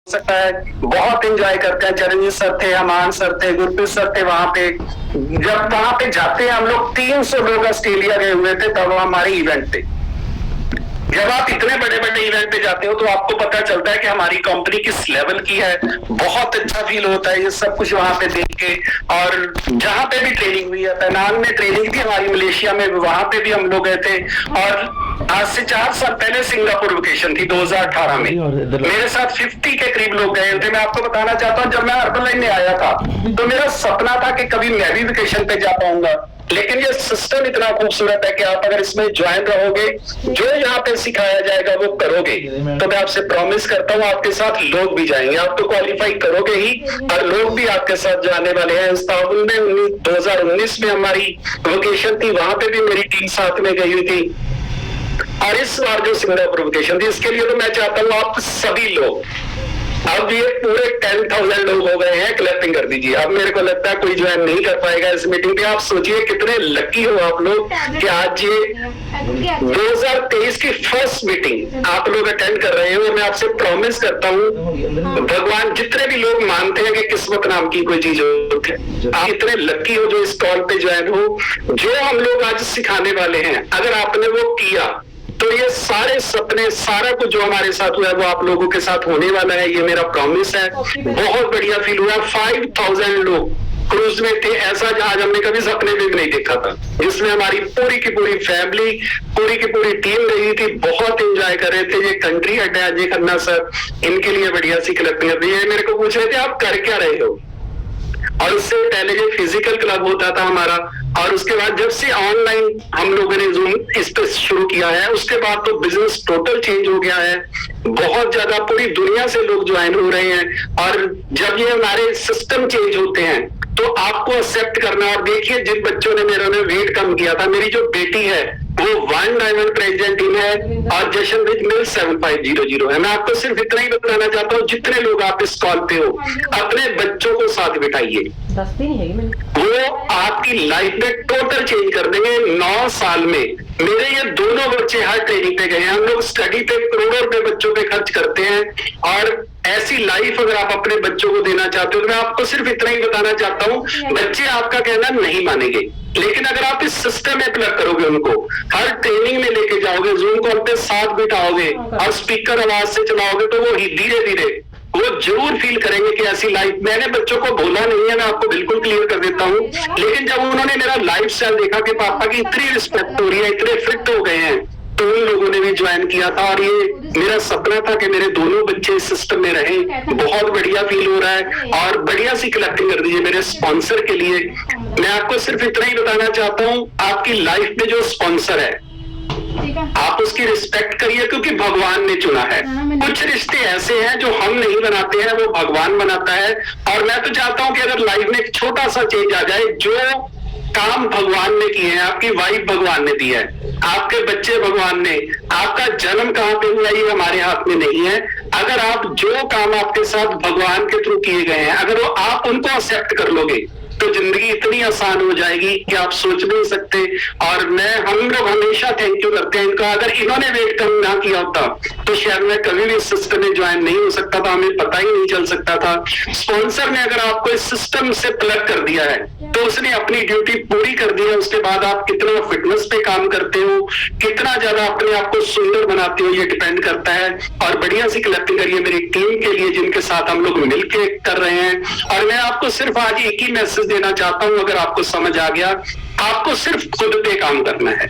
सकता है, बहुत एंजॉय करते हैं। चरणजीत सर थे, अमान सर थे, गुरप्रीत सर थे वहां पे। जब वहां पे जाते हैं हम लोग, 300 लोग ऑस्ट्रेलिया गए हुए थे तब हमारे इवेंट पे। जब आप इतने बड़े बड़े इवेंट पे जाते हो तो आपको पता चलता है कि हमारी कंपनी किस लेवल की है। बहुत अच्छा फील होता है ये सब कुछ वहां पे देख के। और जहां पे भी ट्रेनिंग हुई है, पेनांग में ट्रेनिंग थी हमारी मलेशिया में, वहां पे भी हम लोग गए थे। और आज से 4 साल पहले सिंगापुर वेकेशन थी 2018 में, मेरे साथ 50 के करीब लोग गए थे। मैं आपको बताना चाहता हूँ, जब मैं हर्बल में आया था तो मेरा सपना था कि कभी मैं भी वेकेशन पे जा पाऊंगा। लेकिन ये सिस्टम इतना खूबसूरत है कि आप अगर इसमें ज्वाइन रहोगे, जो यहाँ पे सिखाया जाएगा वो करोगे, तो मैं आपसे प्रॉमिस करता हूँ आपके साथ लोग भी जाएंगे। आप तो क्वालिफाई करोगे ही और लोग भी आपके साथ जाने वाले हैं। इस्तांबुल में 2019 में हमारी वेकेशन थी, वहां पे भी मेरी टीम साथ में गई हुई थी। और इस बार जो सिंगापुर वेकेशन थी, इसके लिए तो मैं चाहता हूँ आप सभी लोग, अब ये पूरे 10,000 लोग हो गए हैं, क्लैपिंग कर दीजिए। अब मेरे को लगता है कोई ज्वाइन नहीं कर पाएगा इस मीटिंग पे। आप सोचिए कितने लकी हो आप लोग कि आज ये 2023 की फर्स्ट मीटिंग आप लोग अटेंड कर रहे हो। मैं आपसे प्रॉमिस करता हूँ, भगवान जितने भी लोग मानते हैं कि किस्मत नाम की कोई चीज होती है, आप इतने लकी हो जो इस कॉल पे ज्वाइन हो। जो हम लोग आज सिखाने वाले हैं, अगर आपने वो किया तो ये सारे सपने, सारा कुछ जो हमारे साथ हुआ है वो आप लोगों के साथ होने वाला है, ये मेरा प्रॉमिस है। बहुत बढ़िया फील हुआ। 5,000 लोग क्रूज में थे, ऐसा आज हमने कभी सपने में भी नहीं देखा था, जिसमें हमारी पूरी की पूरी फैमिली, पूरी की पूरी टीम रही थी। बहुत एंजॉय कर रहे थे। ये कंट्री हेड है अजय खन्ना सर, इनके लिए बढ़िया सी क्लैपिंग कर दी है। मेरे को पूछ रहे थे आप कर क्या रहे हो, और उससे पहले जो फिजिकल क्लब होता था हमारा, और उसके बाद जब से ऑनलाइन हम लोगों ने जूम इस पे शुरू किया है, उसके बाद तो बिजनेस टोटल चेंज हो गया है। बहुत ज्यादा पूरी दुनिया से लोग ज्वाइन हो रहे हैं। और जब ये हमारे सिस्टम चेंज होते हैं तो आपको एक्सेप्ट करना। और देखिए, जिन बच्चों ने मेरे वेट कम किया था, मेरी जो बेटी है वो 1 डायमंड प्रेसिडेंट टीम है और जशन रिज मिल 7500 है। मैं आपको सिर्फ इतना ही बताना चाहता हूँ, जितने लोग आप इस कॉल पे हो, अपने बच्चों को साथ बिठाइए, वो आपकी लाइफ में टोटल चेंज कर देंगे। 9 साल में मेरे ये दोनों बच्चे हर ट्रेनिंग पे गए हैं। हम लोग स्टडी पे करोड़ों रुपए बच्चों पे खर्च करते हैं, और ऐसी लाइफ अगर आप अपने बच्चों को देना चाहते हो तो मैं आपको सिर्फ इतना ही बताना चाहता हूँ, बच्चे आपका कहना नहीं मानेंगे, लेकिन अगर आप इस सिस्टम में प्लग करोगे, उनको हर ट्रेनिंग में लेके जाओगे, जूम कॉल पे साथ बिठाओगे और स्पीकर आवाज से चलाओगे, तो वो ही धीरे धीरे वो जरूर फील करेंगे कि ऐसी लाइफ। मैंने बच्चों को बोला नहीं है, मैं आपको बिल्कुल क्लियर कर देता हूँ, लेकिन जब उन्होंने मेरा लाइफ स्टाइल देखा कि पापा की इतनी रिस्पेक्ट हो रही है, इतने फिट हो गए हैं, तो उन लोगों ने भी ज्वाइन किया था। और ये मेरा सपना था कि मेरे दोनों बच्चे इस सिस्टम में रहें। बहुत बढ़िया फील हो रहा है। और बढ़िया सी कलेक्टिंग कर दीजिए मेरे स्पॉन्सर के लिए। मैं आपको सिर्फ इतना ही बताना चाहता हूँ, आपकी लाइफ में जो स्पॉन्सर है आप उसकी रिस्पेक्ट करिए, क्योंकि भगवान ने चुना है। कुछ रिश्ते ऐसे हैं जो हम नहीं बनाते हैं, वो भगवान बनाता है। और मैं तो चाहता हूं कि अगर लाइफ में एक छोटा सा चेंज आ जाए, जो काम भगवान ने किए हैं, आपकी वाइफ भगवान ने दी है, आपके बच्चे भगवान ने, आपका जन्म कहां पे हुआ ये हमारे हाथ में नहीं है। अगर आप जो काम आपके साथ भगवान के थ्रू किए गए हैं, अगर वो आप उनको एक्सेप्ट कर लोगे, तो जिंदगी इतनी आसान हो जाएगी कि आप सोच नहीं सकते। और हम लोग हमेशा थैंक यू करते हैं इनका। अगर इन्होंने वेट कम ना किया होता तो शायद मैं कभी भी इस सिस्टम में ज्वाइन नहीं हो सकता था, हमें पता ही नहीं चल सकता था। स्पॉन्सर ने अगर आपको इस सिस्टम से प्लग कर दिया है तो उसने अपनी ड्यूटी पूरी कर दी है। उसके बाद आप कितना फिटनेस पे काम करते हो, कितना ज्यादा अपने आप को सुंदर बनाते हो, ये डिपेंड करता है। और बढ़िया सी क्लैपिंग करिए मेरी टीम के लिए, जिनके साथ हम लोग मिलके कर रहे हैं। और मैं आपको सिर्फ आज एक ही मैसेज देना चाहता हूं, अगर आपको समझ आ गया, आपको सिर्फ खुद पे काम करना है,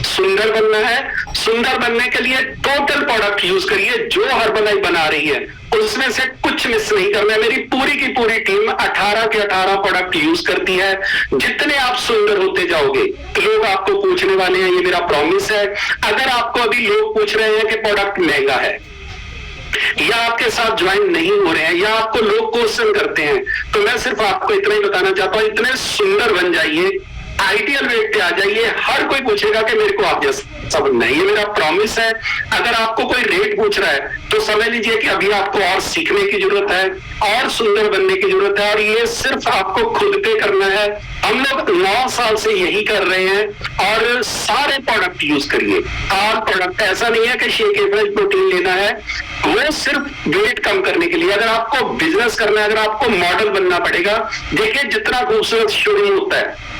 सुंदर बनना है। सुंदर बनने के लिए टोटल प्रोडक्ट यूज करिए जो हर्बल बना रही है, उसमें से कुछ मिस नहीं करना है। मेरी पूरी की पूरी टीम 18 के 18 प्रोडक्ट यूज करती है। जितने आप सुंदर होते जाओगे लोग आपको पूछने वाले हैं, ये मेरा प्रॉमिस है। अगर आपको अभी लोग पूछ रहे हैं कि प्रोडक्ट महंगा है, या आपके साथ ज्वाइन नहीं हो रहे हैं, या आपको लोग क्वेश्चन करते हैं, तो मैं सिर्फ आपको इतना ही बताना चाहता हूं, इतने सुंदर बन जाइए, आइडियल वेट पे आ जाइए। हर कोई पूछेगा कि मेरे को आप जैसा सब नहीं, ये मेरा प्रॉमिस है। अगर आपको कोई रेट पूछ रहा है तो समझ लीजिए कि अभी आपको और सीखने की जरूरत है, और सुंदर बनने की जरूरत है, और ये सिर्फ आपको खुद पे करना है। हम लोग 9 साल से यही कर रहे हैं, और सारे प्रोडक्ट यूज करिए। और प्रोडक्ट ऐसा नहीं है कि शेक एवरेज प्रोटीन लेना है, वो सिर्फ वेट कम करने के लिए। अगर आपको बिजनेस करना है, अगर आपको मॉडल बनना पड़ेगा, देखिए जितना खूबसूरत शोरूम होता है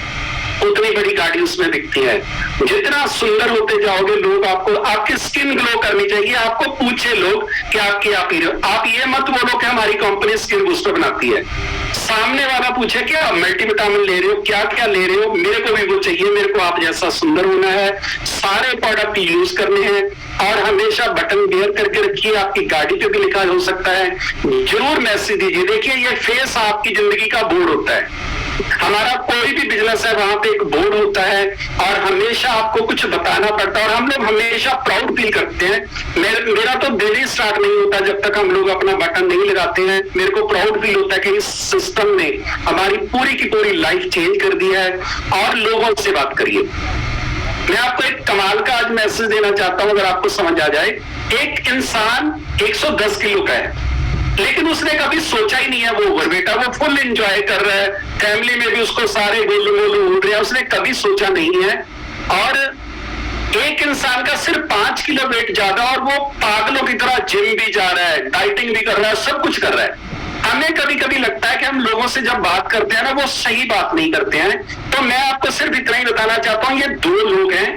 उतनी बड़ी गाड़ी उसमें दिखती है। जितना सुंदर होते जाओगे लोग आपको, आपकी स्किन ग्लो करनी चाहिए, आपको पूछे लोग कि आप क्या पी रहे हो। आप ये मत बोलो कि हमारी कंपनी स्किन बूस्टर बनाती है। सामने वाला पूछे क्या मल्टीविटामिन ले रहे हो, क्या क्या ले रहे हो, मेरे को भी वो चाहिए, मेरे को आप जैसा सुंदर होना है। सारे प्रोडक्ट यूज करने हैं, और हमेशा बटन बेयर करके रखिए। आपकी गाड़ी पे भी लिखा हो सकता है, जरूर मैसेज दीजिए। देखिए ये फेस आपकी जिंदगी का बोर्ड होता है। हमारा कोई भी बिजनेस है वहां पे एक बोर्ड होता है, और हमेशा आपको कुछ बताना पड़ता है, और हम लोग हमेशा प्राउड फील करते हैं। मेरा तो दिन ही स्टार्ट नहीं होता जब तक हम लोग अपना बटन नहीं लगाते हैं। मेरे को प्राउड फील होता है कि इस सिस्टम ने हमारी पूरी की पूरी लाइफ चेंज कर दी है। और लोगों से बात करिए। मैं आपको एक कमाल का आज मैसेज देना चाहता हूं, अगर आपको समझ आ जाए। एक इंसान 110 किलो का है, लेकिन उसने कभी सोचा ही नहीं है वो ओवरवेट है। वो फुल एंजॉय कर रहा है, फैमिली में भी उसको सारे गोलू गोलू उड़ रहे हैं, उसने कभी सोचा नहीं है। और एक इंसान का सिर्फ 5 किलो वेट ज्यादा, और वो पागलों की तरह जिम भी जा रहा है, डाइटिंग भी कर रहा है, सब कुछ कर रहा है। हमें कभी कभी लगता है कि हम लोगों से जब बात करते हैं ना, वो सही बात नहीं करते हैं। तो मैं आपको सिर्फ इतना ही बताना चाहता हूं, ये 2 लोग हैं।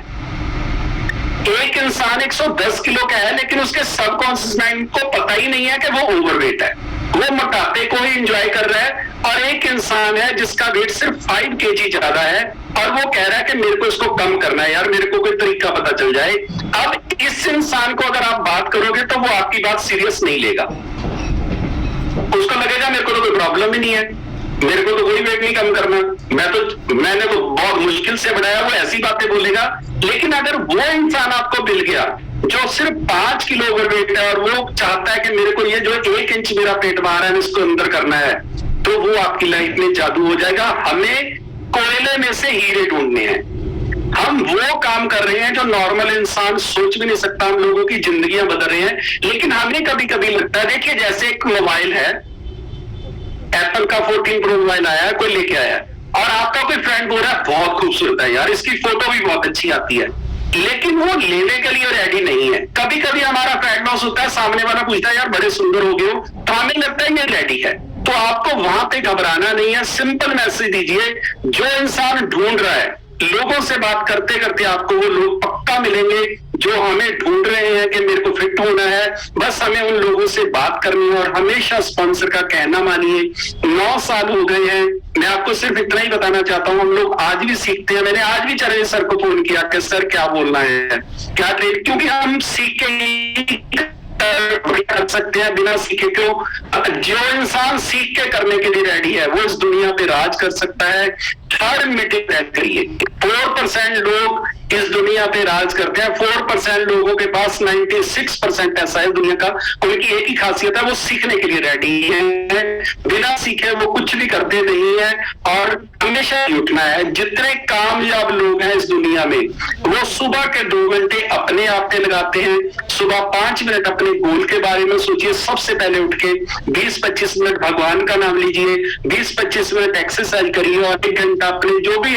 एक इंसान 110 किलो का है, लेकिन उसके सबकॉन्शियस माइंड को पता ही नहीं है कि वो ओवरवेट है, वो मोटापे को ही एंजॉय कर रहा है। और एक इंसान है जिसका वेट सिर्फ 5 kg ज्यादा है, और वो कह रहा है कि मेरे को इसको कम करना है, यार मेरे को कोई तरीका पता चल जाए। अब इस इंसान को अगर आप बात करोगे तो वो आपकी बात सीरियस नहीं लेगा। उसको लगेगा मेरे को तो कोई प्रॉब्लम ही नहीं है, मेरे को तो कोई वेट नहीं कम करना, मैंने तो बहुत मुश्किल से बढ़ाया, वो ऐसी बातें बोलेगा। लेकिन अगर वो इंसान आपको मिल गया जो सिर्फ 5 किलो ओवरवेट है, और वो चाहता है कि मेरे को ये जो 1 इंच मेरा पेट बाहर है इसको अंदर करना है, तो वो आपकी लाइफ में जादू हो जाएगा। हमें कोयले में से हीरे ढूंढने हैं। हम वो काम कर रहे हैं जो नॉर्मल इंसान सोच भी नहीं सकता। हम लोगों की जिंदगियां बदल रहे हैं, लेकिन हमें कभी कभी लगता है, देखिए जैसे एक मोबाइल है, एप्पल का 14 प्रो मोबाइल आया है, कोई लेके आया है, और आपका कोई फ्रेंड बोल रहा है बहुत खूबसूरत है यार, इसकी फोटो भी बहुत अच्छी आती है, लेकिन वो लेने के लिए रेडी नहीं है। कभी कभी हमारा फ्रेंड लॉस होता है, सामने वाला पूछता है यार बड़े सुंदर हो गए हो, तो हमें लगता है ये रेडी है। तो आपको वहां पे घबराना नहीं है, सिंपल मैसेज दीजिए। जो इंसान ढूंढ रहा है, लोगों से बात करते करते आपको वो लोग पक्का मिलेंगे जो हमें ढूंढ रहे हैं कि मेरे को फिट होना है। बस हमें उन लोगों से बात करनी है, और हमेशा स्पॉन्सर का कहना मानिए। 9 साल हो गए हैं, मैं आपको सिर्फ इतना ही बताना चाहता हूं, हम लोग आज भी सीखते हैं। मैंने आज भी चरण सर को फोन किया कि सर क्या बोलना है, क्या ट्रेड, क्योंकि हम सीख के कर सकते हैं, बिना सीखे क्यों। जो इंसान सीख के करने के लिए रेडी है वो इस दुनिया पे राज कर सकता है। थर्ड मीटिंग करिए, 4% लोग इस दुनिया पे राज करते हैं। 4% लोगों के पास 96% ऐसा है दुनिया का, उनकी एक ही खासियत है, वो सीखने के लिए रेडी है। बिना सीखे वो कुछ भी करते नहीं है, और हमेशा उठना है। जितने कामयाब लोग हैं इस दुनिया में, वो सुबह के 2 घंटे अपने आप पे लगाते हैं। सुबह 5 मिनट अपने गोल के बारे में सोचिए, सबसे पहले उठ के 20-25 मिनट भगवान का नाम लीजिए, 20-25 मिनट एक्सरसाइज करिए, और 1 घंटा अपने जो भी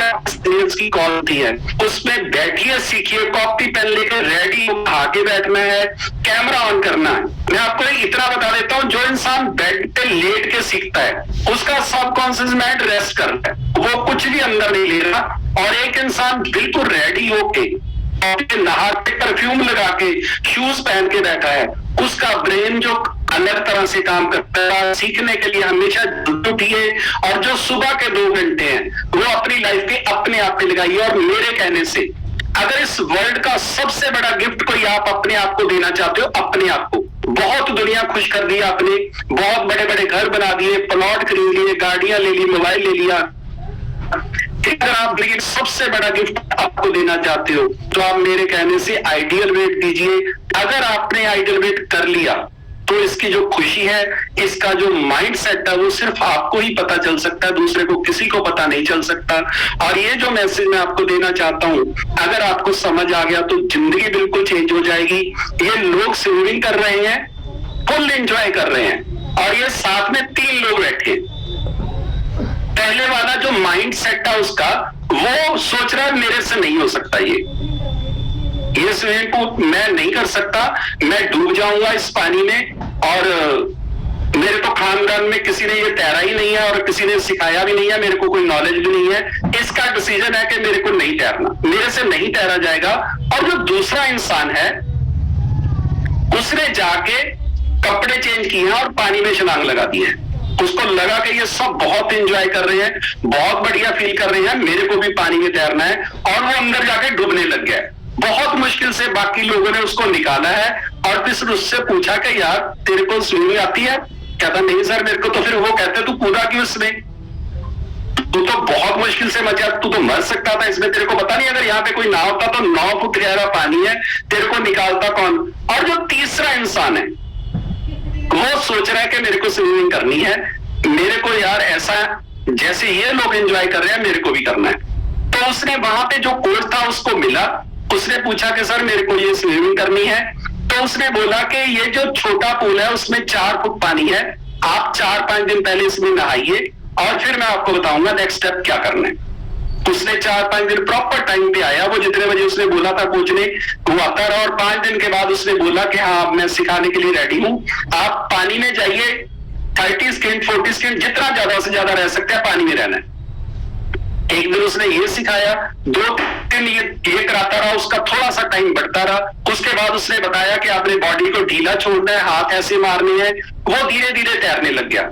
की कॉल होती है उसमें बैठिए, सीखिए। कॉपी पेन लेकर रेडी आगे बैठना है, कैमरा ऑन करना है। मैं आपको इतना बता देता हूं, जो इंसान बेड पे लेट के सीखता है उसका सबकॉन्शियस माइंड रेस्ट कर रहा है, वो कुछ भी अंदर नहीं ले रहा। और एक इंसान बिल्कुल रेडी होके, नहा के, परफ्यूम लगा के, शूज पहन के बैठा है, उसका ब्रेन जो अलग तरह से काम करता है। सीखने के लिए हमेशा उठिए, और जो सुबह के 2 घंटे हैं वो अपनी लाइफ के अपने आप पे लगाइए। और मेरे कहने से, अगर इस वर्ल्ड का सबसे बड़ा गिफ्ट कोई आप अपने आप को देना चाहते हो, अपने आप को। बहुत दुनिया खुश कर दी आपने, बहुत बड़े बड़े घर बना दिए, प्लॉट खरीद लिए, गाड़ियां ले ली, मोबाइल ले लिया। अगर आप लेकिन सबसे बड़ा गिफ्ट आपको देना चाहते हो तो आप मेरे कहने से आइडियल वेट दीजिए। अगर आपने आइडियल वेट कर लिया तो इसकी जो खुशी है, इसका जो माइंड सेट है, वो सिर्फ आपको ही पता चल सकता है, दूसरे को किसी को पता नहीं चल सकता। और ये जो मैसेज मैं आपको देना चाहता हूं, अगर आपको समझ आ गया तो जिंदगी बिल्कुल चेंज हो जाएगी। ये लोग स्विमिंग कर रहे हैं, फुल एंजॉय कर रहे हैं, और ये साथ में 3 लोग बैठे। पहले वाला जो माइंड सेट था उसका, वो सोच रहा है मेरे से नहीं हो सकता, ये स्विमिंग पूल मैं नहीं कर सकता, मैं डूब जाऊंगा इस पानी में, और मेरे तो खानदान में किसी ने ये तैरा ही नहीं है और किसी ने सिखाया भी नहीं है, मेरे को कोई नॉलेज भी नहीं है। इसका डिसीजन है कि मेरे को नहीं तैरना, मेरे से नहीं तैरा जाएगा। और जो दूसरा इंसान है, उसने जाके कपड़े चेंज किए और पानी में छलांग लगा दी है। उसको लगा कि ये सब बहुत एंजॉय कर रहे हैं, बहुत बढ़िया फील कर रहे हैं, मेरे को भी पानी में तैरना है, और वो अंदर जाके डूबने लग गया। बहुत मुश्किल से बाकी लोगों ने उसको निकाला है, और फिर उससे पूछा कि यार तेरे को स्विमिंग आती है? कहता नहीं सर मेरे को। तो फिर वो कहते तू कूदा क्यों इसमें? तू तो बहुत मुश्किल से बचा, तू तो मर सकता था इसमें, तेरे को पता नहीं अगर यहाँ पे कोई नाव होता तो 9 फुट गहरा पानी है, तेरे को निकालता कौन? और जो तीसरा इंसान है, वो सोच रहा है कि मेरे को स्विमिंग करनी है, मेरे को यार ऐसा जैसे ये लोग एंजॉय कर रहे हैं मेरे को भी करना है। तो उसने वहां पे जो कोच था उसको मिला, उसने पूछा कि सर मेरे को ये स्विमिंग करनी है। तो उसने बोला कि ये जो छोटा पूल है उसमें 4 फुट पानी है, आप 4-5 दिन पहले इसमें नहाइए और फिर मैं आपको बताऊंगा नेक्स्ट स्टेप क्या करना है। उसने 4-5 दिन प्रॉपर टाइम पे आया, वो जितने बजे उसने बोला था कोच ने वो आता रहा, और 5 दिन के बाद उसने बोला कि हाँ मैं सिखाने के लिए रेडी हूं, आप पानी में जाइए, 30 सेकेंड 40 सेकेंड जितना ज्यादा से ज्यादा रह सकते हैं पानी में रहना है। एक दिन उसने ये सिखाया, 2 दिन ये कराता रहा, उसका थोड़ा सा टाइम बढ़ता रहा। उसके बाद उसने बताया कि आपने बॉडी को ढीला छोड़ना है, हाथ ऐसे मारने हैं, वो धीरे धीरे तैरने लग गया।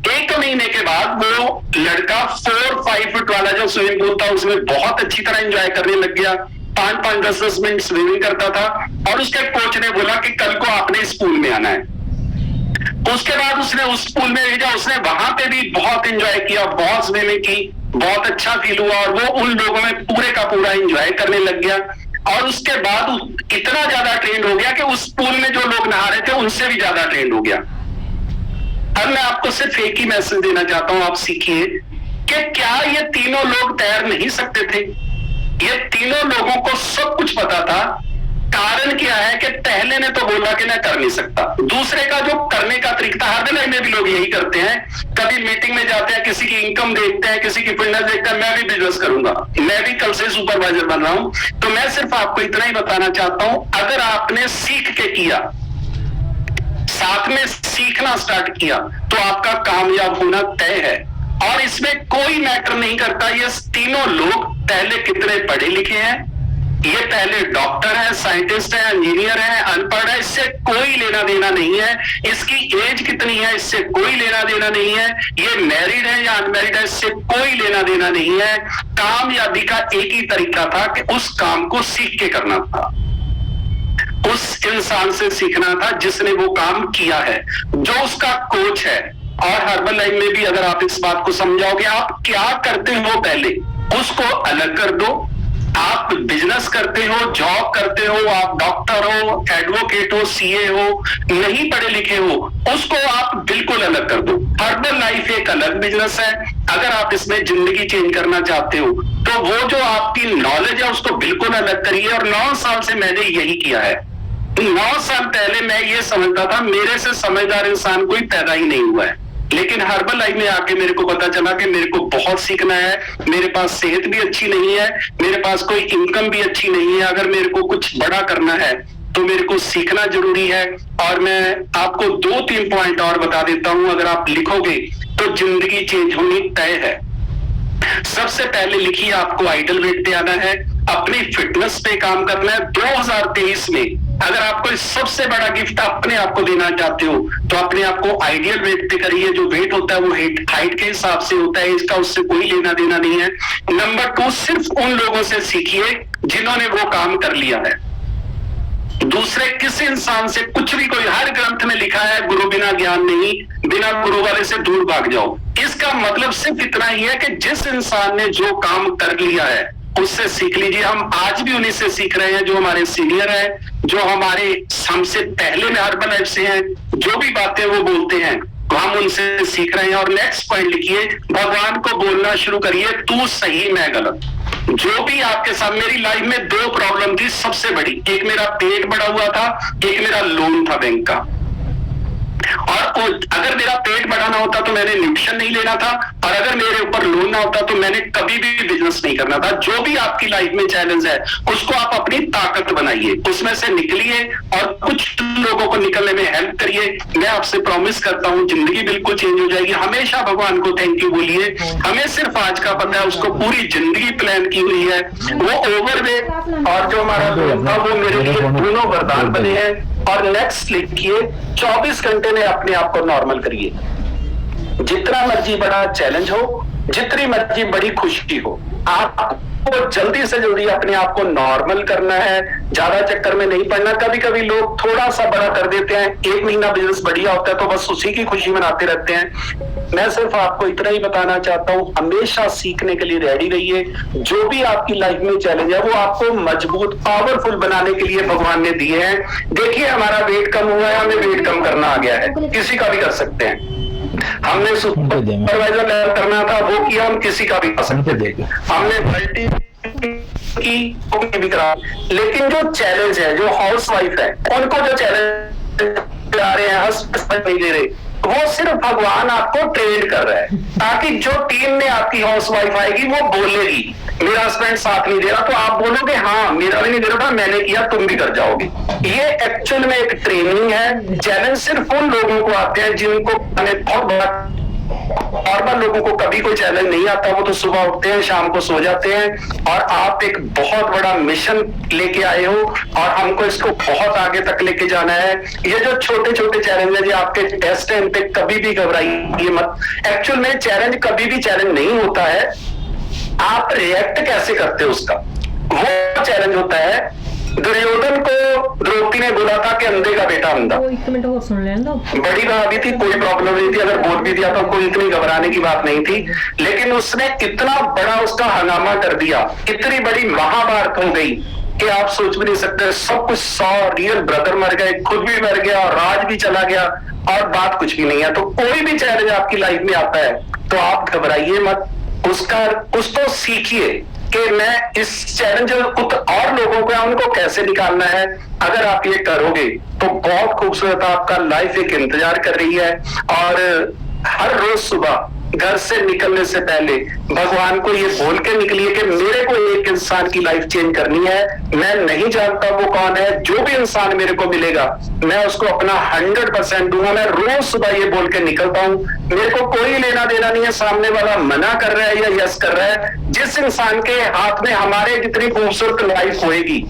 एक महीने के बाद वो लड़का 4-5 फुट वाला जो स्विमिंग पूल था उसमें बहुत अच्छी तरह एंजॉय करने लग गया। 5-5, 10-10 मिनट स्विमिंग करता था, और उसके कोच ने बोला कि कल को आपने इस पूल में आना है। उसके बाद उसने उस पूल में भेजा, उसने वहां पे भी बहुत एंजॉय किया, बहुत स्विमिंग की, बहुत अच्छा फील हुआ, और वो उन लोगों में पूरे का पूरा एंजॉय करने लग गया। और उसके बाद इतना ज्यादा ट्रेंड हो गया कि उस पूल में जो लोग नहा रहे थे उनसे भी ज्यादा ट्रेंड हो गया। अब मैं आपको सिर्फ एक ही मैसेज देना चाहता हूं, आप सीखिए कि क्या ये तीनों लोग तैर नहीं सकते थे? ये तीनों लोगों को सब कुछ पता था। कारण क्या है कि पहले ने तो बोला कि मैं कर नहीं सकता, दूसरे का जो करने का तरीका, हर दिन में भी लोग यही करते हैं। कभी मीटिंग में जाते हैं, किसी की इनकम देखते हैं, किसी की फिटनेस देखते हैं, मैं भी बिजनेस करूंगा, मैं भी कल से सुपरवाइजर बन रहा हूं। तो मैं सिर्फ आपको इतना ही बताना चाहता हूं, अगर आपने सीख के किया, साथ में सीखना स्टार्ट किया, तो आपका कामयाब होना तय है। और इसमें कोई मैटर नहीं करता ये तीनों लोग पहले कितने पढ़े लिखे हैं, ये पहले डॉक्टर है, साइंटिस्ट है, इंजीनियर है, अनपढ़ है, इससे कोई लेना देना नहीं है। इसकी एज कितनी है, इससे कोई लेना देना नहीं है। ये मैरिड है या अनमैरिड है, इससे कोई लेना देना नहीं है। कामयाबी का एक ही तरीका था कि उस काम को सीख के करना था, उस इंसान से सीखना था जिसने वो काम किया है, जो उसका कोच है। और हर्बल लाइफ में भी अगर आप इस बात को समझाओगे, आप क्या करते हो पहले उसको अलग कर दो। आप बिजनेस करते हो, जॉब करते हो, आप डॉक्टर हो, एडवोकेट हो, सीए हो, नहीं पढ़े लिखे हो, उसको आप बिल्कुल अलग कर दो। हर्बल लाइफ एक अलग बिजनेस है। अगर आप इसमें जिंदगी चेंज करना चाहते हो तो वो जो आपकी नॉलेज है उसको बिल्कुल अलग करिए। और 9 साल से मैंने यही किया है। 9 साल पहले मैं ये समझता था मेरे से समझदार इंसान कोई पैदा ही नहीं हुआ है, लेकिन हर्बल लाइफ में आके मेरे को पता चला कि मेरे को बहुत सीखना है। मेरे पास सेहत भी अच्छी नहीं है, मेरे पास कोई इनकम भी अच्छी नहीं है। अगर मेरे को कुछ बड़ा करना है तो मेरे को सीखना जरूरी है। और मैं आपको 2-3 पॉइंट और बता देता हूं, अगर आप लिखोगे तो जिंदगी चेंज होनी तय है। सबसे पहले लिखिए, आपको आइडल वेट पे आना है, अपनी फिटनेस पे काम करना है। 2023 में अगर आपको इस सबसे बड़ा गिफ्ट अपने आप को देना चाहते हो तो अपने आप को आइडियल वेट पे करिए। जो वेट होता है वो हाइट के हिसाब से होता है, इसका उससे कोई लेना देना नहीं है। नंबर 2, सिर्फ उन लोगों से सीखिए जिन्होंने वो काम कर लिया है। दूसरे किसी इंसान से कुछ भी, कोई हर ग्रंथ में लिखा है गुरु बिना ज्ञान नहीं, बिना गुरु वाले से दूर भाग जाओ। इसका मतलब सिर्फ इतना ही है कि जिस इंसान ने जो काम कर लिया है उससे सीख लीजिए। हम आज भी उन्हीं से सीख रहे हैं जो हमारे सीनियर हैं, जो हमारे हमसे पहले में हर्बलाइफ से हैं, जो भी बातें वो बोलते हैं हम उनसे सीख रहे हैं। और नेक्स्ट पॉइंट लिखिए, भगवान को बोलना शुरू करिए, तू सही मैं गलत। जो भी आपके साथ, मेरी लाइफ में 2 प्रॉब्लम थी सबसे बड़ी, एक मेरा पेट बढ़ा हुआ था, एक मेरा लोन था बैंक का। और अगर मेरा पेट बढ़ाना होता तो मैंने न्यूट्रिशन नहीं लेना था, और अगर मेरे ऊपर लोन ना होता तो मैंने कभी भी बिजनेस नहीं करना था। जो भी आपकी लाइफ में चैलेंज है उसको आप अपनी ताकत बनाइए, उसमें से निकलिए और कुछ लोगों को निकलने में हेल्प करिए। मैं आपसे प्रॉमिस करता हूं जिंदगी बिल्कुल चेंज हो जाएगी। हमेशा भगवान को थैंक यू बोलिए। हमें सिर्फ आज का पता है, उसको पूरी जिंदगी प्लान की हुई है। वो ओवरवेट और जो हमारा लोन था वो मेरे लिए दोनों वरदान बने हैं। और नेक्स्ट लिखिए, 24 घंटे में अपने आप को नॉर्मल करिए। जितना मर्जी बड़ा चैलेंज हो, जितनी मर्जी बड़ी खुशी हो, आपको जल्दी से जल्दी अपने आप को नॉर्मल करना है। ज्यादा चक्कर में नहीं पड़ना। कभी कभी लोग थोड़ा सा बड़ा कर देते हैं, 1 महीना बिजनेस बढ़िया होता है तो बस उसी की खुशी मनाते रहते हैं। मैं सिर्फ आपको इतना ही बताना चाहता हूं, हमेशा सीखने के लिए रेडी रहिए। जो भी आपकी लाइफ में चैलेंज है वो आपको मजबूत, पावरफुल बनाने के लिए भगवान ने दिए हैं। देखिए, हमारा वेट कम हुआ है, हमें वेट कम करना आ गया है, किसी का भी कर सकते हैं। हमने सुपरवाइजर लेवल करना था, वो किया, हम किसी का भी कर सकते थे। हमने मल्टी की भी करा। लेकिन जो चैलेंज है, जो हाउस वाइफ है, उनको जो चैलेंज आ रहे हैं, हस्बैंड नहीं दे रहे, वो सिर्फ भगवान आपको ट्रेन कर रहा है, ताकि जो टीम में आपकी हाउस वाइफ आएगी वो बोलेगी मेरा हस्बैंड साथ नहीं दे रहा, तो आप बोलोगे हाँ मेरा भी नहीं दे रहा था, मैंने किया, तुम भी कर जाओगे। ये एक्चुअल में एक ट्रेनिंग है। चैलेंज सिर्फ उन लोगों को आते हैं जिनको बहुत बड़ा, नॉर्मल लोगों को कभी कोई चैलेंज नहीं आता। वो तो सुबह उठते हैं, शाम को सो जाते हैं। और आप एक बहुत बड़ा मिशन लेके आए हो और हमको इसको बहुत आगे तक लेके जाना है। ये जो छोटे छोटे चैलेंज है, ये आपके टेस्ट है, इन पे कभी भी घबराइए मत। एक्चुअल में चैलेंज कभी भी चैलेंज नहीं होता है, आप रिएक्ट कैसे करते हो उसका, वो चैलेंज होता है। दुर्योधन को द्रौपदी ने बोला था कि अंधे का बेटा अंधा। एक मिनट और सुन लें दो। बड़ी भाभी थी, कोई प्रॉब्लम नहीं थी, अगर बोल भी दिया तो कोई इतनी घबराने की बात नहीं थी। लेकिन उसने इतना बड़ा उसका हंगामा कर दिया, इतनी बड़ी महाभारत हो गई कि आप सोच भी नहीं सकते। सब कुछ 100 रियल ब्रदर मर गए, खुद भी मर गया और राज भी चला गया और बात कुछ भी नहीं है। तो कोई भी चैलेंज आपकी लाइफ में आता है तो आप घबराइए मत, उसको सीखिए कि मैं इस चैलेंज कुछ और लोगों को उनको कैसे निकालना है। अगर आप ये करोगे तो बहुत खूबसूरत आपका लाइफ एक इंतजार कर रही है। और हर रोज सुबह घर से निकलने से पहले भगवान को ये बोल के निकलिए कि मेरे को एक इंसान की लाइफ चेंज करनी है। मैं नहीं जानता वो कौन है, जो भी इंसान मेरे को मिलेगा मैं उसको अपना 100% दूंगा। मैं रोज सुबह ये बोल के निकलता हूं, मेरे को कोई लेना देना नहीं है सामने वाला मना कर रहा है या यस कर रहा है। जिस इंसान के हाथ में हमारे जितनी खूबसूरत लाइफ होएगी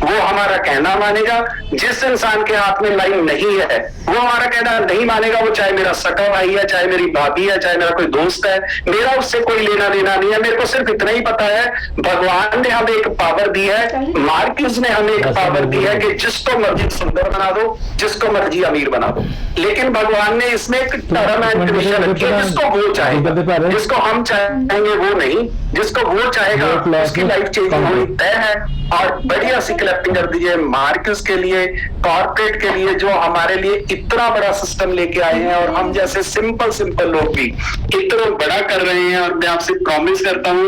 वो हमारा कहना मानेगा। जिस इंसान के हाथ में लाइन नहीं है वो हमारा कहना नहीं मानेगा। वो चाहे मेरा सगा भाई है, चाहे मेरी भाभी है, चाहे मेरा कोई दोस्त है, मेरा उससे कोई लेना देना नहीं है। मेरे को सिर्फ इतना ही पता है, भगवान ने हमें एक पावर दी है, मार्क्यूस ने हमें एक पावर दी है कि जिसको मर्जी सुंदर बना दो, जिसको मर्जी अमीर बना दो। लेकिन भगवान ने इसमें एक टर्म एंड कंडीशन रखी है, जिसको वो चाहेगा, जिसको हम चाहेंगे वो नहीं, जिसको वो चाहेगा उसकी लाइफ चेंज होनी तय है। और बढ़िया सी क्लैपिंग कर दीजिए मार्क्यूस के लिए, कॉर्पोरेट के लिए, जो हमारे लिए इतना बड़ा सिस्टम लेके आए हैं और हम जैसे सिंपल लोग भी इतना बड़ा कर रहे हैं। और मैं आपसे प्रॉमिस करता हूँ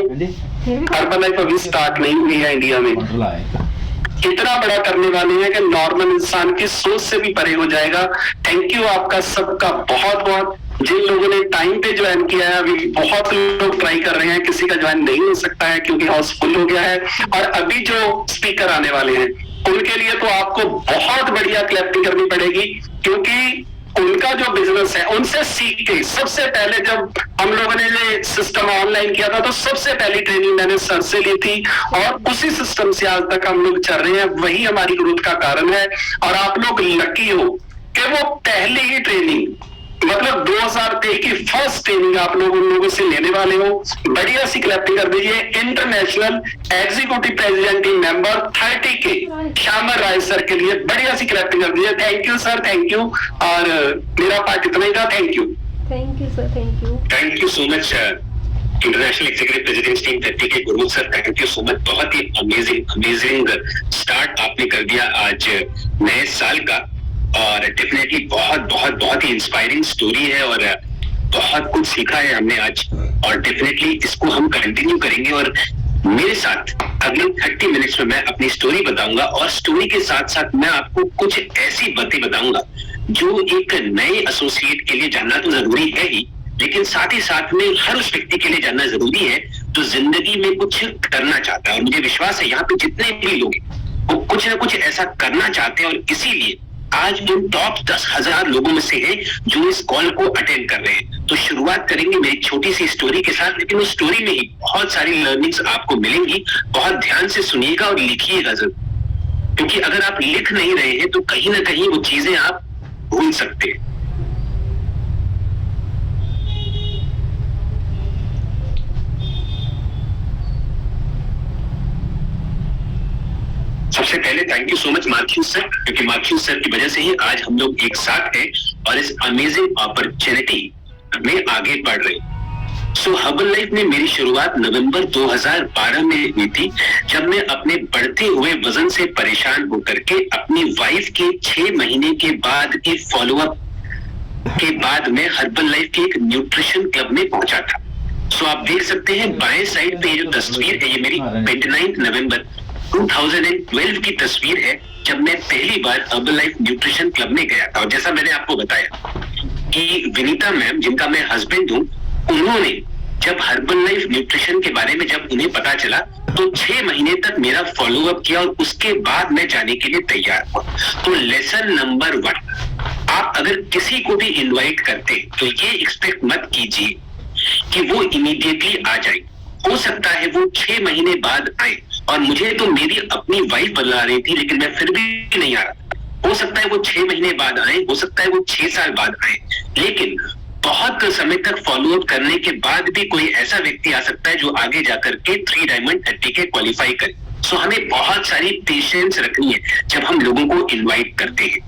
हर्बलाइफ अभी स्टार्ट नहीं हुई है इंडिया में, इतना बड़ा करने वाले हैं कि नॉर्मल इंसान की सोच से भी परे हो जाएगा। थैंक यू आपका सबका बहुत बहुत। जिन लोगों ने टाइम पे ज्वाइन किया है, अभी बहुत लोग ट्राई कर रहे हैं, किसी का ज्वाइन नहीं हो सकता है क्योंकि हाउस फुल हो गया है। और अभी जो स्पीकर आने वाले हैं उनके लिए तो आपको बहुत बढ़िया क्लैपिंग करनी पड़ेगी, क्योंकि उनका जो बिजनेस है उनसे सीख के सबसे पहले जब हम लोगों ने ये सिस्टम ऑनलाइन किया था तो सबसे पहली ट्रेनिंग मैंने सर से ली थी और उसी सिस्टम से आज तक हम लोग चल रहे हैं। वही हमारी ग्रोथ का कारण है। और आप लोग लकी हो कि वो पहली ही ट्रेनिंग, मतलब 2023 की फर्स्ट ट्रेनिंग आप लोग उन लोगों से लेने वाले हो। बढ़िया सी क्लैपिंग कर दीजिए international executive president team member 30 के श्यामर राय सर के लिए बढ़िया सी क्लैपिंग कर दीजिए। Thank you sir, thank you. और मेरा पार्ट इतना ही था। Thank you sir, thank you. Thank you so much sir. International executive presidents team 30 के Gurmukh sir, thank you so much. बहुत ही अमेजिंग स्टार्ट आपने कर दिया आज नए साल का, और डेफिनेटली बहुत ही इंस्पायरिंग स्टोरी है और बहुत कुछ सीखा है हमने आज, और डेफिनेटली इसको हम कंटिन्यू करेंगे। और मेरे साथ अगले 30 मिनट्स में मैं अपनी स्टोरी बताऊंगा, और स्टोरी के साथ साथ मैं आपको कुछ ऐसी बातें बताऊंगा जो एक नए एसोसिएट के लिए जानना तो जरूरी है ही, लेकिन साथ ही साथ में हर उस व्यक्ति के लिए जानना जरूरी है जो जिंदगी में कुछ करना चाहता है। और मुझे विश्वास है यहाँ पे जितने भी लोग हैं वो कुछ ना कुछ ऐसा करना चाहते हैं, और इसीलिए आज उन टॉप 10,000 लोगों में से है जो इस कॉल को अटेंड कर रहे हैं। तो शुरुआत करेंगे मेरी छोटी सी स्टोरी के साथ, लेकिन उस स्टोरी में ही बहुत सारी लर्निंग्स आपको मिलेंगी। बहुत ध्यान से सुनिएगा और लिखिएगा जरूर, क्योंकि अगर आप लिख नहीं रहे हैं तो कहीं ना कहीं वो चीजें आप भूल सकते हैं। सबसे पहले thank you so much Marcus sir, क्योंकि मार्क्यूस सर की वजह से ही आज हम लोग एक साथ हैं और इस अमेजिंग अपॉर्चुनिटी में आगे बढ़ रहे हैं। सो हर्बल लाइफ में मेरी शुरुआत नवंबर 2012 में हुई थी, जब मैं अपने बढ़ते हुए वजन से परेशान होकर के अपनी वाइफ के 6 महीने के बाद के फॉलोअप के बाद में हर्बल लाइफ के एक न्यूट्रिशन क्लब में पहुंचा था। सो आप देख सकते हैं बाएं साइड पे जो तस्वीर है, ये मेरी 29 नवंबर 2012 की तस्वीर है, जब मैं पहली बार हर्बल लाइफ न्यूट्रिशन क्लब में गया था। और जैसा मैंने आपको बताया कि विनीता मैम, जिनका मैं हस्बैंड हूं, उन्होंने जब हर्बल लाइफ न्यूट्रिशन के बारे में जब उन्हें पता चला तो 6 महीने तक मेरा फॉलोअप किया, और उसके बाद मैं जाने के लिए तैयार हुआ। तो लेसन नंबर 1, आप अगर किसी को भी इनवाइट करते तो ये एक्सपेक्ट मत कीजिए कि वो इमीडिएटली आ जाए। हो सकता है वो 6 महीने बाद आए, और मुझे तो मेरी अपनी वाइफ बता रही थी, लेकिन मैं फिर भी नहीं आ रहा। हो सकता है वो 6 महीने बाद आए, हो सकता है वो 6 साल बाद आए, लेकिन बहुत समय तक फॉलोअप करने के बाद भी कोई ऐसा व्यक्ति आ सकता है जो आगे जाकर के 3 डायमंड 30 के क्वालिफाई करे। सो हमें बहुत सारी पेशेंस रखनी है जब हम लोगों को इनवाइट करते हैं।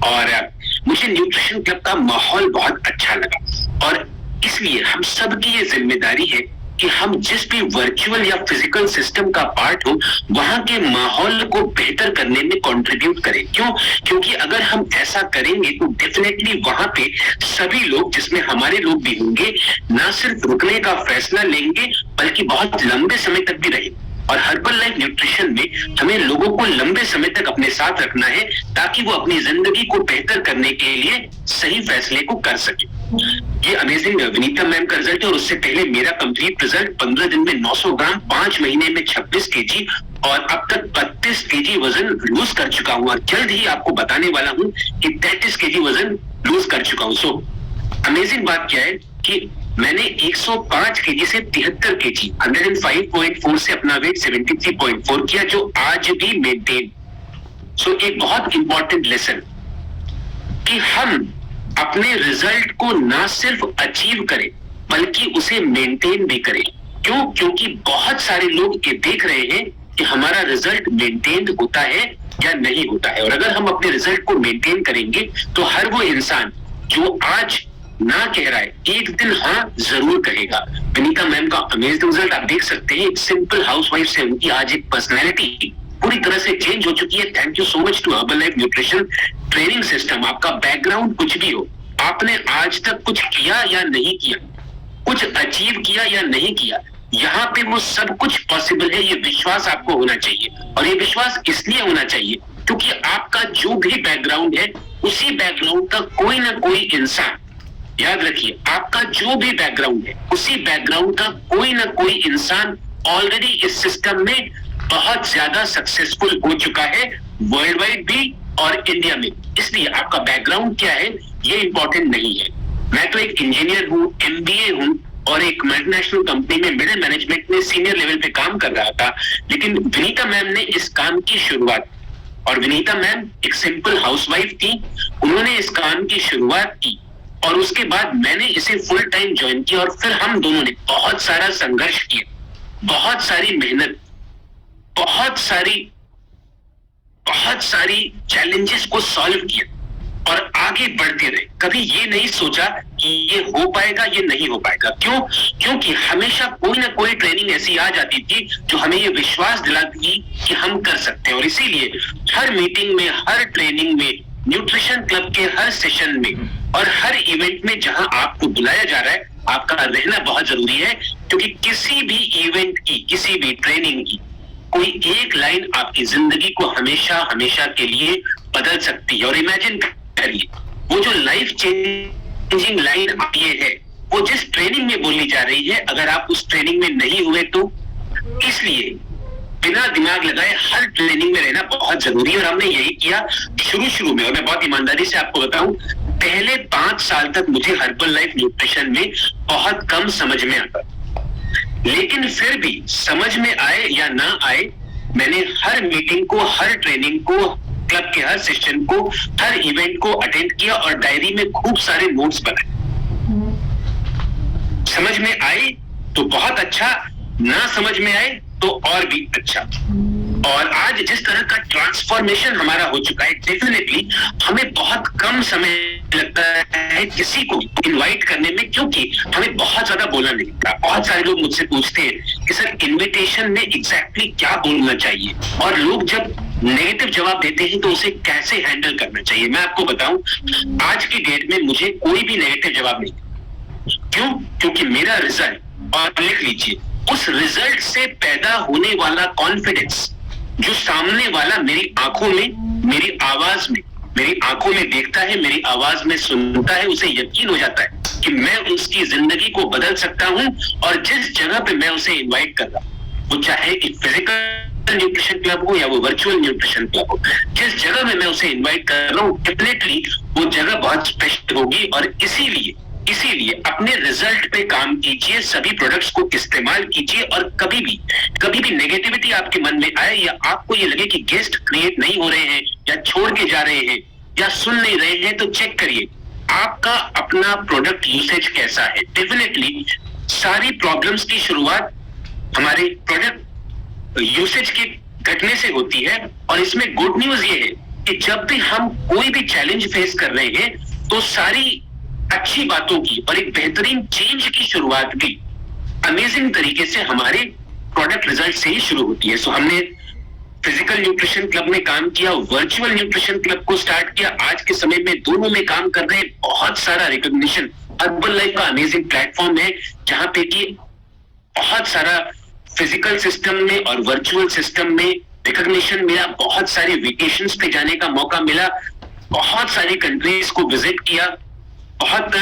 और मुझे न्यूट्रिशन क्लब का माहौल बहुत अच्छा लगा, और इसलिए हम सबकी ये जिम्मेदारी है कि हम जिस भी वर्चुअल या फिजिकल सिस्टम का पार्ट हो, वहां के माहौल को बेहतर करने में कंट्रीब्यूट करें। क्यों? क्योंकि अगर हम ऐसा करेंगे तो डेफिनेटली वहां पे सभी लोग, जिसमें हमारे लोग भी होंगे, ना सिर्फ रुकने का फैसला लेंगे बल्कि बहुत लंबे समय तक भी रहेंगे। और हर्बल लाइफ न्यूट्रिशन में हमें लोगों को लंबे समय तक अपने साथ रखना है, ताकि वो अपनी जिंदगी को बेहतर करने के लिए सही फैसले को कर सके। ये अमेजिंग विनीता मैम का रिजल्ट है, और उससे पहले मेरा कंप्लीट रिजल्ट 15 दिन में 900 ग्राम, 5 महीने में 26 केजी, और अब तक 32 केजी वजन लूज कर चुका हूं, और जल्द ही आपको बताने वाला हूं कि 33 केजी वजन लूज कर चुका हूं। सो अमेजिंग बात क्या है कि मैंने 105 केजी से 73 केजी, 105.4 से अपना वेट 73.4 किया, जो आज भी मेंटेन। सो एक बहुत इंपॉर्टेंट लेसन कि हम अपने रिजल्ट को ना सिर्फ अचीव करें बल्कि उसे मेंटेन भी करें। क्यों? क्योंकि बहुत सारे लोग ये देख रहे हैं कि हमारा रिजल्ट मेंटेन होता है या नहीं होता है, और अगर हम अपने रिजल्ट को मेंटेन करेंगे तो हर वो इंसान जो आज ना कह रहा है, एक दिन हाँ जरूर कहेगा। विनीता मैम का अमेजिंग रिजल्ट आप देख सकते हैं। सिंपल हाउसवाइफ से उनकी आज एक पर्सनैलिटी पूरी तरह से चेंज हो चुकी है। Thank you so much to Herbalife nutrition training system. आपका बैकग्राउंड कुछ भी हो, आपने आज तक कुछ किया या नहीं किया, कुछ अचीव किया या नहीं किया, यहाँ पे वो सब कुछ पॉसिबल है। ये विश्वास आपको होना चाहिए, और ये विश्वास इसलिए होना चाहिए क्योंकि आपका जो भी बैकग्राउंड है, उसी बैकग्राउंड का कोई ना कोई इंसान, याद रखिए, आपका जो भी बैकग्राउंड है, उसी बैकग्राउंड का कोई ना कोई इंसान ऑलरेडी इस सिस्टम में बहुत ज्यादा सक्सेसफुल हो चुका है, वर्ल्ड वाइड भी और इंडिया में। इसलिए आपका बैकग्राउंड क्या है ये इंपॉर्टेंट नहीं है। मैं तो एक इंजीनियर हूँ, MBA हूँ, और एक मल्टीनेशनल कंपनी में मिडिल मैनेजमेंट में सीनियर लेवल पे काम कर रहा था, लेकिन विनीता मैम ने इस काम की शुरुआत, और विनीता मैम एक सिंपल हाउसवाइफ थी, उन्होंने इस काम की शुरुआत की, और उसके बाद मैंने इसे फुल टाइम ज्वाइन किया, और फिर हम दोनों ने बहुत सारा संघर्ष किया, बहुत सारी मेहनत, बहुत सारी चैलेंजेस को सॉल्व किया, और आगे बढ़ते रहे। कभी ये नहीं सोचा कि ये हो पाएगा, ये नहीं हो पाएगा। क्यों? क्योंकि हमेशा कोई ना कोई ट्रेनिंग ऐसी आ जाती थी जो हमें ये विश्वास दिलाती कि हम कर सकते हैं। और इसीलिए हर मीटिंग में, हर ट्रेनिंग में, न्यूट्रिशन क्लब के हर सेशन में और हर इवेंट में जहां आपको बुलाया जा रहा है, आपका रहना बहुत जरूरी है। क्योंकि किसी भी इवेंट की, किसी भी ट्रेनिंग की कोई एक लाइन आपकी जिंदगी को हमेशा हमेशा के लिए बदल सकती है। और इमेजिन करिए, वो जो लाइफ चेंजिंग लाइन ये है, वो जिस ट्रेनिंग में बोली जा रही है, अगर आप उस ट्रेनिंग में नहीं हुए तो। इसलिए बिना दिमाग लगाए हर ट्रेनिंग में रहना बहुत जरूरी है। और हमने यही किया शुरू में। और मैं बहुत ईमानदारी से आपको बताऊं, पहले 5 साल तक मुझे हर्बल लाइफ न्यूट्रिशन में बहुत कम समझ में आता, लेकिन फिर भी समझ में आए या ना आए, मैंने हर मीटिंग को, हर ट्रेनिंग को, क्लब के हर सेशन को, हर इवेंट को अटेंड किया और डायरी में खूब सारे नोट्स बनाए। समझ में आए तो बहुत अच्छा, ना समझ में आए तो और भी अच्छा। और आज जिस तरह का ट्रांसफॉर्मेशन हमारा हो चुका है, डेफिनेटली हमें बहुत कम समय लगता है किसी को इनवाइट करने में, क्योंकि हमें बहुत ज्यादा बोलना नहीं पड़ता। बहुत सारे लोग मुझसे पूछते हैं कि सर इनविटेशन में एग्जैक्टली क्या बोलना चाहिए, और लोग जब नेगेटिव जवाब देते हैं तो उसे कैसे हैंडल करना चाहिए। मैं आपको बताऊं, आज की डेट में मुझे कोई भी नेगेटिव जवाब नहीं। क्यों? क्योंकि मेरा रिजल्ट, और लिख लीजिए, उस रिजल्ट से पैदा होने वाला कॉन्फिडेंस जो सामने वाला मेरी आंखों में, मेरी आवाज में, मेरी आंखों में देखता है, मेरी आवाज में सुनता है, उसे यकीन हो जाता है कि मैं उसकी जिंदगी को बदल सकता हूं। और जिस जगह पे मैं उसे इनवाइट कर रहा हूं, वो चाहे कि फिजिकल न्यूट्रिशन क्लब हो या वो वर्चुअल न्यूट्रिशन क्लब हो, जिस जगह में मैं उसे इनवाइट कर रहा हूं, डेफिनेटली वो जगह बहुत स्पेशल होगी। और इसीलिए अपने रिजल्ट पे काम कीजिए, सभी प्रोडक्ट्स को इस्तेमाल कीजिए, और कभी भी नेगेटिविटी आपके मन में आए या आपको ये लगे कि गेस्ट क्रिएट नहीं हो रहे हैं या छोड़ के जा रहे हैं या सुन नहीं रहे हैं, तो चेक करिए आपका अपना प्रोडक्ट यूसेज कैसा है। डेफिनेटली सारी प्रॉब्लम्स की शुरुआत हमारे प्रोडक्ट यूसेज के घटने से होती है। और इसमें गुड न्यूज ये है कि जब भी हम कोई भी चैलेंज फेस कर रहे हैं, तो सारी अच्छी बातों की और एक बेहतरीन चेंज की शुरुआत भी अमेजिंग तरीके से हमारे प्रोडक्ट रिजल्ट से ही शुरू होती है। सो हमने फिजिकल न्यूट्रिशन क्लब में काम किया, वर्चुअल न्यूट्रिशन क्लब को स्टार्ट किया। आज के समय में दोनों में काम कर रहे हैं। बहुत सारा रिकॉग्निशन हर्बल लाइफ का अमेजिंग प्लेटफॉर्म है, जहां पे कि बहुत सारा फिजिकल सिस्टम में और वर्चुअल सिस्टम में रिकॉग्निशन मिला। बहुत सारी वेकेशंस पे जाने का मौका मिला, बहुत सारी कंट्रीज को विजिट किया, बहुत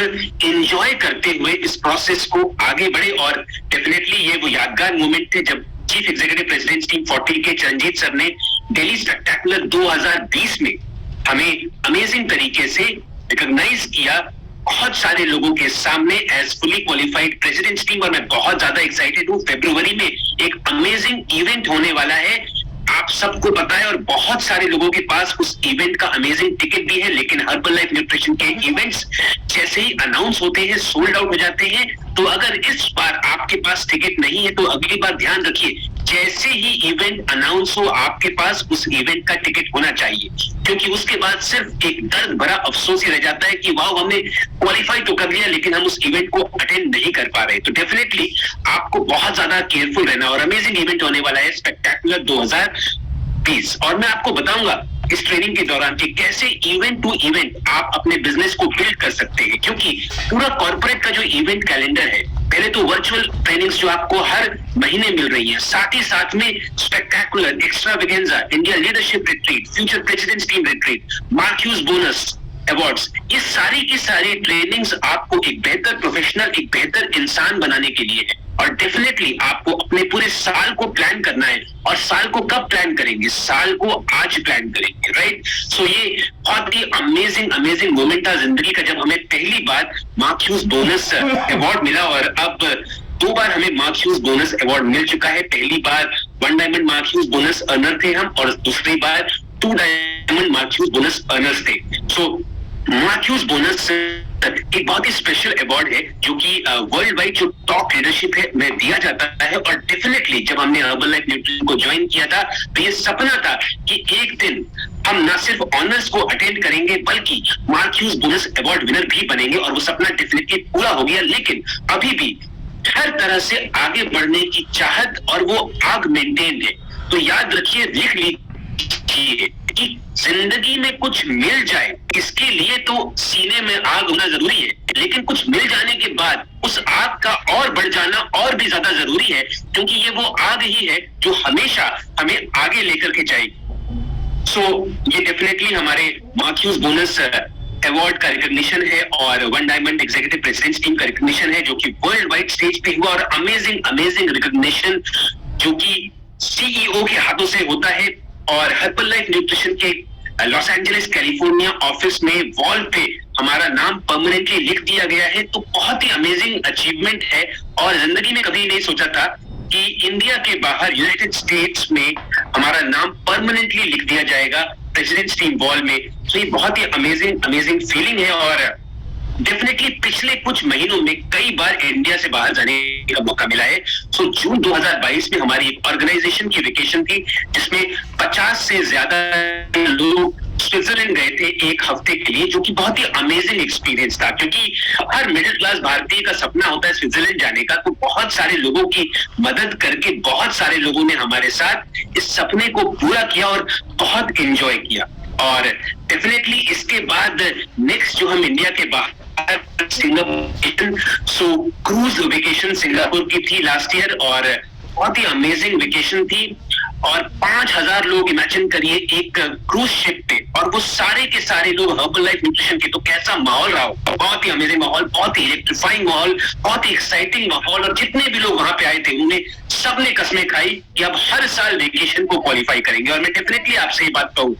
एंजॉय करते हुए इस प्रोसेस को आगे बढ़े। और डेफिनेटली ये वो यादगार मोमेंट थे जब चीफ एग्जीक्यूटिव प्रेसिडेंट टीम 40 के चरणजीत सर ने दिल्ली स्पेक्टेकुलर 2020 में हमें अमेजिंग तरीके से रिकॉग्नाइज किया बहुत सारे लोगों के सामने as fully qualified president team. और मैं बहुत ज्यादा एक्साइटेड हूँ। फरवरी में एक अमेजिंग इवेंट होने वाला है, आप सबको पता है, और बहुत सारे लोगों के पास उस इवेंट का अमेजिंग टिकट भी है। लेकिन हर्बल लाइफ न्यूट्रिशन के इवेंट्स जैसे ही अनाउंस होते हैं, सोल्ड आउट हो जाते हैं। तो अगर इस बार आपके पास टिकट नहीं है, तो अगली बार ध्यान रखिए, जैसे ही इवेंट अनाउंस हो, आपके पास उस इवेंट का टिकट होना चाहिए। क्योंकि उसके बाद सिर्फ एक दर्द भरा अफसोस ही रह जाता है कि वाह, हमने क्वालिफाई तो कर लिया, लेकिन हम उस इवेंट को अटेंड नहीं कर पा रहे। तो डेफिनेटली आपको बहुत ज्यादा केयरफुल रहना। और अमेजिंग इवेंट होने वाला है स्पेक्टेकुलर 2020। और मैं आपको बताऊंगा इस ट्रेनिंग के दौरान कि कैसे इवेंट टू इवेंट आप अपने बिजनेस को बिल्ड कर सकते हैं। क्योंकि पूरा कॉर्पोरेट का जो इवेंट कैलेंडर है, पहले तो वर्चुअल ट्रेनिंग्स जो आपको हर महीने मिल रही है, साथ ही साथ में spectacular, extravaganza, India leadership retreat, future presidents team retreat, Mark Hughes bonus awards, ये सारी की सारी ट्रेनिंग्स आपको एक बेहतर प्रोफेशनल, एक बेहतर इंसान बनाने के लिए है। और डेफिनेटली आपको अपने पूरे साल को प्लान करना है। और साल को कब प्लान करेंगे? साल को आज प्लान करेंगे, राइट? सो ये बहुत ही अमेजिंग मोमेंट था जिंदगी का, जब हमें पहली बार मार्क ह्यूज बोनस अवार्ड मिला। और अब 2 बार हमें मार्क ह्यूज बोनस अवार्ड मिल चुका है। पहली बार 1 diamond mark Hughes bonus earner थे हम, और दूसरी बार 2 diamond mark Hughes bonus earners थे। सो मार्क ह्यूज बोनस एक बहुत ही स्पेशल अवार्ड है जो कि वर्ल्ड वाइड जो टॉप लीडरशिप है में दिया जाता है। और डेफिनेटली जब हमने हर्बल न्यूट्रिशन को ज्वाइन किया था तो ये सपना था कि एक दिन हम न सिर्फ ऑनर्स को अटेंड करेंगे बल्कि mark Hughes bonus award winner भी बनेंगे, और वो सपना डेफिनेटली पूरा हो गया। लेकिन अभी भी हर तरह से आगे बढ़ने की चाहत और वो आग मेंटेन है। तो याद रखिए, लिख लीजिए कि जिंदगी में कुछ मिल जाए इसके लिए तो सीने में आग होना जरूरी है, लेकिन कुछ मिल जाने के बाद उस आग का और बढ़ जाना और भी ज्यादा जरूरी है, क्योंकि ये वो आग ही है जो हमेशा हमें आगे लेकर के जाएगी। सो ये डेफिनेटली हमारे मार्क ह्यूज बोनस अवार्ड का रिकॉग्निशन है और one diamond executive presidents team का रिकॉग्निशन है जो कि वर्ल्ड वाइड स्टेज पे हुआ, और अमेजिंग रिकॉग्निशन जो कि सीईओ के हाथों से होता है। और हर्बल लाइफ न्यूट्रिशन के लॉस एंजलिस कैलिफोर्निया ऑफिस में वॉल पे हमारा नाम परमानेंटली लिख दिया गया है। तो बहुत ही अमेजिंग अचीवमेंट है, और जिंदगी में कभी नहीं सोचा था कि इंडिया के बाहर यूनाइटेड स्टेट्स में हमारा नाम परमानेंटली लिख दिया जाएगा प्रेसिडेंट्स टीम वॉल में। तो ये बहुत ही अमेजिंग फीलिंग है। और डेफिनेटली पिछले कुछ महीनों में कई बार इंडिया से बाहर जाने का मौका मिला है। सो जून 2022 में हमारी एक ऑर्गेनाइजेशन की वेकेशन थी जिसमें 50 से ज्यादा लोग स्विट्जरलैंड गए थे एक हफ्ते के लिए, जो कि बहुत ही अमेजिंग एक्सपीरियंस था। क्योंकि हर मिडिल क्लास भारतीय का सपना होता है स्विट्जरलैंड जाने का। तो बहुत सारे लोगों की मदद करके बहुत सारे लोगों ने हमारे साथ इस सपने को पूरा किया और बहुत एंजॉय किया। और डेफिनेटली इसके बाद नेक्स्ट जो हम इंडिया के बाहर सिंगापुर, सो क्रूज वेकेशन सिंगापुर की थी लास्ट ईयर, और बहुत ही अमेजिंग वेकेशन थी। और 5000 लोग इमेजिन करिए एक क्रूज शिप पे, और वो सारे के सारे लोग हर्बल लाइफ न्यूट्रिशन के। तो कैसा माहौल रहा, बहुत ही अमेजिंग माहौल, बहुत ही इलेक्ट्रीफाइंग माहौल, बहुत ही एक्साइटिंग माहौल। और जितने भी लोग वहां पे आए थे उन्हें सबने कसमें खाई कि अब हर साल वेकेशन को क्वालिफाई करेंगे। और मैं डेफिनेटली आपसे ये बात कहूं,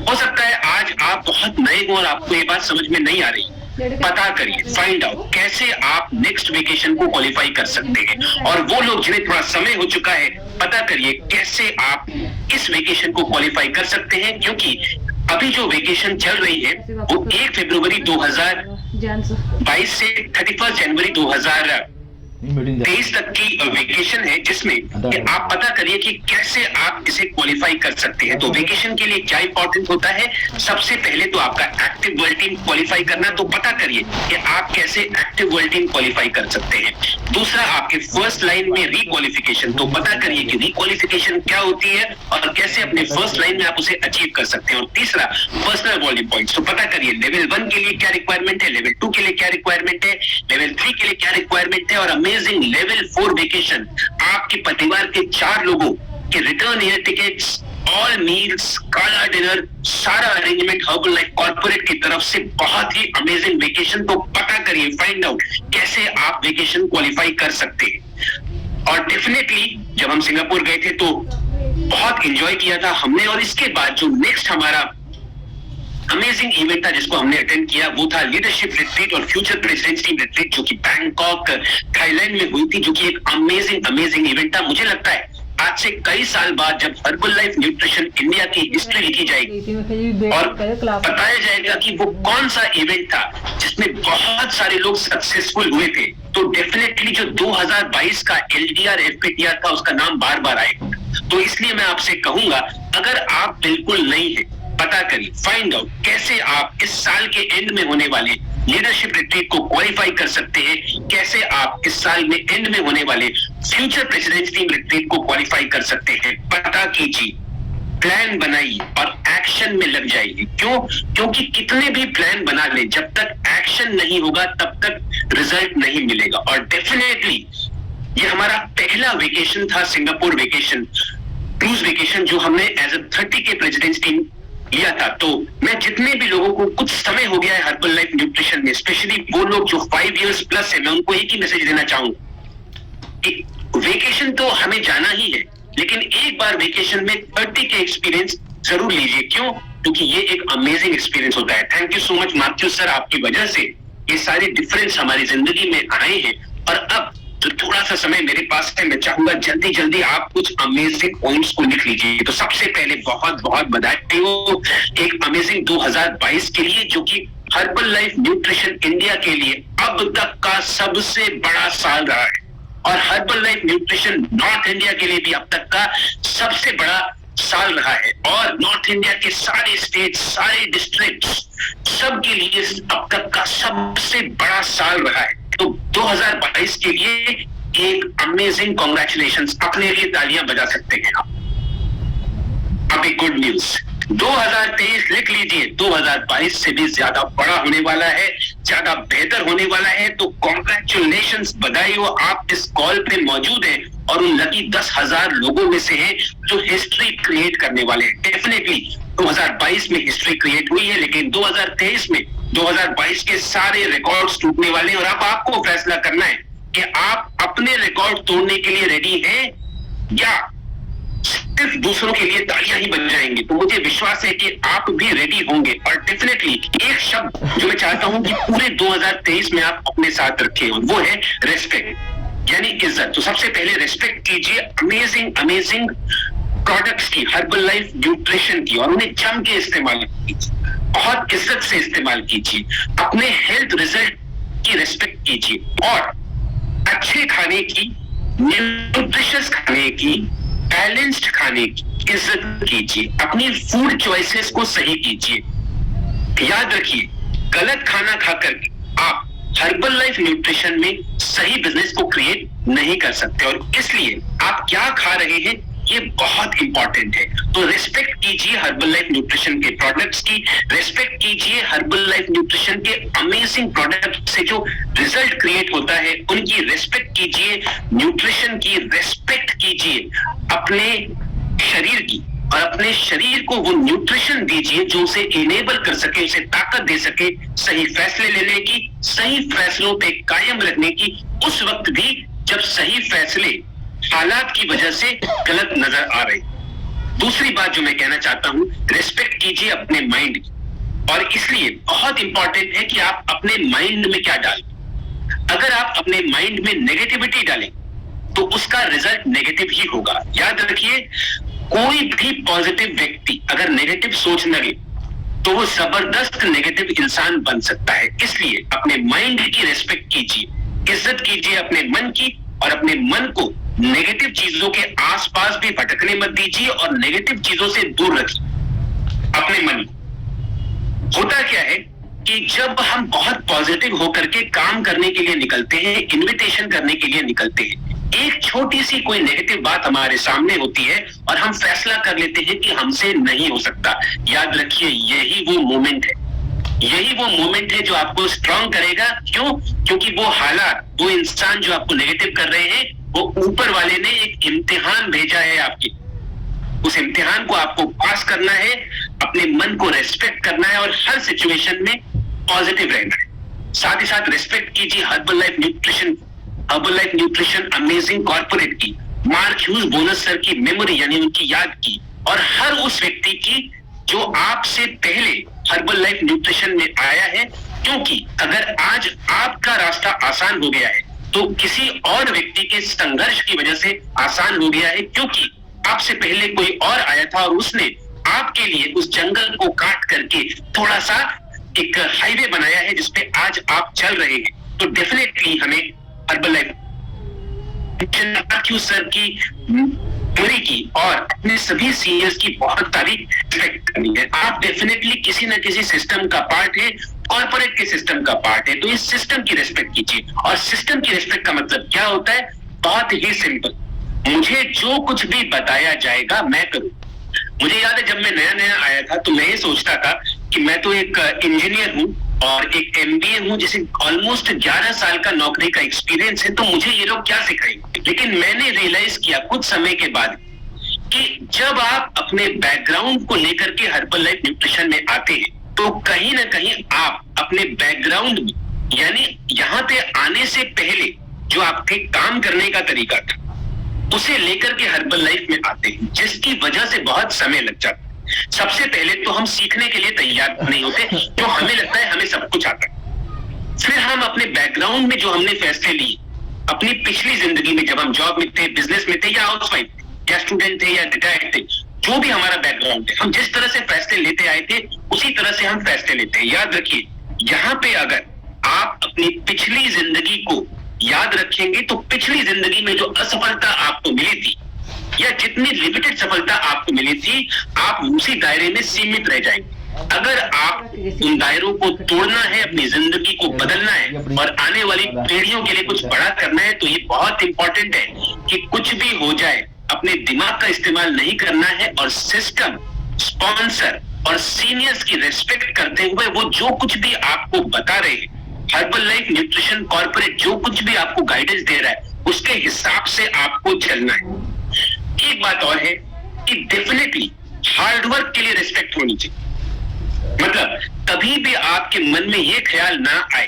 हो सकता है आज आप बहुत नए हो और आपको ये बात समझ में नहीं आ रही, पता करिए, फाइंड आउट कैसे आप नेक्स्ट वेकेशन को क्वालिफाई कर सकते हैं। और वो लोग जिन्हें थोड़ा समय हो चुका है, पता करिए कैसे आप इस वेकेशन को क्वालिफाई कर सकते हैं। क्योंकि अभी जो वेकेशन चल रही है वो 1 फरवरी 2022 से 31 जनवरी 2023 तक की वेकेशन है, जिसमें कि आप पता करिए कि कैसे आप इसे क्वालिफाई कर सकते हैं। तो वेकेशन के लिए क्या इंपॉर्टेंट होता है, सबसे पहले तो आपका एक्टिव वर्ल्ड टीम क्वालिफाई करना। तो पता करिए कि आप कैसे एक्टिव वर्ल्ड टीम क्वालिफाई कर सकते हैं। दूसरा, आपके फर्स्ट लाइन में रिक्वालिफिकेशन। तो पता करिए कि रिक्वालिफिकेशन क्या होती है और कैसे अपने फर्स्ट लाइन में आप उसे अचीव कर सकते हैं। और तीसरा, पर्सनल वॉल्यूम पॉइंट्स। तो पता करिए लेवल 1 के लिए क्या रिक्वायरमेंट है, लेवल 2 के लिए क्या रिक्वायरमेंट है, लेवल 3 के लिए क्या रिक्वायरमेंट है। और अमेजिंग लेवल 4 वेकेशन, आपके परिवार के 4 लोगों के return air tickets, all meals, काला डिनर, सारा अरेंजमेंट हर्बल लाइफ कॉर्पोरेट की तरफ से। बहुत ही अमेजिंग वेकेशन। तो पता करिए, फाइंड आउट कैसे आप वेकेशन क्वालिफाई कर सकते हैं। और डेफिनेटली जब हम सिंगापुर गए थे तो बहुत एंजॉय किया था हमने। और इसके बाद जो नेक्स्ट हमारा अमेजिंग इवेंट था जिसको हमने अटेंड किया, वो था लीडरशिप रिट्रीट और फ्यूचर प्रेसिडेंट्स टीम रिट्रीट, जो कि बैंकॉक थाईलैंड में हुई थी, जो कि एक अमेजिंग इवेंट था। मुझे लगता है आज से कई साल बाद जब हर्बल लाइफ न्यूट्रिशन इंडिया की हिस्ट्री लिखी जाएगी और बताया जाएगा कि वो कौन सा इवेंट था जिसमें बहुत सारे लोग सक्सेसफुल हुए थे, तो डेफिनेटली जो 2022 का LDR FPTR था उसका नाम बार बार आएगा। तो इसलिए मैं आपसे कहूंगा, अगर आप बिल्कुल नहीं है, पता करिए, फाइंड आउट कैसे आप इस साल के एंड में होने वाले लीडरशिप रिट्रीट को क्वालिफाई कर सकते हैं, कैसे आप इस साल में एंड में होने वाले फ्यूचर प्रेसिडेंट्स टीम रिट्रीट को क्वालिफाई कर सकते हैं। पता कीजिए, प्लान बनाइए और एक्शन में लग जाइए। क्यों? क्योंकि कितने भी प्लान बना ले, जब तक एक्शन नहीं होगा तब तक रिजल्ट नहीं मिलेगा। और डेफिनेटली ये हमारा पहला वेकेशन था, सिंगापुर वेकेशन, क्रूज वेकेशन, जो हमने एज अ 30 के प्रेसिडेंट्स टीम लिया था। तो मैं जितने भी लोगों को कुछ समय हो गया है हर्बल लाइफ न्यूट्रिशन में, स्पेशली वो लोग जो 5 इयर्स प्लस है, मैं उनको एक ही मैसेज देना चाहूंगा कि वेकेशन तो हमें जाना ही है, लेकिन एक बार वेकेशन में 30 के एक्सपीरियंस जरूर लीजिए। क्यों? क्योंकि ये एक अमेजिंग एक्सपीरियंस होता है। Thank you so much Matthew sir, आपकी वजह से ये सारे डिफरेंस हमारी जिंदगी में आए हैं। और अब जो थोड़ा सा समय मेरे पास है, मैं चाहूंगा जल्दी आप कुछ अमेजिंग पॉइंट्स को लिख लीजिए। तो सबसे पहले बहुत बहुत बधाई हो एक अमेजिंग 2022 के लिए, जो कि हर्बल लाइफ न्यूट्रिशन इंडिया के लिए अब तक का सबसे बड़ा साल रहा है, और herbal life nutrition north India के लिए भी अब तक का सबसे बड़ा साल रहा है, और नॉर्थ इंडिया के सारे स्टेट, सारे डिस्ट्रिक्ट्स, सबके लिए अब तक का सबसे बड़ा साल रहा है। तो 2022 के लिए एक अमेजिंग कॉन्ग्रेचुलेशंस, अपने लिए तालियां बजा सकते हैं आप। अब एक गुड न्यूज, 2023 लिख लीजिए, 2022 से भी ज्यादा बड़ा होने वाला है, ज्यादा बेहतर होने वाला है। तो कॉन्ग्रेचुलेशंस, बधाई हो, आप इस कॉल पे मौजूद हैं और उन लकी 10,000 लोगों में से हैं जो हिस्ट्री क्रिएट करने वाले हैं। डेफिनेटली 2022 में हिस्ट्री क्रिएट हुई है, लेकिन 2023 में 2022 के सारे रिकॉर्ड्स टूटने वाले हैं, और अब आपको फैसला करना है कि आप अपने रिकॉर्ड तोड़ने के लिए रेडी हैं या सिर्फ दूसरों के लिए तालियां ही बज जाएंगे। तो मुझे विश्वास है कि आप भी रेडी होंगे, और डेफिनेटली एक शब्द जो मैं चाहता हूं कि पूरे 2023 में आप अपने साथ रखें, और वो है रेस्पेक्ट, यानी इज्जत। तो सबसे पहले रेस्पेक्ट कीजिए अमेजिंग प्रोडक्ट्स की, हर्बल लाइफ न्यूट्रिशन की, और उन्हें जम के इस्तेमाल कीजिए, बहुत इज्जत से इस्तेमाल कीजिए, अपने हेल्थ रिजल्ट की रेस्पेक्ट कीजिए, और अच्छे खाने की, न्यूट्रिशियस खाने की, बैलेंस्ड खाने की इज्जत कीजिए, अपनी फूड चॉइसेस को सही कीजिए। याद रखिए, गलत खाना खाकर आप हर्बल लाइफ न्यूट्रिशन में सही बिजनेस को क्रिएट नहीं कर सकते, और इसलिए आप क्या खा रहे हैं ये बहुत इंपॉर्टेंट है। तो रेस्पेक्ट कीजिए हर्बल लाइफ न्यूट्रिशन के प्रोडक्ट्स की, रेस्पेक्ट कीजिए हर्बल लाइफ न्यूट्रिशन के अमेजिंग प्रोडक्ट से जो रिजल्ट क्रिएट होता है उनकी रेस्पेक्ट कीजिए, न्यूट्रिशन की रेस्पेक्ट कीजिए, अपने शरीर की, और अपने शरीर को वो न्यूट्रिशन दीजिए जो उसे इनेबल कर सके, उसे ताकत दे सके सही फैसले लेने की, सही फैसलों पे कायम रहने की, उस वक्त भी जब सही फैसले हालात की वजह से गलत नजर आ रहे। दूसरी बात जो मैं कहना चाहता हूं, रेस्पेक्ट कीजिए अपने माइंड की, और इसलिए बहुत इंपॉर्टेंट है कि आप अपने माइंड में क्या डालें। अगर आप अपने माइंड में नेगेटिविटी डालें तो उसका रिजल्ट नेगेटिव ही होगा। याद रखिए, कोई भी पॉजिटिव व्यक्ति अगर नेगेटिव सोच लगे तो वो जबरदस्त नेगेटिव इंसान बन सकता है। इसलिए अपने माइंड की रेस्पेक्ट कीजिए, इज्जत कीजिए अपने मन की, और अपने मन को नेगेटिव चीजों के आसपास भी भटकने मत दीजिए, और नेगेटिव चीजों से दूर रखिए अपने मन को। होता क्या है कि जब हम बहुत पॉजिटिव होकर के काम करने के लिए निकलते हैं, इन्विटेशन करने के लिए निकलते हैं, एक छोटी सी कोई नेगेटिव बात हमारे सामने होती है और हम फैसला कर लेते हैं कि हमसे नहीं हो सकता। याद रखिए, यही वो मोमेंट है, यही वो मोमेंट है जो आपको स्ट्रांग करेगा। क्यों? क्योंकि वो हालात, वो इंसान जो आपको नेगेटिव कर रहे हैं, वो ऊपर वाले ने एक इम्तिहान भेजा है आपकी, उस इम्तिहान को आपको पास करना है, अपने मन को रेस्पेक्ट करना है, और हर सिचुएशन में पॉजिटिव रहना है। साथ ही साथ रेस्पेक्ट कीजिए herbal life nutrition amazing corporate की, मार्क ह्यूज बोनस सर की मेमोरी यानी उनकी याद की, और हर उस व्यक्ति की जो आपसे पहले हर्बल लाइफ न्यूट्रिशन में आया है। क्योंकि अगर आज आपका रास्ता आसान हो गया है तो किसी और व्यक्ति के संघर्ष की वजह से आसान हो गया है, क्योंकि आपसे पहले कोई और आया था और उसने आपके लिए उस जंगल को काट करके थोड़ा सा एक हाईवे बनाया है जिसपे आज आप चल रहे हैं। तो डेफिनेटली हमें हर्बल लाइफ सर की मेमोरी की और अपने सभी सीनियर्स की बहुत तारीफ करनी है। आप डेफिनेटली किसी न किसी सिस्टम का पार्ट है, कॉर्पोरेट के सिस्टम का पार्ट है, तो इस सिस्टम की रेस्पेक्ट कीजिए। और सिस्टम की रेस्पेक्ट का मतलब क्या होता है? बहुत ही सिंपल, मुझे जो कुछ भी बताया जाएगा मैं करूं। मुझे याद है जब मैं नया नया आया था तो मैं ये सोचता था कि मैं तो एक इंजीनियर हूं और एक एमबीए हूं, जिसे ऑलमोस्ट 11 साल का नौकरी का एक्सपीरियंस है, तो मुझे ये लोग क्या सिखाएंगे। लेकिन मैंने रियलाइज किया कुछ समय के बाद कि जब आप अपने बैकग्राउंड को लेकर के हर्बल लाइफ न्यूट्रिशन में आते हैं तो कहीं ना कहीं आप अपने बैकग्राउंड में, यानी यहाँ पे आने से पहले जो आपके काम करने का तरीका था उसे लेकर के हर्बल लाइफ में आते हैं, जिसकी वजह से बहुत समय लग जाता है। सबसे पहले तो हम सीखने के लिए तैयार नहीं होते, जो हमें लगता है हमें सब कुछ आता है। फिर हम अपने बैकग्राउंड में जो हमने फैसले लिए अपनी पिछली जिंदगी में, जब हम जॉब में थे, बिजनेस में थे, या हाउसवाइफ थे, या स्टूडेंट थे, या रिटायर्ड थे, जो भी हमारा बैकग्राउंड है, हम जिस तरह से फैसले लेते आए थे उसी तरह से हम फैसले लेते हैं। याद रखिए, यहां पे अगर आप अपनी पिछली जिंदगी को याद रखेंगे तो पिछली जिंदगी में जो असफलता आपको मिली थी या जितनी लिमिटेड सफलता आपको मिली थी, आप उसी दायरे में सीमित रह जाएंगे। अगर आप उन दायरों को तोड़ना है, अपनी जिंदगी को बदलना है और आने वाली पीढ़ियों के लिए कुछ बड़ा करना है, तो ये बहुत इंपॉर्टेंट है कि कुछ भी हो जाए अपने दिमाग का इस्तेमाल नहीं करना है और सिस्टम, स्पॉन्सर और सीनियर्स की रेस्पेक्ट करते हुए वो जो कुछ भी आपको बता रहे हैं, हर्बल लाइफ न्यूट्रिशन कॉर्पोरेट जो कुछ भी आपको गाइडेंस दे रहा है उसके हिसाब से आपको चलना है। एक बात और है कि डेफिनेटली हार्डवर्क के लिए रिस्पेक्ट होनी चाहिए। मतलब कभी भी आपके मन में यह ख्याल ना आए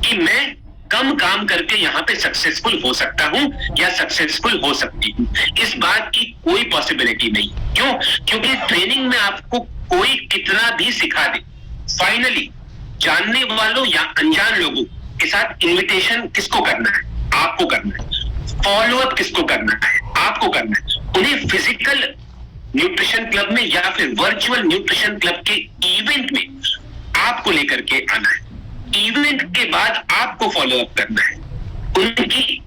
कि मैं कम काम करके यहां पे सक्सेसफुल हो सकता हूं या सक्सेसफुल हो सकती हूं। इस बात की कोई पॉसिबिलिटी नहीं। क्यों? क्योंकि ट्रेनिंग में आपको कोई कितना भी सिखा दे, फाइनली जानने वालों या अनजान लोगों के साथ इन्विटेशन किसको करना है? आपको करना है। फॉलोअप किसको करना है? आपको करना है। उन्हें फिजिकल न्यूट्रिशन क्लब में या फिर वर्चुअल न्यूट्रिशन क्लब के इवेंट में आपको लेकर के आना है। इवेंट के बाद आपको फॉलोअप करना है। उनकी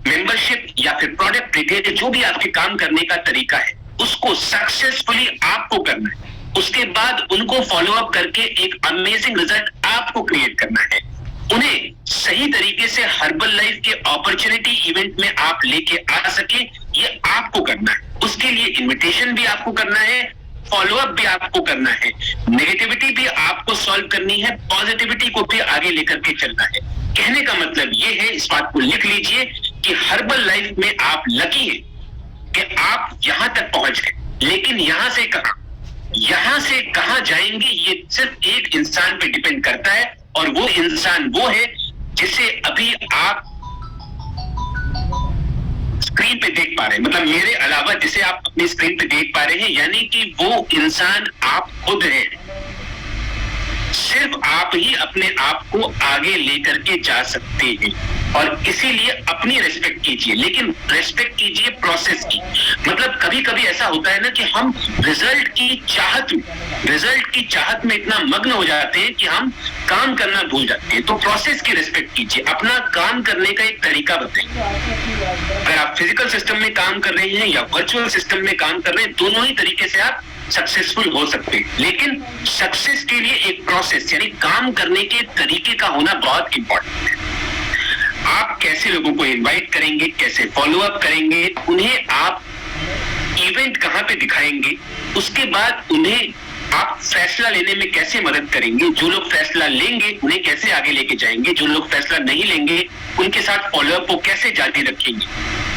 मेंबरशिप या फिर प्रोडक्ट डिटेल जो भी आपके काम करने का तरीका है उसको सक्सेसफुली आपको करना है। उसके बाद उनको फॉलोअप करके एक अमेजिंग रिजल्ट आपको क्रिएट करना है। उन्हें सही तरीके से हर्बल लाइफ के अपॉर्चुनिटी इवेंट में आप लेके आ सके, ये आपको करना है। उसके लिए इनविटेशन भी आपको करना है, फॉलोअप भी आपको करना है, नेगेटिविटी भी आपको सॉल्व करनी है, पॉजिटिविटी को भी आगे लेकर के चलना है। कहने का मतलब ये है, इस बात को लिख लीजिए कि हर्बल लाइफ में आप लकी हैं कि आप यहां तक पहुंच गए, लेकिन यहां से कहां जाएंगे ये सिर्फ एक इंसान पे डिपेंड करता है, और वो इंसान वो है जिसे अभी आप स्क्रीन पे देख पा रहे हैं। मतलब मेरे अलावा जिसे आप अपनी स्क्रीन पे देख पा रहे हैं, यानी कि वो इंसान आप खुद हैं। सिर्फ आप ही अपने आप को आगे लेकर के जा सकते हैं, और इसीलिए अपनी रेस्पेक्ट कीजिए, लेकिन रेस्पेक्ट कीजिए प्रोसेस की। मतलब कभी कभी ऐसा होता है ना कि हम रिजल्ट की चाहत में इतना मग्न हो जाते हैं कि हम काम करना भूल जाते हैं। तो प्रोसेस की रेस्पेक्ट कीजिए, अपना काम करने का एक तरीका बताइए। अगर आप फिजिकल सिस्टम में काम कर रहे हैं या वर्चुअल सिस्टम में काम कर रहे हैं, दोनों ही तरीके से आप सक्सेसफुल हो सकते हैं। लेकिन सक्सेस के लिए एक प्रोसेस यानी काम करने के तरीके का होना बहुत इंपॉर्टेंट है। आप कैसे लोगों को इनवाइट करेंगे, कैसे फॉलोअप करेंगे, उन्हें आप इवेंट कहां पे दिखाएंगे, उसके बाद उन्हें आप फैसला लेने में कैसे मदद करेंगे, जो लोग फैसला लेंगे उन्हें कैसे आगे लेके जाएंगे, जो लोग फैसला नहीं लेंगे उनके साथ फॉलोअप को कैसे जारी रखेंगे,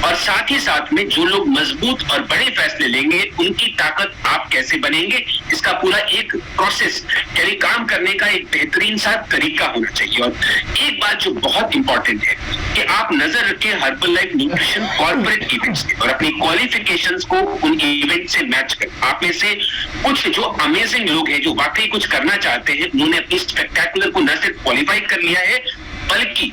और साथ ही साथ में जो लोग मजबूत और बड़े फैसले लेंगे उनकी ताकत आप कैसे बनेंगे, इसका पूरा एक प्रोसेस यानी काम करने का एक बेहतरीन सा तरीका होना चाहिए। और एक बात जो बहुत इंपॉर्टेंट है कि आप नजर रखें herbal life nutrition corporate events पे और अपनी क्वालिफिकेशंस को उन इवेंट से मैच करें। आप में से कुछ जो अमेजिंग लोग हैं जो वाकई कुछ करना चाहते हैं, उन्होंने अपनी स्पेक्टेकुलर को न सिर्फ क्वालिफाई कर लिया है बल्कि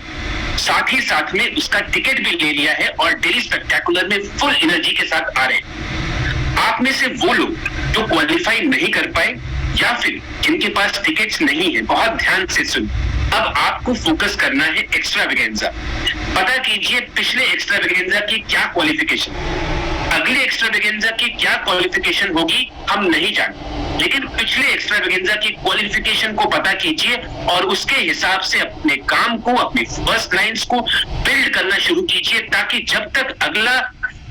साथ ही साथ में उसका टिकट भी ले लिया है और डेली स्पेक्टेकुलर में फुल एनर्जी के साथ आ रहे हैं। आप में से वो लोग जो क्वालिफाई नहीं कर पाए या फिर जिनके पास टिकट्स नहीं है, बहुत ध्यान से सुन। अब आपको फोकस करना है एक्स्ट्रावेगेंजा। पता कीजिए पिछले एक्स्ट्रावेगेंजा की क्या क्वालिफिकेशन, अगले एक्स्ट्रावेगेंजा की क्या क्वालिफिकेशन होगी हम नहीं जानते, लेकिन पिछले एक्स्ट्रावेगेंजा की क्वालिफिकेशन को पता कीजिए और उसके हिसाब से अपने काम को, अपने फर्स्ट लाइन्स को बिल्ड करना शुरू कीजिए, ताकि जब तक अगला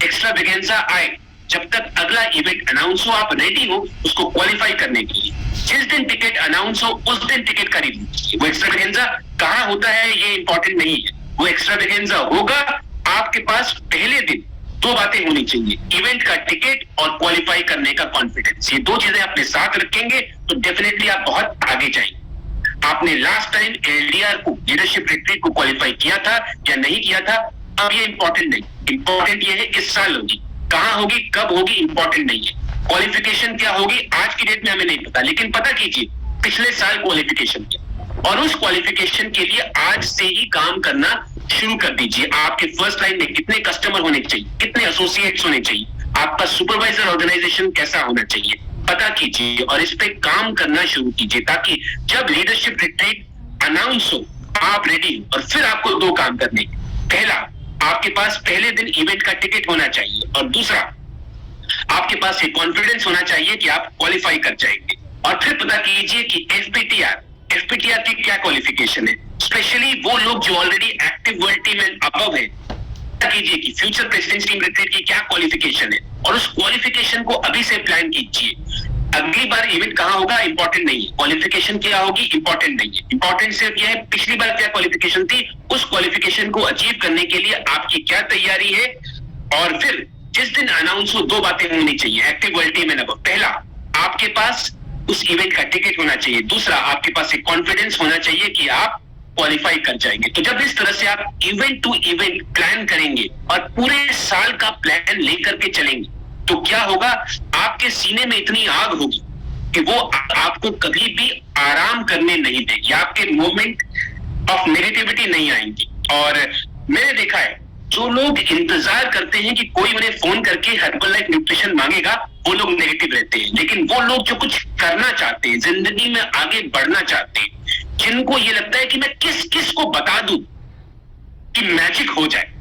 एक्स्ट्रावेगेंजा आए, जब तक अगला इवेंट अनाउंस हो, आप रेडी हो उसको क्वालिफाई करने के लिए। जिस दिन टिकट अनाउंस हो उस दिन टिकट खरीद लीजिए। वो एक्स्ट्रावेगेंजा कहाँ होता है ये इंपॉर्टेंट नहीं है, वो एक्स्ट्रावेगेंजा होगा आपके पास पहले दिन दो बातें होनी चाहिए, इवेंट का टिकट और क्वालिफाई करने का कॉन्फिडेंस। ये दो चीजें अपने साथ रखेंगे तो डेफिनेटली आप बहुत आगे जाएंगे। आपने लास्ट टाइम एलडीआर को, लीडरशिप रिट्रीट को क्वालिफाई किया था या नहीं किया था, अब ये इंपॉर्टेंट नहीं, इंपॉर्टेंट ये है इस साल होगी, कहां होगी, कब होगी, इंपॉर्टेंट नहीं है। क्वालिफिकेशन क्या होगी आज की डेट में हमें नहीं पता, लेकिन पता कीजिए पिछले साल क्वालिफिकेशन क्या, और उस क्वालिफिकेशन के लिए आज से ही काम करना शुरू कर दीजिए। आपके फर्स्ट लाइन में कितने कस्टमर होने चाहिए, कितने एसोसिएट्स होने चाहिए, आपका सुपरवाइजर ऑर्गेनाइजेशन कैसा होना चाहिए, पता कीजिए और इस पे काम करना शुरू कीजिए, ताकि जब लीडरशिप रिट्रीट अनाउंस हो आप रेडी हो। और फिर आपको दो काम करने, पहला, आपके पास पहले दिन इवेंट का टिकट होना चाहिए, और दूसरा, आपके पास ये कॉन्फिडेंस होना चाहिए कि आप क्वालिफाई कर जाएंगे। और फिर पता कीजिए कि एफपीटीआर की क्या क्वालिफिकेशन है, स्पेशली वो लोग जो already active world team and above है। पता कीजिए कि फ्यूचर प्रेसिडेंट्स टीम रिट्रीट की क्या क्वालिफिकेशन है, और उस क्वालिफिकेशन को अभी से प्लान कीजिए। अगली बार इवेंट कहां होगा इंपॉर्टेंट नहीं है, क्वालिफिकेशन क्या होगी इंपॉर्टेंट नहीं है। इंपॉर्टेंट सिर्फ यह है पिछली बार क्या क्वालिफिकेशन थी, उस क्वालिफिकेशन को अचीव करने के लिए आपकी क्या तैयारी है। और फिर जिस दिन अनाउंस हो, दो बातें होनी चाहिए active world team and above. पहला, आपके पास उस इवेंट का टिकट होना चाहिए, दूसरा, आपके पास एक कॉन्फिडेंस होना चाहिए कि आप क्वालिफाई कर जाएंगे। तो जब इस तरह से आप इवेंट टू इवेंट प्लान करेंगे और पूरे साल का प्लान लेकर के चलेंगे, तो क्या होगा, आपके सीने में इतनी आग होगी कि वो आपको कभी भी आराम करने नहीं देगी, आपके मोमेंट ऑफ नेगेटिविटी नहीं आएंगी। और मैंने देखा है जो लोग इंतजार करते हैं कि कोई उन्हें फोन करके हर्बल लाइफ न्यूट्रिशन मांगेगा, वो लोग नेगेटिव रहते हैं। लेकिन वो लोग जो कुछ करना चाहते हैं, जिंदगी में आगे बढ़ना चाहते हैं, जिनको ये लगता है कि मैं किस किस को बता दूं कि मैजिक हो जाए,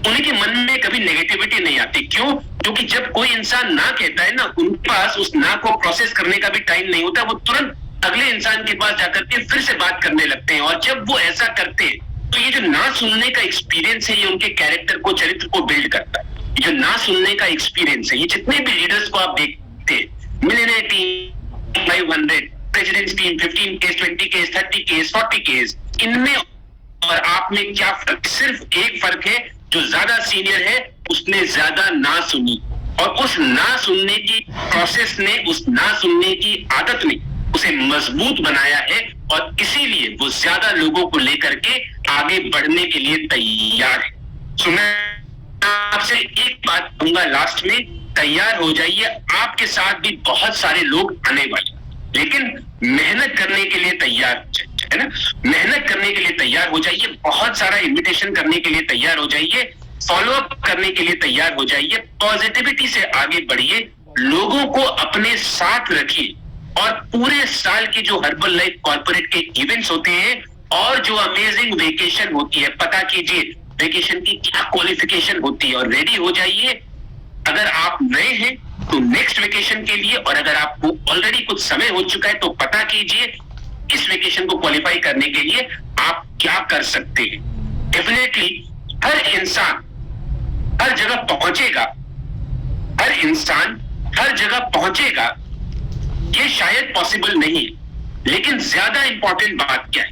उनके मन में कभी नेगेटिविटी नहीं आती। क्यों? क्योंकि जब कोई इंसान ना कहता है ना, उनके पास उस ना को प्रोसेस करने का भी टाइम नहीं होता, वो तुरंत अगले इंसान के पास जाकर के फिर से बात करने लगते हैं। और जब वो ऐसा करते हैं तो ये जो ना सुनने का एक्सपीरियंस है, ये उनके कैरेक्टर को, चरित्र को बिल्ड करता है। ये जो ना सुनने का एक्सपीरियंस है, ये जितने भी लीडर्स को आप देखते हैं, millionaire team 500, presidents team 15 case, 20 case, 30 case, 40 case, इनमें और आप में क्या फर्क? सिर्फ एक फर्क है, जो ज्यादा सीनियर है उसने ज्यादा ना सुनी, और उस ना सुनने की प्रोसेस ने, उस ना सुनने की आदत ने उसे मजबूत बनाया है, और इसीलिए वो ज्यादा लोगों को लेकर के आगे बढ़ने के लिए तैयार है। सो मैं आपसे एक बात कहूंगा लास्ट में, तैयार हो जाइए, आपके साथ भी बहुत सारे लोग आने वाले, लेकिन मेहनत करने के लिए तैयार है ना, मेहनत करने के लिए तैयार हो जाइए, बहुत सारा इन्विटेशन करने के लिए तैयार हो जाइए, फॉलो अप करने के लिए तैयार हो जाइए, पॉजिटिविटी से आगे बढ़िए, लोगों को अपने साथ रखिए, और पूरे साल की जो हर्बल लाइफ कॉर्पोरेट के इवेंट्स होते हैं और जो अमेजिंग वेकेशन होती है, पता कीजिए वेकेशन की क्या क्वालिफिकेशन होती है, और रेडी हो जाइए। अगर आप नए हैं तो नेक्स्ट वेकेशन के लिए, और अगर आपको ऑलरेडी कुछ समय हो चुका है तो पता कीजिए इस वेकेशन को क्वालिफाई करने के लिए आप क्या कर सकते हैं। डेफिनेटली हर इंसान हर जगह पहुंचेगा, हर इंसान हर जगह पहुंचेगा, ये शायद पॉसिबल नहीं, लेकिन ज्यादा इंपॉर्टेंट बात क्या है,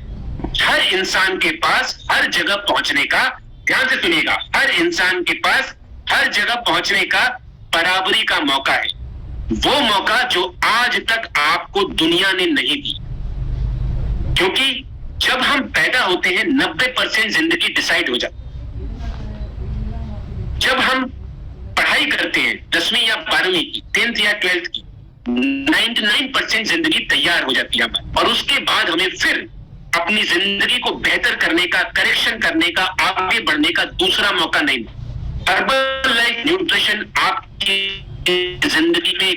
हर इंसान के पास हर जगह पहुंचने का, ध्यान से सुनिएगा, हर इंसान के पास हर जगह पहुंचने का बराबरी का मौका है, वो मौका जो आज तक आपको दुनिया ने नहीं दी। क्योंकि जब हम पैदा होते हैं 90% जिंदगी डिसाइड हो जाती, जब हम पढ़ाई करते हैं 10वीं या 12वीं की, 10th या 12th की, 99% जिंदगी तैयार हो जाती है हमारी, और उसके बाद हमें फिर अपनी जिंदगी को बेहतर करने का, करेक्शन करने का, आगे बढ़ने का दूसरा मौका नहीं। हर्बल लाइफ न्यूट्रिशन आपकी जिंदगी में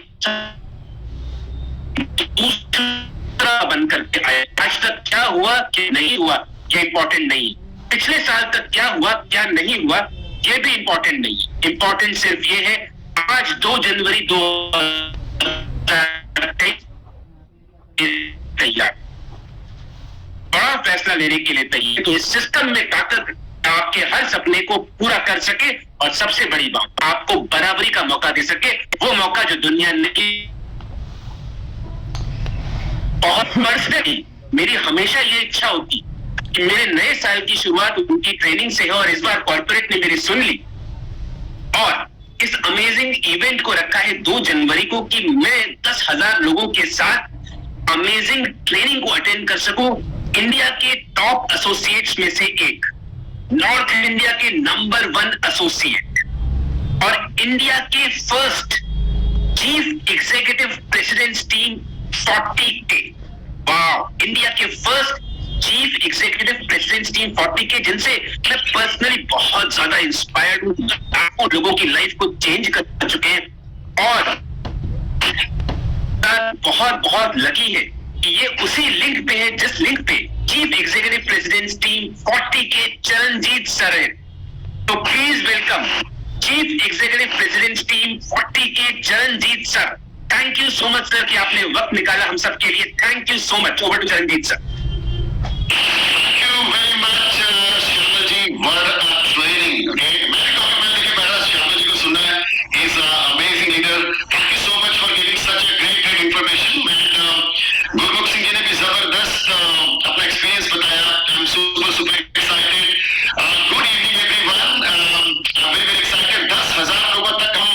दूसरा बनकर के आया। आज तक क्या हुआ क्या नहीं हुआ ये इंपॉर्टेंट नहीं, पिछले साल तक क्या हुआ क्या नहीं हुआ ये भी इंपॉर्टेंट नहीं। इंपॉर्टेंट सिर्फ ये है आज 2 जनवरी 2023 तैयार, बड़ा फैसला लेने के लिए तैयार, तो इस सिस्टम में ताकत आपके हर सपने को पूरा कर सके, और सबसे बड़ी बात आपको बराबरी का मौका दे सके, वो मौका जो दुनिया ने। बहुत पर्सनली मेरी हमेशा ये इच्छा होती कि मेरे नए साल की शुरुआत उनकी ट्रेनिंग से है, और इस बार कॉर्पोरेट ने मेरी सुन ली और इस अमेजिंग इवेंट को रखा है 2 जनवरी को, कि मैं 10,000 लोगों के साथ अमेजिंग ट्रेनिंग को अटेंड कर सकूं। इंडिया के टॉप एसोसिएट्स में से एक, नॉर्थ इंडिया के नंबर 1 एसोसिएट, और इंडिया के first chief executive presidents team 40K। Wow, India के first chief executive presidents team 40K, जिनसे मैं पर्सनली बहुत ज्यादा इंस्पायर्ड हूं, लोगों की लाइफ को चेंज कर चुके हैं, और गुजरात बहुत बहुत लकी है कि ये उसी लिंक पे है जिस लिंक पे चीफ एग्जीक्यूटिव प्रेसिडेंट टीम 40 के चरणजीत सर है। तो please welcome chief executive president team 40 के Charanjit sir. Thank you so much sir कि आपने वक्त निकाला हम सब के लिए। Thank you so much. Over to Charanjit sir. Thank you very much, Shyamla ji. What a training. Okay, मैंने कमिटमेंट लेके बैठा श्यामला जी को सुनना है. He is an amazing leader. Thank you so much for giving such a great information. And गुरमुख सिंह जी ने भी जबरदस्त अपना एक्सपीरियंस बताया. I'm super excited. Good evening everyone. I'm very excited. 10,000 लोगों तक हम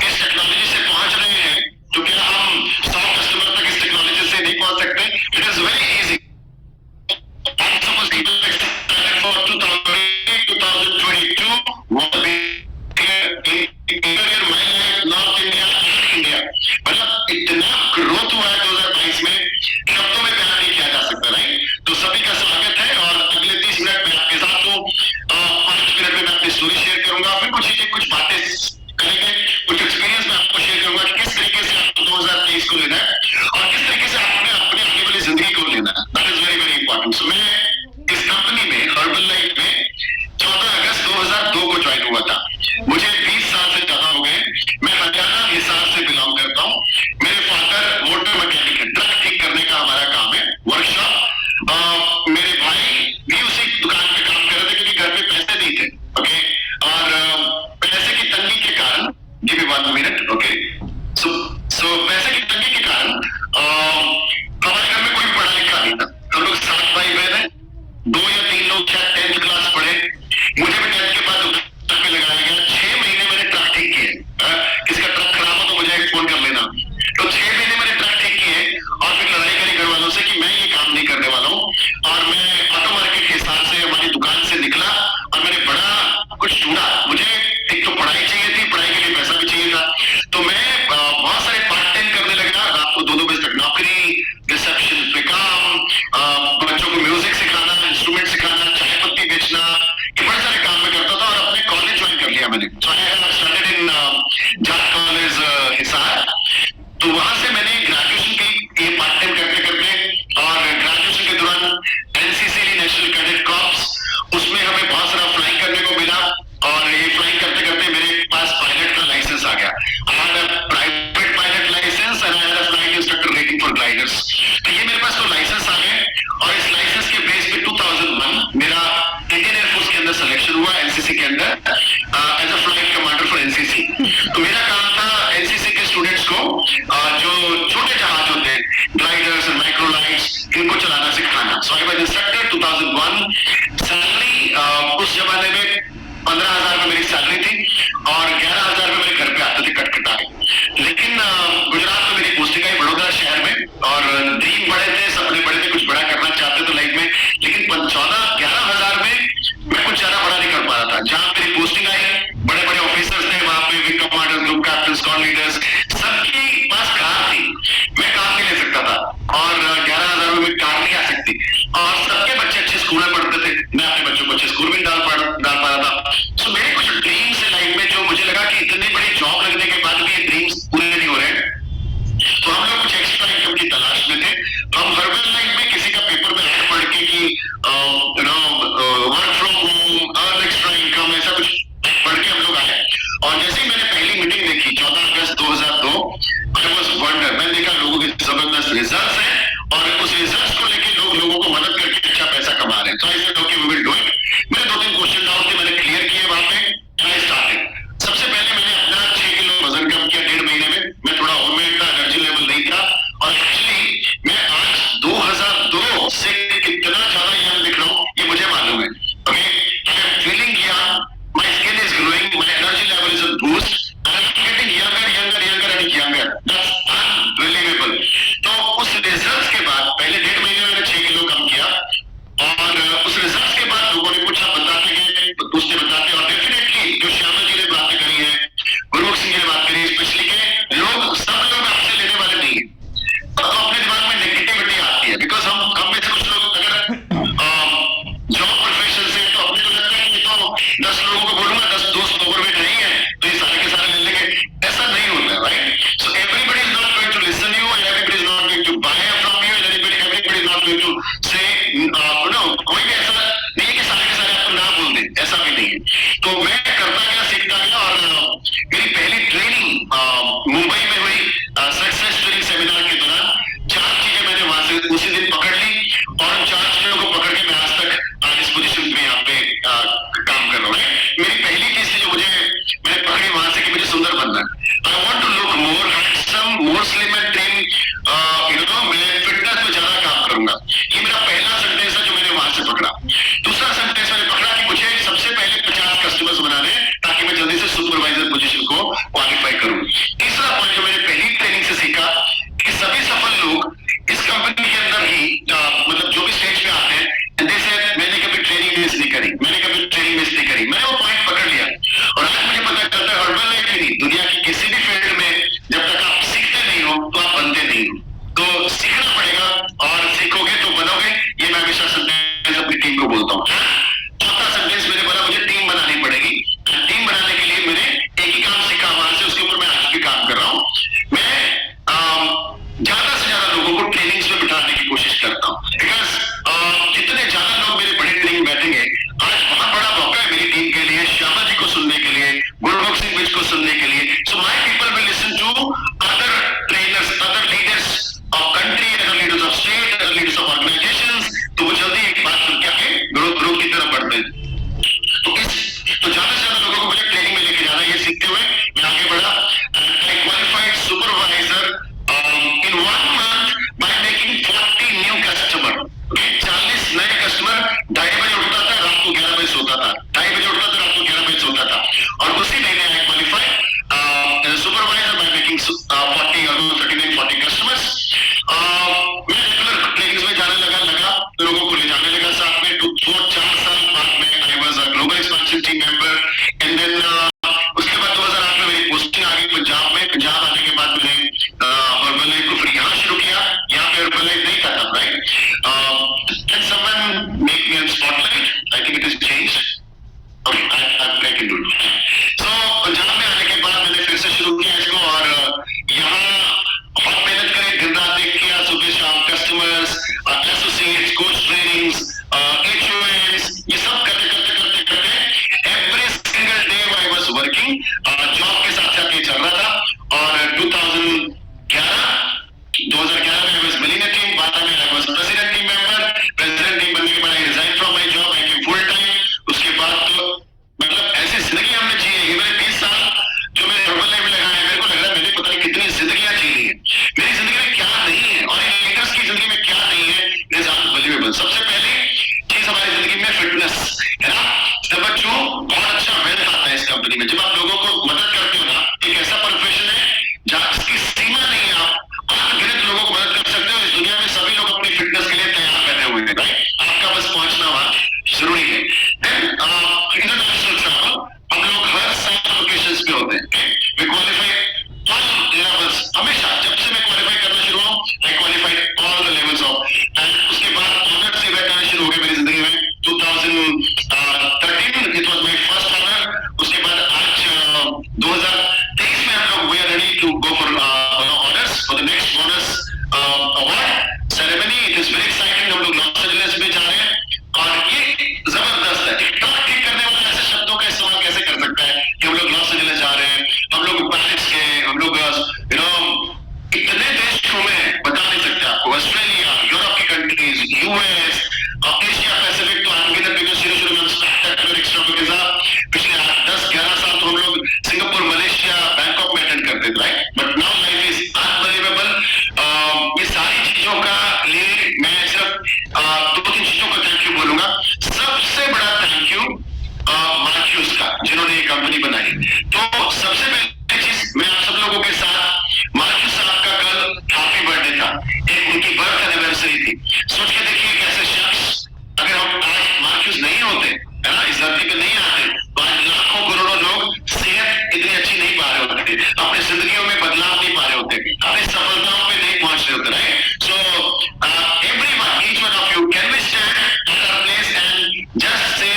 इस टेक्नोलॉजी से पहुंच रहे हैं. तो क्या हम 100 कस्टमर तक इस टेक्नोलॉजी से नहीं पहुंच सकते? It is very easy. I'm supposed to be excited for 2022 will be my life, North India and India. मतलब इतना ग्रोथ हुआ है 2022 में, शब्दों में बयान नहीं किया जा सकता, राइट? तो सभी का स्वागत है और अगले 30 मिनट में आपके साथ हूँ. 5 मिनट में मैं अपनी स्टोरी शेयर करूंगा, फिर कुछ बातें करेंगे, कुछ एक्सपीरियंस मैं आपको शेयर करूंगा कि किस तरीके से आपको 2023 को लेना है और किस तरीके से आपने अपने आने वाली जिंदगी को लेना है. That is very important. So मैं इस कंपनी में हर्बल लाइफ में 14 अगस्त 2002 को ज्वाइन हुआ था. मुझे 20 साल से ज्यादा हो गए. मैं हरियाणा हिसार से बिलोंग करता हूँ. मेरे फादर मोटर मैकेनिक है, ट्रक ठीक करने का हमारा काम है, वर्कशॉप. मेरे भाई भी उसी दुकान पे काम कर रहे थे क्योंकि घर में पैसे नहीं थे. ओके, और पैसे की तंगी के कारण, गिव मी 1 मिनट. ओके, सो पैसे की तंगी के कारण हमारे घर में कोई पढ़ा लिखा नहीं था. हम लोग 7 भाई बहन हैं. 2 या 3 लोग शायद 10th क्लास पढ़े. मुझे भी 10th के बाद ट्रक में लगाया गया. 6 महीने मैंने ट्रक ठीक किए. किसका ट्रक खराब हो तो मुझे फोन कर लेना. तो 6 महीने मैंने ट्रक ठीक किए और फिर लड़ाई करी घर वालों से कि मैं ये काम नहीं करने वाला हूँ. और मैं ऑटो मार्केट के हिसाब से हमारी दुकान से निकला और मैंने बड़ा कुछ ढूंढा. मुझे एक तो पढ़ाई चाहिए थी, पढ़ाई के लिए पैसा भी चाहिए था. तो मैं बहुत सारे पार्ट टाइम करने लगा. रात को 2 बजे तक नौकरी, रिसेप्शन पे काम, बच्चों को म्यूजिक सिखाना, इंस्ट्रूमेंट सिखाना, चाय पत्ती बेचना, ये बड़े सारे काम में करता था और अपने कॉलेज ज्वाइन कर लिया मैंने. So I have started in Jat college Hisar. तो वहां से मैंने ग्रेजुएशन की ये पार्ट टाइम करते करते और ग्रेजुएशन के दौरान एनसीसी नेशनल कैडेट कॉर्प्स, उसमें हमें बहुत सारा फ्लाइंग करने को मिला और ये फ्लाइंग करते करते मेरे पास पायलट का लाइसेंस आ गया. I have a private pilot licence and I have a flying instructor rating for gliders. तो ये मेरे पास तो लाइसेंस आ गए और इस लाइसेंस के बेस पे 2001 मेरा इंडियन एयरफोर्स के अंदर सिलेक्शन हुआ, एनसीसी के अंदर as a flight commander for NCC. तो मेरा काम था एनसीसी के स्टूडेंट्स को जो छोटे जहाज होते हैं, ग्लाइडर्स और माइक्रोलाइट्स, इनको चलाना सिखाना. सो आई वाज इंस्ट्रक्टर. 2001 सैलरी उस जमाने में 15,000 में मेरी सैलरी थी और 11,000 में मेरे घर पे आते थे कटकटा के. लेकिन गुजरात में मेरी पोस्टिंग आई वडोदरा शहर में और ड्रीम बड़े थे, सपने बड़े थे, कुछ बड़ा करना चाहते थे लाइफ में. लेकिन 11,000 में मैं कुछ ज्यादा बड़ा नहीं कर पा रहा था. जहां मेरी पोस्टिंग आई, बड़े बड़े ऑफिसर्स थे वहां पे, wing commander, group captain, squad leaders, सबके पास कार थी. मैं कार नहीं ले सकता था और 11,000 में कार नहीं आ सकती. और सबके बच्चे अच्छे स्कूल में पढ़ते थे, मैं अपने बच्चों को अच्छे स्कूल में डाल पा रहा था. सो मेरे कुछ ड्रीम्स है लाइफ में जो मुझे लगा कि इतनी बड़ी जॉब लगने के बाद भी ये ड्रीम्स पूरे नहीं हो रहे. तो हम लोग कुछ एक्स्ट्रा इनकम की तलाश में थे. तो हम हर्बल लाइफ में किसी का पेपर में ऐड पढ़ के कि work from home, earn extra income, ऐसा कुछ पढ़ के हम लोग आए. और जैसे ही मैंने पहली मीटिंग देखी 14 अगस्त 2002, आई वाज वंडर. मैंने देखा लोगों के जबरदस्त रिजल्ट्स हैं और उस रिजल्ट्स को लेके लोगों को मदद करके अच्छा पैसा कमा रहे हैं. तो I said okay, we will do it. मेरे 2-3 क्वेश्चन डाउट थे, मैंने क्लियर किए वहां पे. I started. सबसे पहले मैंने अपना 6 किलो वजन कम किया 1.5 महीने में. मैं थोड़ा ओवरवेट था, एनर्जी लेवल नहीं था और एक्चुअली मैं आज 2002 से कितना ज्यादा यंग दिख रहा हूँ ये मुझे मालूम है. होता हूँ। चौथा सेंटेंस मैंने बोला मुझे टीम बनानी पड़ेगी। टीम बनाने के लिए मैंने एक ही काम सीखा वहां से, उसके ऊपर मैं आज भी काम कर रहा हूँ। मैं ज्यादा से ज्यादा लोगों को ट्रेनिंग्स में बिठाने की कोशिश करता हूँ, बिकॉज जितने ज्यादा लोग मेरे बड़े ट्रेनिंग बैठेंगे, आज बहुत बड़ा मौका है मेरी टीम के लिए, श्यामा जी को सुनने के लिए, गुरमुख सिंह विज को सुनने के लिए। So my people will listen to other trainers, other leaders of country, other leaders of state, other leaders of organisations. तो वो जल्दी एक बात सुन के आगे ग्रोथ की तरफ बढ़ते हैं। तो ज्यादा से ज्यादा लोगों को मुझे ट्रेनिंग में लेके जाना, ये सीखते हुए मैं आगे बढ़ा। आई qualified supervisor in 1 month by making 40 new customer। 40 नए कस्टमर। 2:30 बजे उठता था, रात को 11 बजे सोता था। 2:30 बजे उठता था, रात को 11 बजे सोता था। और उसी महीने आई qualified supervisor by making 39-40 customers. मैं रेगुलर ट्रेनिंग्स में जाने लगा, लोगों को ले जाने लगा साथ में। 4 साल बाद में I was a global expansion team member. And then उसके बाद 2008 में मेरी पोस्टिंग आ गई पंजाब में। पंजाब आने के बाद मैंने हर्बलाइफ को फिर यहाँ शुरू किया। यहाँ पे हर्बलाइफ नहीं था तब, right? Can someone make me on spotlight? I think it has changed. Okay, I can do it. So Punjab में आने के बाद मैंने फिर से शुरू किया इसको, और यहाँ बहुत मेहनत करे, दिन रात देख किया, सुबह शाम customers, associates, coach trainings, HOAs, ये सब करते every single day I was working. Job के साथ साथ ये चल रहा था। और 2011 में आई वाज मिलियनेयर टीम। 12 में I was president team member. President team बनने के बाद I resign from my job, I came full time. उसके बाद तो मतलब ऐसी जिंदगी हमने जी है। ये मैंने 20 साल जो मैंने हर्बलाइफ में लगाया है, मेरे को लग रहा है मैंने पता नहीं कितनी जिंदगियां जी ली है। मेरी जिंदगी में क्या नहीं है और इन लीडर्स की जिंदगी में क्या नहीं है, इट इज अनबिलीवेबल। सबसे पहले चीज हमारी जिंदगी में फिटनेस है ना। नंबर 2, बहुत अच्छा वेल्थ आता है इस कंपनी में। जब आप लोगों को मदद करते हो ना, एक ऐसा प्रोफेशन है जहाँ जिसकी सीमा नहीं है। आप अनगिनत लोगों को मदद कर सकते हो। इस दुनिया में सभी लोग अपनी फिटनेस के लिए तैयार बैठे हुए हैं, राइट? आपका बस पहुंचना वहां जरूरी है। देन इंटरनेशनल ट्रैवल, हम लोग हर साल लोकेशंस पे होते हैं। We qualify all levels. हमेशा जब से मैं क्वालिफाई करना शुरू हुआ, I qualified all the levels of. And उसके बाद ऑनर से बैठना शुरू हो गया मेरी जिंदगी में। 2013 it was my first honour. उसके बाद आज 2023 में हम लोग we are ready to go for honours for the next bonus award ceremony. It is very exciting. हम लोग लॉस एंजेलिस में जा रहे हैं और ये जबरदस्त है। टिकटॉक ठीक करने वाला ऐसे शब्दों का इस्तेमाल कैसे कर सकता है कि हम लोग लॉस एंजेलिस जा रहे हैं, हम लोग पेरिस गए, हम लोग इतने देश घूमे, बता नहीं सकते आपको। ऑस्ट्रेलिया, यूरोप की कंट्रीज, यूएस, एशिया पैसिफिक, तो अनगिनत शुरू में हम स्पेक्टेकुलर एक्स्ट्रावेगेंजा। पिछले 10-11 साल तो हम लोग सिंगापुर, मलेशिया, बैंकॉक में अटेंड करते थे, right? But now life is unbelievable. ये सारी चीजों का लिए मैं सिर्फ 2-3 चीजों का थैंक यू बोलूंगा। सबसे बड़ा थैंक यू मार्क्यूस का, जिन्होंने ये कंपनी बनाई। तो सबसे पहली चीज मैं आप सब लोगों के साथ, मार्क्यूस साहब का कल हैप्पी बर्थडे था, एक उनकी बर्थ एनिवर्सरी थी। सोच के देखिए एक ऐसे शख्स, अगर हम आज मार्क्यूस नहीं होते, है ना, इस धरती पे नहीं आते, तो आज लाखों करोड़ों लोग सेहत इतनी अच्छी नहीं पा रहे होते, अपनी जिंदगियों में बदलाव नहीं पा रहे होते, अपनी सफलताओं पे नहीं पहुंच रहे होते, right? So everyone, each one of you, can we stand at our place and just say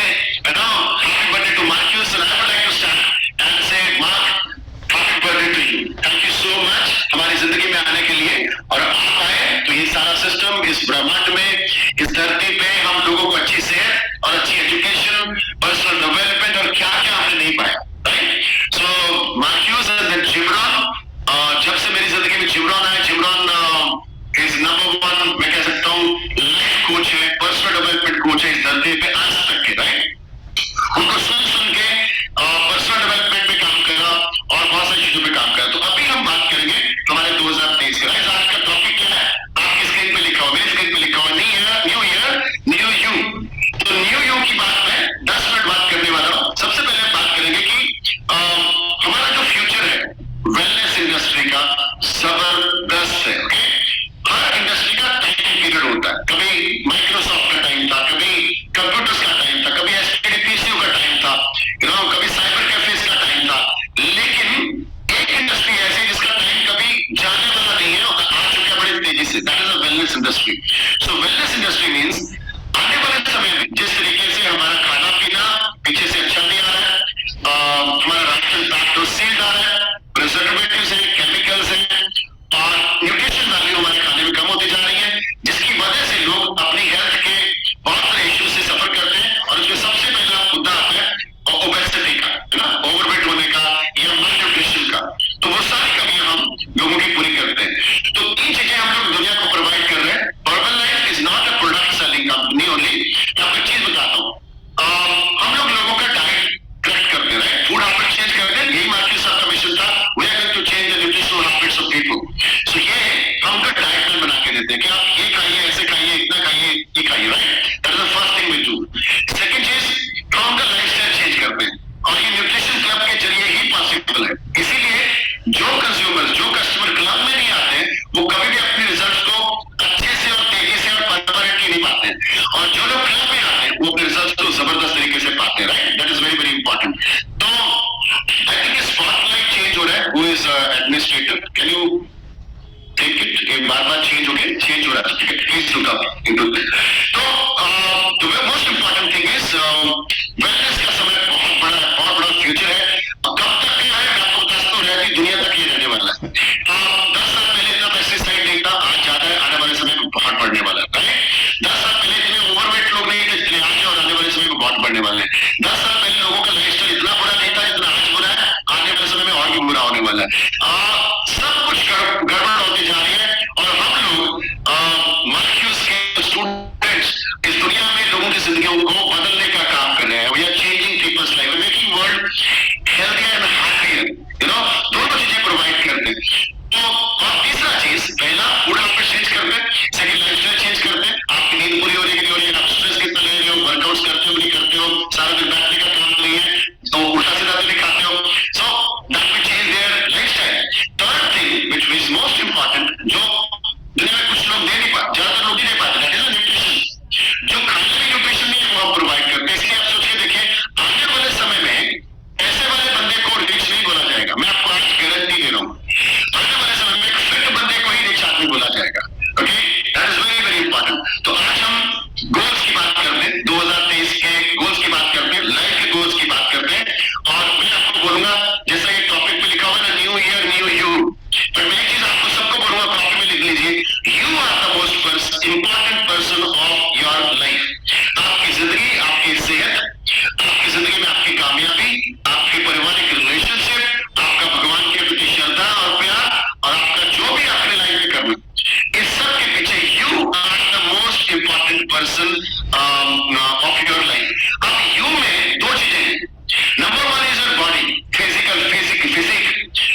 happy birthday to Marcus. And I would like to stand and say Mark, happy birthday to you. Thank you so much हमारी जिंदगी में आने के लिए। और आप आए तो ये सारा सिस्टम इस ब्रह्मांड में, इस धरती पे हम लोगों को अच्छी सेहत और अच्छी एजुकेशन, पर्सनल डेवलपमेंट और क्या क्या हमने नहीं पाया, राइट? सो मार्क्यूस एंड जिब्रॉन, जब से मेरी जिंदगी में जिब्रॉन आया, जिब्रॉन इज नंबर 1 मैं कह सकता हूँ लाइफ कोच है, पर्सनल डेवलपमेंट कोच है इस धरती पे आज तक के, राइट? उनको सुन के पर्सनल डेवलपमेंट में काम करा और बहुत सारी चीजों पे काम करा। तो अभी हम बात करेंगे हमारे 2023 के। आज का टॉपिक क्या है? आपकी स्क्रीन पे लिखा हुआ, मेरी स्क्रीन पे लिखा हुआ, न्यू ईयर न्यू यू। तो न्यू यू की बात मैं 10 मिनट बात करने वाला हूँ। सबसे पहले बात करेंगे कि हमारा जो फ्यूचर है वेलनेस इंडस्ट्री का जबरदस्त है। ओके, हर इंडस्ट्री का टाइम पीरियड होता है। कभी माइक्रोसॉफ्ट का टाइम था, कभी कंप्यूटर करने वाले हैं। 10 साल पहले लोगों का लाइफस्टाइल इतना बुरा नहीं था जितना आज बुरा है, आने वाले समय में और भी बुरा होने वाला है। सब कुछ गड़बड़ होती जा रही है और हम लोग मार्क्यूस के स्टूडेंट्स इस दुनिया में लोगों की जिंदगियों को बदलने का काम कर रहे हैं। We are changing peoples life, making world healthier and happier, दोनों चीजें प्रोवाइड करते हैं। तो और तीसरा चीज, पहला फूड आपका चेंज करते हैं, सेकंड लाइफस्टाइल चेंज करते हैं। आपकी नींद पूरी हो रही है कि नहीं हो रही है, आप स्ट्रेस कितना ले रहे हो, वर्कआउट्स करते हो नहीं करते हो, सारा दिन बैठने का काम नहीं है तो उल्टा सीधा तो नहीं खाते हो, so that will change their lifestyle. Third thing which is most important, जो दुनिया में कुछ लोग दे नहीं पाते, ज्यादातर लोग नहीं दे पाते, दैट इज न्यूट्रिशन। जो खाने में न्यूट्रिशन नहीं है वो हम प्रोवाइड करते हैं। इसलिए आप सोचिए, देखिए आने वाले समय में ऐसे वाले बंदे को रिच नहीं बोला जाएगा, मैं आपको आज गारंटी दे रहा हूँ। आने वाले समय में एक फिट बंदे को ही रिच आदमी बोला जाएगा। Okay, that is very very important. तो आज हम गोल्स की बात करते हैं, 2023 के गोल्स की बात करते हैं, लाइफ के गोल्स की बात करते हैं। और मैं आपको बोलूंगा, जैसा ये टॉपिक पे लिखा हुआ है ना, न्यू ईयर न्यू यू, पर मैं एक चीज आपको सबको बोलूंगा, कॉपी में लिख लीजिए, you are the most important person of your life. आपकी जिंदगी, आपकी सेहत, आपकी जिंदगी में आपकी कामयाबी, आपके पारिवारिक रिलेशनशिप, आपका भगवान के प्रति श्रद्धा और प्यार, और आपका जो भी अपने लाइफ में करना, इस सब के पीछे you are the most important person of your life. अब यू में दो चीजें हैं। Number one is your body, physique.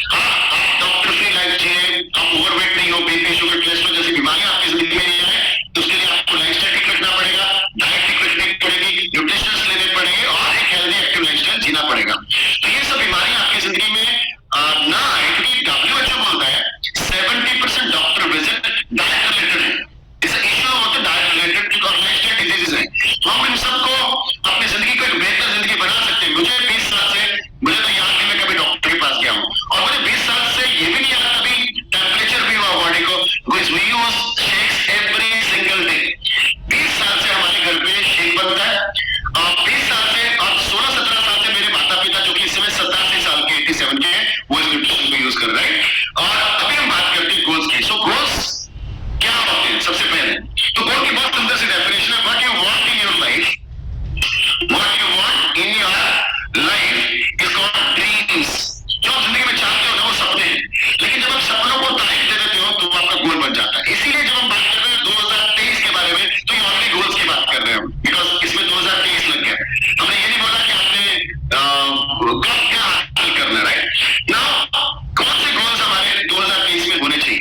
आप डॉक्टर फ्री लाइफ जिए, आप ओवरवेट नहीं हो, बीपी शुगर कोलेस्ट्रॉल जैसी बीमारियां आपकी जिंदगी में नहीं आए, तो उसके लिए आपको लाइफस्टाइल ठीक रखना पड़ेगा, डाइट ठीक रखनी पड़ेगी, न्यूट्रिशंस लेने पड़ेंगे और एक हेल्दी एक्टिव लाइफस्टाइल जीना पड़ेगा। तो ये सब बीमारियां आपकी जिंदगी में ना आए, क्योंकि WHO बोलता है 70% डॉक्टर विजिट डाइट रिलेटेड है। इस इश्यू होते डाइट रिलेटेड और लाइफस्टाइल डिजीजेस है। तो हम इन सबको अपनी जिंदगी को एक बेहतर जिंदगी बना सकते हैं। मुझे 20 साल से, मुझे तो याद नहीं मैं कभी डॉक्टर के पास गया हूँ, और मुझे 20 साल से ये भी नहीं याद कभी टेम्परेचर भी हुआ बॉडी को, because we use shakes every single day. 20 साल से हमारे घर पे शेक बनता है, और 20 साल से और 16-17 साल से मेरे माता पिता, जो कि इस समय 87 साल के 87 के, वो इस न्यूट्रिशन को यूज कर रहे हैं। और अभी हम बात करते हैं गोल्स की। सो गोल्स क्या होते हैं? सबसे पहले तो गोल की बहुत सुंदर सी डेफिनेशन है, what you want in your life, what you want in your life is called dreams. जो आप जिंदगी में चाहते हो ना, वो सपने हैं, लेकिन जब आप सपनों को तारीफ दे देते हो तो आपका गोल बन जाता है। इसीलिए जब हम बात कर रहे हैं 2023 के बारे में, तो ये ऑलरेडी गोल्स की बात कर रहे हैं, बिकॉज इसमें 2023 लग गया। हमने ये नहीं बोला कि आपने कब क्या हासिल करना है, राइट? नाउ कौन से गोल्स हमारे 2023 में होने चाहिए?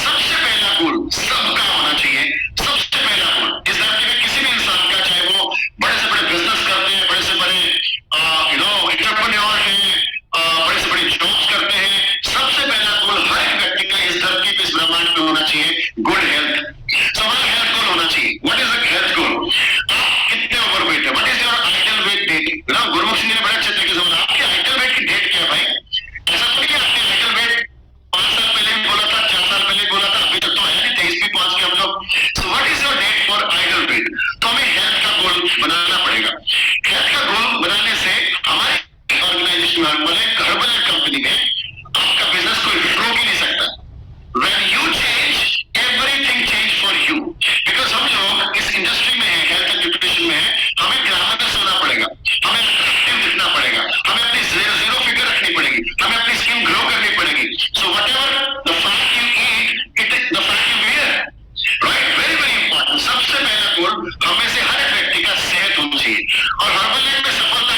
सबसे पहला गोल सबका होना चाहिए। सबसे पहला गोल इस धरती में किसी भी इंसान का, चाहे वो बड़े से बड़े बिजनेस करते हैं, बड़े से बड़े एंटरप्रेन्योर हैं, बड़े से बड़े जॉब्स करते हैं, सबसे पहला गोल हर एक व्यक्ति का इस धरती पे, इस ब्रह्मांड में होना चाहिए गुड हेल्थ। सो हमारा हेल्थ गोल होना चाहिए। What is the health goal? आप कितने ओवरवेट है? What is your ideal weight date? ना गुरमुख सिंह ने बड़े अच्छे तरीके से बोला, आपके आइडियल वेट की डेट क्या है भाई? ऐसा तो नहीं आपने आइडियल वेट 5 साल पहले भी बोला था, 4 साल पहले बोला था, अभी तक तो है नहीं, 23 भी पहुंच गए हम लोग। So what is your date for ideal weight? तो हमें हेल्थ का गोल बनाना पड़ेगा। हेल्थ का गोल बनाने से हमारे ऑर्गेनाइजेशन वाले हर्बल कंपनी में आपका बिजनेस कोई रोक ही नहीं सकता। When you change, everything change for you. Because हम लोग इस इंडस्ट्री में है, हेल्थ एंड न्यूट्रिशन में है, हमें ग्लैमरस होना पड़ेगा, हमें अट्रैक्टिव दिखना पड़ेगा, हमें अपनी जीरो फिगर रखनी पड़ेगी, हमें अपनी स्किन ग्लो करनी पड़ेगी। So whatever the fat you eat, it is the fat you wear. Right? Very very important. सबसे पहला गोल हमें से हर एक व्यक्ति का सेहत होनी चाहिए। और हर्बल लाइफ में सफलता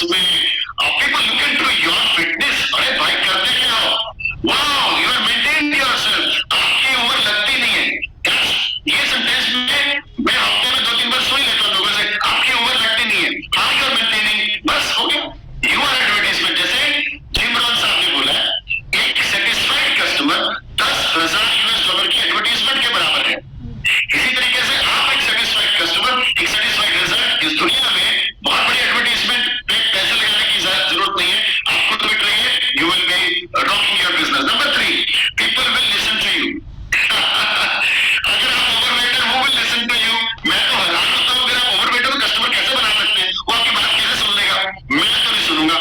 उसमें people look into your fitness, अरे भाई करते क्या हो, wow you are maintain yourself, आपकी उम्र लगती नहीं है। ये सेंटेंस में मैं हफ्ते में 2-3 बार सुन लेता हूं लोगों से, आपकी उम्र लगती नहीं है, हाउ यू आर मेंटेनिंग, बस हो गया। यू आर एडवर्टाइजमेंट, जैसे जिमरन साहब ने बोला, एक सेटिस्फाइड कस्टमर $10,000 की एडवर्टाइजमेंट के बराबर है। इसी तरीके से आप एक सेटिस्फाइड कस्टमर, एक सेटिस्फाइड रिजल्ट, इस दुनिया में बहुत बड़ी एडवर्टाइजमेंट पे पैसे लगाने की जरूरत नहीं है, आपको तो बिक रही है, you will be rocking your business. Number 3, people will listen to you. अगर आप ओवरवेट है, वो विल लिसन टू यू। मैं तो हैरान होता हूं, अगर आप ओवरवेट हो तो कस्टमर कैसे बना सकते हैं, वो आपकी बात कैसे सुन लेगा, मैं तो नहीं सुनूंगा।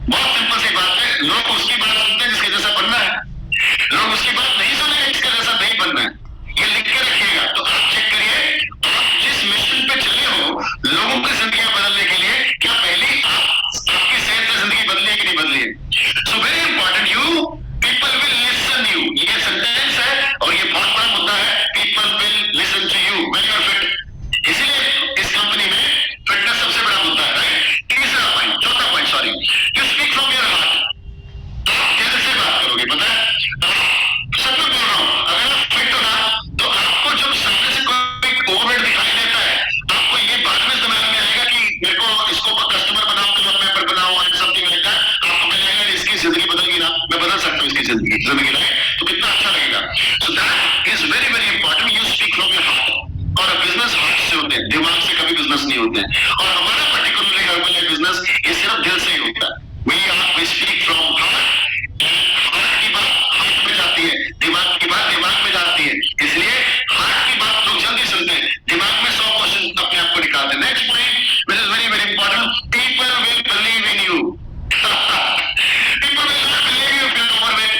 बहुत सिंपल सी बात है, लोग उसकी बात सुनते हैं जिसके जैसा बनना है, लोग उसकी बात नहीं सुनेंगे जिसका जैसा नहीं बनना है। ये लिख के रखिएगा। तो आप चेक करिए, आप जिस मिशन पे चले हो लोगों की जिंदगी बदलने के लिए, क्या पहले आपकी सेहत से जिंदगी बदली है कि नहीं बदली है। So very important, you people will listen you, ये सेंटेंस है और ये बहुत बड़ा मुद्दा है, people will listen to you when you are fit. इसीलिए इस कंपनी में फिटनेस सबसे बड़ा मुद्दा है, राइट। तीसरा पॉइंट, चौथा point, sorry, you speak from your heart. आप दिल से बात करोगे, पता है, सच में बोल रहा हूं, अगर आप फिट हो ना तो आपको जब सामने से कोई ओवरवेट दिखाई देता है, आपको ये बाद में दिमाग में आएगा कि मेरे को इसको कस्टमर बनाओ, क्लब मेंबर बनाओ और समथिंग लाइक दैट। आपको मिलेगा इसकी जिंदगी बदल गई ना, मैं बदल सकता हूँ इसकी जिंदगी राइट, तो कितना अच्छा लगेगा। So that is very very important, you speak from your heart. और बिजनेस हार्ट से होते हैं, दिमाग से कभी बिजनेस नहीं होते हैं। और हमारा पर्टिकुलरली हर्बल बिजनेस ये सिर्फ दिल से ही होता है। We speak from heart, heart की बात हार्ट में जाती है, दिमाग की बात दिमाग में जाती है, इसलिए हार्ट की बात लोग जल्दी सुनते हैं, दिमाग में 100% अपने आप को निकालते हैं। Next point which is very very important, people will believe in you. People will not believe you if you are overweight.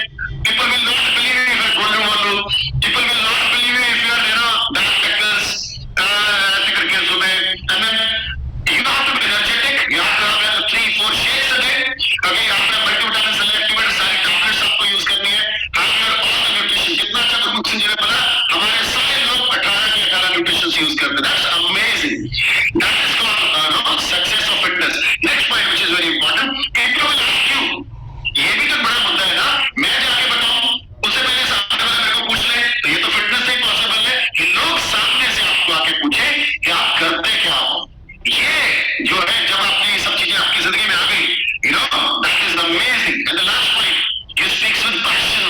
People will not believe you if you are golden model. People will not believe you if you are, dark factors, ऐसे करके सुबह। And then you have to be energetic. You have to have 3-4 shakes a day. अगर यहाँ पे multivitamin selectivate सारी tablets आपको use करनी है। Have your all the nutrition. कितना अच्छा गुरमुख सिंह जी ने बोला, हमारे सारे लोग 18 के 18 nutrition use करते हैं। That's amazing. That is called success of fitness. Next point which is very important, people will ask you. ये भी तो बड़ा मुद्दा है ना, मैं जाके बताऊं उससे पहले सामने वाला मेरे को पूछ ले, तो ये तो फिटनेस से ही पॉसिबल है कि लोग सामने से आपको आके पूछे कि आप करते क्या हो। ये जो है, जब आपने ये सब चीजें आपकी जिंदगी में आ गई, that is amazing. And the last point, you speak with passion.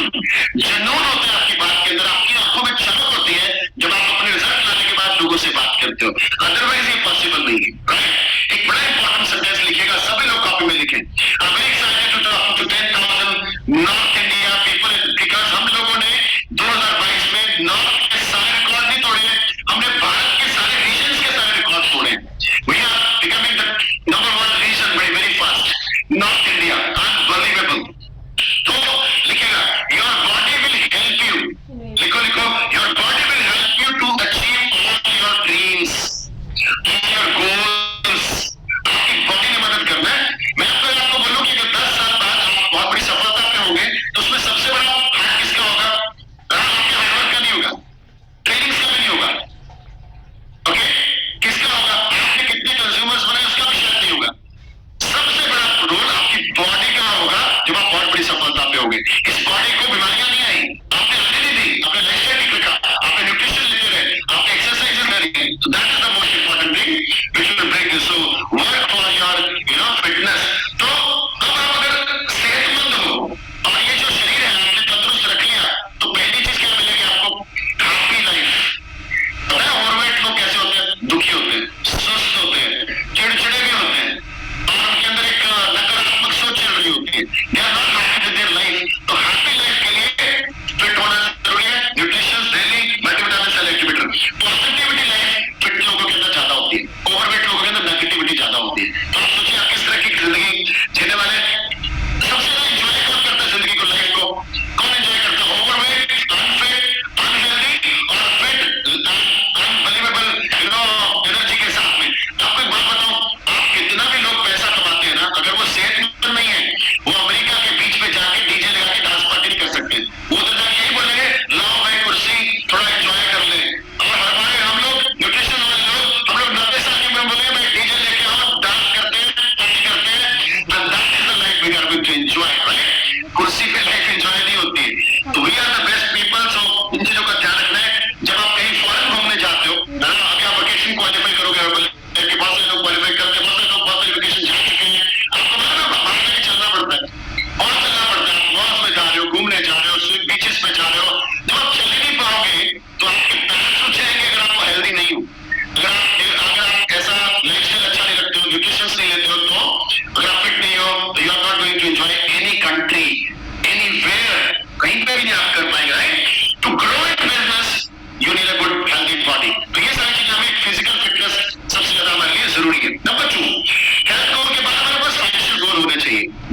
जुनून होता है आपकी बात के अंदर, आपकी आंखों में चमक होती है जब आप अपने रिजल्ट लाने के बाद लोगों से बात करते हो, अदरवाइज ये पॉसिबल नहीं है, राइट। एक बड़ा इंपॉर्टेंट सेंटेंस लिखिएगा, सभी लोग कॉपी में लिखें। I'm very excited to talk to 10,000 north India people, because हम लोगों ने 2022 में नॉर्थ के सारे रिकॉर्ड नहीं तोड़े, हमने भारत के सारे रीजन्स के सारे रिकॉर्ड तोड़े। We are becoming the number 1 region very very fast. North India, unbelievable. तो लिखेगा, your body will help you. लिखो, your body will help you to achieve all your dreams, all your goals. आपकी body ने मदद करना है। मैं आपको बोलूं कि अगर 10 साल बाद आप बहुत बड़ी सफलता पे होंगे, तो उसमें सबसे बड़ा हाथ किसका होगा? आपके हार्डवर्क का नहीं होगा, ट्रेनिंग का भी नहीं होगा, ओके? किसका होगा? आपने कितने कंज्यूमर्स बनाए उसका भी शायद नहीं होगा। सबसे बड़ा रोल आपकी बॉडी का होगा जब आप बहुत बड़ी सफलता पे होंगे। इस बॉडी को बीमारियां नहीं आई, आपने आने नहीं दी, आपने लाइफस्टाइल ठीक रखा, आपने न्यूट्रिशन लेते रहे, आपने एक्सरसाइज कर रहे, तो that is the most important thing which will break this. So work for your fitness. तो अब आप अगर सेहतमंद हो और ये जो शरीर है आपने तंदुरुस्त रख लिया, तो पहली चीज क्या मिलेगी आपको? Happy life. पता है ओवरवेट लोग कैसे होते हैं? दुखी होते हैं, सुस्त होते हैं, चिड़चिड़े भी होते हैं, और उनके अंदर एक नकारात्मक सोच चल रही होती है। They are not happy with their life. तो हैप्पी लाइफ के लिए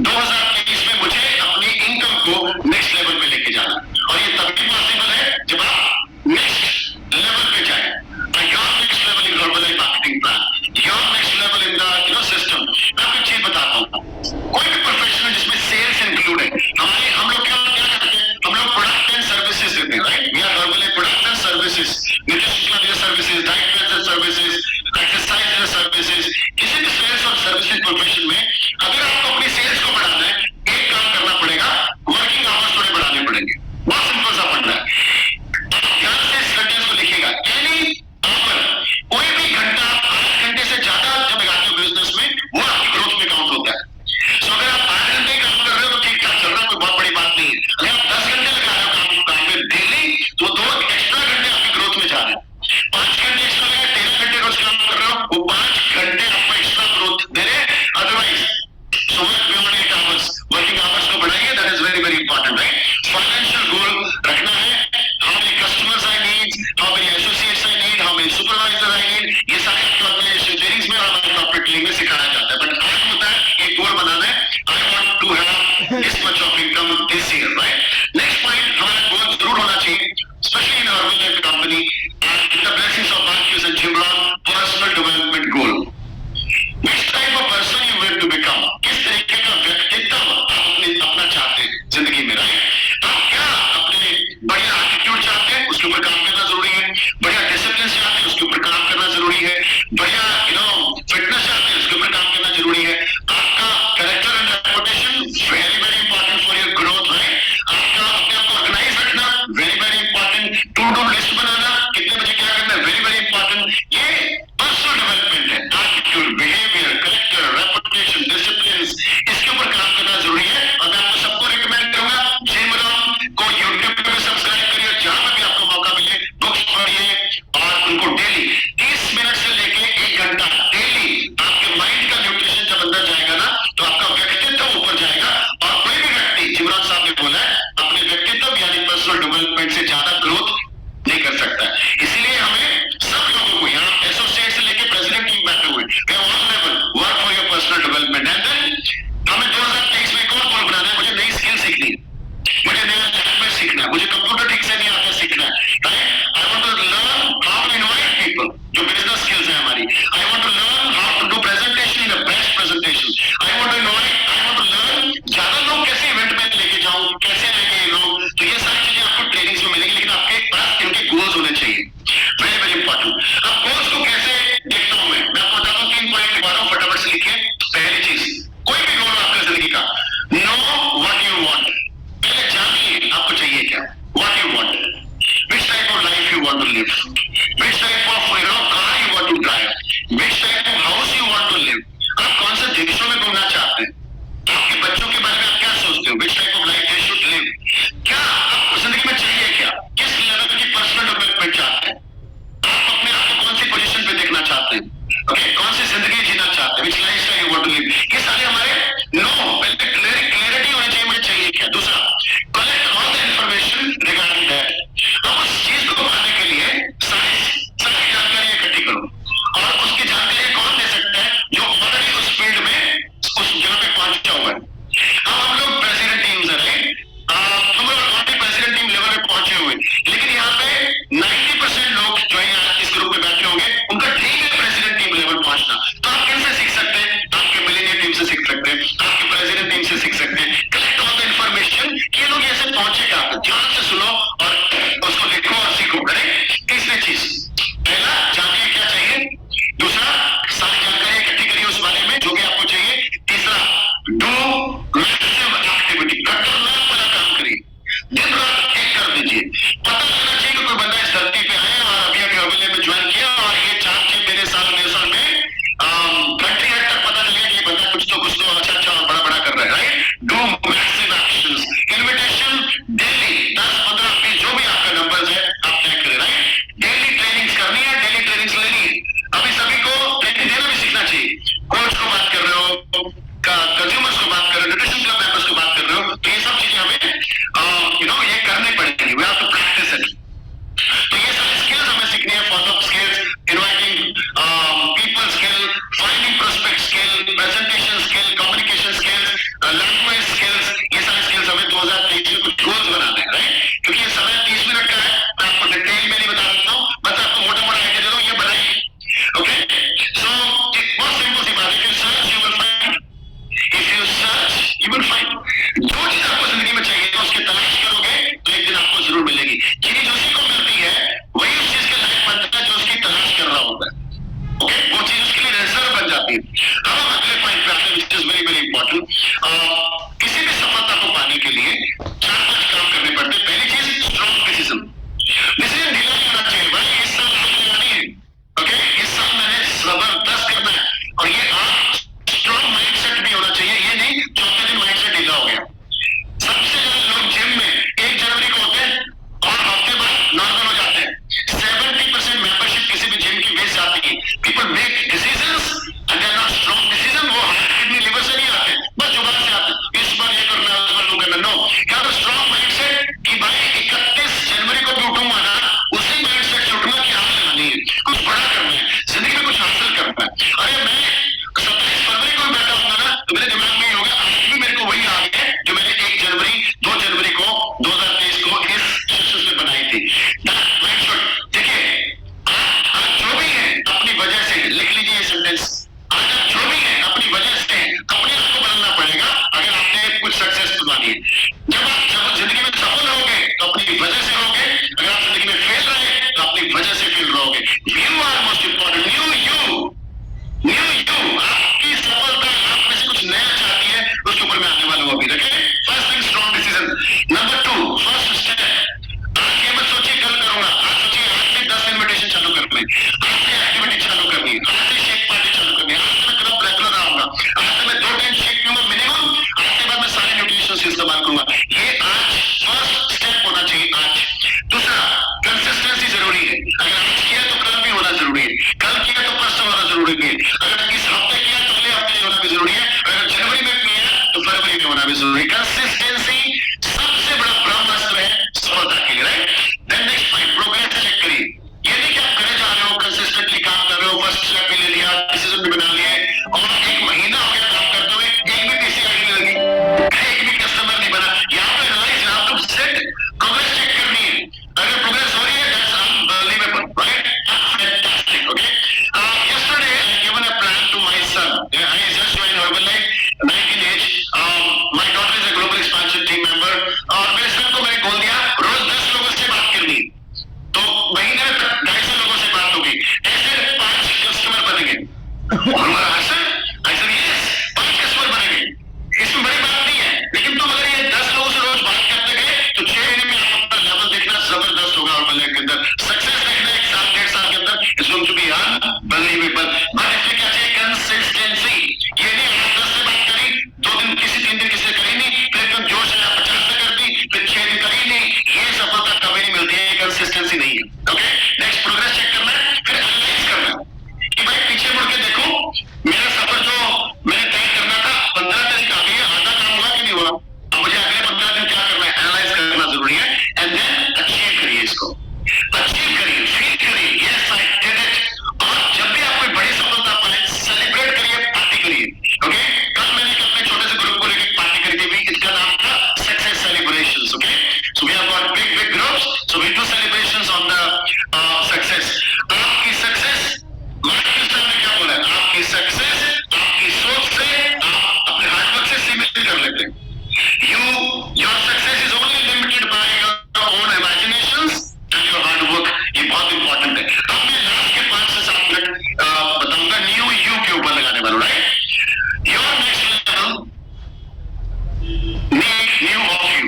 2023 में मुझे अपनी इनकम को नेक्स्ट लेवल पे लेके जाना, और ये तभी पॉसिबल है जब आप नेक्स्ट लेवल पे जाए। Your next level in Herbalife marketing plan, your next level in the system. मैं आपको एक चीज बताता हूँ, कोई भी प्रोफेशन जिसमें सेल्स इंक्लूड है, हम लोग क्या करते हैं, हम लोग प्रोडक्ट एंड सर्विसेज देते हैं, right? We are Herbalife product and services, nutrition services, diet plan services, exercise services. किसी भी सेल्स और सर्विसेज प्रोफेशन में अगर आपको अपनी सेल्स को बढ़ाना है, एक काम करना पड़ेगा, वर्किंग आवर्स थोड़े बढ़ाने पड़ेंगे। बहुत सिंपल सा पढ़ना है, ध्यान से इस सेंटेंस को लिखिएगा। एनी आवर, कोई भी घंटा 8 घंटे से ज्यादा जब लगाते हो बिजनेस में, वो आपकी ग्रोथ में काउंट होता है। सो अगर आप 8 घंटे काम कर रहे हो तो ठीक ठाक चल रहा है, कोई बहुत बड़ी बात नहीं है। अगर आप 10 घंटे लगा रहे हो काम में डेली, तो 2 एक्स्ट्रा घंटे आपकी ग्रोथ में जा रहे हैं। 5 घंटे एक्स्ट्रा लगा, 13 घंटे रोज काम कर रहे हो, वो 5 घंटे आपको एक्स्ट्रा ग्रोथ दे रहे हैं। Otherwise so work beyond 8 hours, working hours को बढ़ाइए, that is very very important, right? Financial goal रखना है, how many customers I need, how many associates I need, how many supervisor I need, ये सारे आपको organisation trainings में और हमारे कॉर्पोरेट ट्रेनिंग में सिखाया जाता है। बट आज होता है एक गोल बनाना है, I want to have this much of income this year, right? Next point, हमारा गोल जरूर होना चाहिए, specially in Herbalife company and the blessings of Marcus and जिमरॉन, personal development goal. Which type of person you want to become? किस तरीके का व्यक्तित्व आप अपना चाहते हैं जिंदगी में, राइट? आप क्या अपने बढ़िया एटीट्यूड चाहते हैं, उसके ऊपर काम करना जरूरी है। बढ़िया डिसिप्लिन चाहते हैं, उसके ऊपर काम करना जरूरी है। बढ़िया फिटनेस चाहते हैं, उसके ऊपर काम करना जरूरी है। आपका character and reputation very very important for your growth, right? आपका अपने आप को ऑर्गेनाइज रखना very very important. To do list बनाना, कितने बजे क्या करना है, वेरी वेरी इंपॉर्टेंट। ये पर्सनल डेवलपमेंट है, attitude, behaviour, character, reputation, discipline, इसके ऊपर काम करना जरूरी है। और मैं आपको सबको रिकमेंड करूंगा, जिमरॉन को यूट्यूब पे सब्सक्राइब करिए, जहां भी आपको मौका मिले बुक्स पढ़िए और उनको डेली 30 मिनट से लेके 1 घंटा डेली आपके माइंड का न्यूट्रिशन जब अंदर जाएगा ना, तो आपका व्यक्तित्व ऊपर जाएगा। और कोई भी व्यक्ति, जिमरॉन साहब ने बोला है, अपने व्यक्तित्व यानी पर्सनल डेवलपमेंट से ज्यादा ग्रोथ नहीं कर सकता। इसीलिए हमें सब लोगों को, यहाँ एसोसिएट से लेके प्रेसिडेंट टीम बैठे हुए, work for your personal development. And then हमें 2023 में एक और गोल बनाना है, मुझे नई स्किल सीखनी है, मुझे नया लैंग्वेज सीखना है, मुझे कंप्यूटर ठीक से नहीं आता सीखना है, right? I want to learn how to invite people, जो बिजनेस स्किल्स है हमारी। I want to learn how to do presentation in a best presentation. I want to learn ज्यादा लोग कैसे इवेंट में लेके जाऊं, कैसे लेके लोग। तो ये सारी चीजें आपको ट्रेनिंग्स में मिलेंगी, लेकिन आपके पास इनके गोल्स होने चाहिए, वेरी वेरी इंपॉर्टेंट। अब गोल्स को कैसे देखता हूं मैं आपको बताता हूँ। 3 पॉइंट लिखवा रहा हूं, फटाफट से लिखिए। पहली चीज, कोई भी गोल आपका जिंदगी का, नो व्हाट यू वांट। पहले जानिए आपको चाहिए क्या, what you want, which type of life you want to live, which type of car you want to drive, which type of house you want to live. आप कौन से देशों में घूमना चाहते हैं, आपके बच्चों के बारे में आप क्या सोचते हो, विच type of life they should live. क्या आपको जिंदगी में चाहिए, क्या किस लेवल की पर्सनल डेवलपमेंट चाहते हैं आप, अपने आप को कौन सी पोजीशन पे देखना चाहते हैं, ओके? कौन सी जिंदगी जीना चाहते हैं, which lifestyle you want to live. ये सारे हमारे पहले क्लैरिटी होनी चाहिए, मुझे चाहिए क्या। दूसरा, collect all the information regarding that. अब उस चीज को पाने के लिए सारी जानकारी इकट्ठी करो, और उसकी जानकारी कौन दे सकता है, जो ऑलरेडी उस फील्ड में उस जगह पे पहुंचा हुआ है। अब हम लोग प्रेसिडेंट टीम्स है, हम लोग ऑलरेडी प्रेसिडेंट टीम लेवल पे पहुंचे हुए, लेकिन यहाँ पे 90% लोग जो है इस ग्रुप में बैठे होंगे, उनका ड्रीम है प्रेसिडेंट टीम लेवल पहुंचना। तो आप किनसे सीख सकते हैं, आपके मिलेनियर टीम से सीख सकते हैं, आपके प्रेसिडेंट टीम से सीख सकते हैं। कलेक्ट ऑल द इंफॉर्मेशन कि ये लोग ऐसे पहुंचेगा, ध्यान से सुनो और उसको लिखो और सीखो, करेक्ट? तीसरी चीज, पहला जानिए क्या चाहिए, दूसरा सारी जानकारी इकट्ठी करिए उस बारे में जो भी आपको चाहिए, तीसरा डू मैसिव एक्टिविटी, खतरनाक वाला काम करिए, दिन रात एक कर दीजिए। पता लगना चाहिए कि कोई बंदा इस धरती पे आया और अभी हर्बलाइफ में ज्वाइन किया, और ये 4-6 साल में कंट्री हेड तक पता चलेगा कि ये बंदा कुछ तो अच्छा और बड़ा कर रहा है, right? Do massive actions, invitation daily 10-15 20 जो भी आपका नंबर्स है आप तय करें, राइट? डेली ट्रेनिंग्स करनी है, डेली ट्रेनिंग्स लेनी है। अभी सभी को ट्रेनिंग देना भी सीखना चाहिए। कोच को बात कर रहे हो, कंज्यूमर्स को बात कर रहे हो, न्यूट्रिशन क्लब मेंबर्स को बात कर रहे हो, तो ये सब चीजें हमें ये करनी पड़ेगी, we have to practice it. तो ये सारी स्किल्स हमें सीखनी है, follow up skills, inviting people skill, finding prospect skill, presentation skill, communication skills, language is very very important. किसी भी सफलता को पाने के लिए 4-5 काम करने पड़ते हैं। पहली चीज स्ट्रॉन्ग डिसीजन ढीला नहीं होना चाहिए भाई, इस साल आगे लगानी है, ओके, इस साल मैंने जबरदस्त करना है, और ये आप स्ट्रॉन्ग माइंडसेट भी होना चाहिए, ये नहीं चौथे दिन माइंडसेट ढीला हो गया। सबसे ज्यादा लोग जिम में 1 जनवरी को होते हैं और हफ्ते बाद नॉर्मल हो जाते हैं। 70% मेंबरशिप किसी भी जिम की बेस जाती है। People make decisions and they are not strong decision, वो हार्ट किडनी लिवर से नहीं आते, बस जुबान से आते, इस बार ये करना है, उस बार वो करना। नो, क्या तो स्ट्रॉन्ग माइंडसेट कि भाई 31 जनवरी को भी उठूंगा ना, उसी माइंडसेट से उठूंगा कि आज लगानी है, कुछ बड़ा करना है, जिंदगी में कुछ हासिल करना है। अरे मैं 27 फरवरी को बैठा हूंगा ना, तो मेरे दिमाग में ये होगा आज भी मेरे को वही आ गया जो मैंने 1 जनवरी 2 जनवरी को 2023 को इस सेशन में बनाई थी। देखिए, आज जो भी है अपनी वजह से, लिख लीजिए ये सेंटेंस, आज आप जो भी है अपनी वजह से अपने आप को बदलना पड़ेगा अगर आपने कुछ सक्सेस पानी है। जब जिंदगी में सफल होगे तो अपनी वजह से होगे, अगर आप जिंदगी में फेल रहे तो अपनी वजह से फेल रहोगे। You are most important, new you, आपकी सफलता आप में से कुछ नया चाहती है, उसके ऊपर मैं आने वाला हूं अभी। देखिए, first thing strong decision. Number 2, first step, आज ये मत सोचिए कल करूंगा, आज सोचिए आज से 10 इन्विटेशन चालू करने, आज से एक्टिविटी चालू करनी है, आज से शेक पार्टी चालू करनी है, आज से मैं क्लब रेगुलर आऊंगा, आज से मैं 2 टाइम शेक पीऊंगा मिनिमम, आज के बाद मैं सारे न्यूट्रिशन इस्तेमाल करूंगा। ये आज फर्स्ट स्टेप होना चाहिए आज। दूसरा, कंसिस्टेंसी जरूरी है। अगर आज किया तो कल भी होना जरूरी है, कल किया तो परसों होना जरूरी है, अगर इस हफ्ते किया तो अगले हफ्ते होना भी जरूरी है, अगर जनवरी में किया तो फरवरी में होना भी जरूरी है। कंसिस्टेंसी सबसे बड़ा ब्रह्मास्त्र है सफलता के लिए, right. Then next point, progress check करिए। ये नहीं कि आप करे जा रहे हो, कंसिस्टेंटली काम कर रहे हो, फर्स्ट स्टेप भी ले लिया, डिसीजन भी बना लिए, और 1 महीना हो गया काम करते हुए, एक भी पीसीआई नहीं लगी, एक भी कस्टमर नहीं बना। यहाँ पे एनालाइज, आप तो सेट प्रोग्रेस चेक करनी है। अगर प्रोग्रेस हो रही है, that's unbelievable, right, fantastic, okay. Yesterday I given a plan to my son. I just joined Herbalife, 19 age. My daughter is a global expansion team member. और मेरे son को मैंने बोल दिया रोज 10 लोगों से बात करनी, तो महीने में 250 लोगों से बात होगी, ऐसे 5 कस्टमर बनेंगे। और हमारा Hasan, I said yes, 5 customer बनेंगे, इसमें बड़ी बात नहीं है, लेकिन तुम अगर ये 10 लोगों से रोज बात करते गए तो 6 महीने में आप अपना लेवल देखना जबरदस्त होगा Herbalife के अंदर, सक्सेस देखना 1 साल 1.5 साल के अंदर is going to be unbelievable। But इसमें क्या चाहिए? कंसिस्टेंसी। ये नहीं आप 10 से बात करी, 2 दिन किसी, 3 दिन किसी से करी नहीं, फिर एकदम जोश आया 50 से कर दी, फिर 6 दिन करी नहीं, ये सफलता कभी नहीं मिलती है, कंसिस्टेंसी नहीं है, ओके। नेक्स्ट, प्रोग्रेस चेक करना है, फिर एनालाइज करना है कि भाई पीछे मुड़ के देखो, मेरा सफर जो मैंने तय करना था 15 तारीख आ गई है, आधा काम हुआ कि नहीं हुआ, अब मुझे अगले 15 दिन क्या करना है, एनालाइज करना जरूरी है, एंड देन अचीव करिए, इसको अचीव करिए, फील करिए, यस आई डिड इट। और जब भी आप कोई बड़ी सफलता पाए, सेलिब्रेट करिए, पार्टी करिए, ओके। कल मैंने अपने छोटे से ग्रुप को लेकर पार्टी करी थी, इसका नाम था success celebrations, okay. So we have got big groups, so we do celebrations on the success. आपकी सक्सेस, मार्केट ने क्या बोला है, आपकी सक्सेस आपकी सोच से, आप अपने हार्डवर्क से सीमित कर लेते हैं। Your success is only limited by your own imaginations and your hard work. ये बहुत इंपॉर्टेंट है। अब मैं लास्ट के 5 से 7 मिनट बताऊंगा न्यू यू के ऊपर लगाने वाला, right. Your next level need new of you,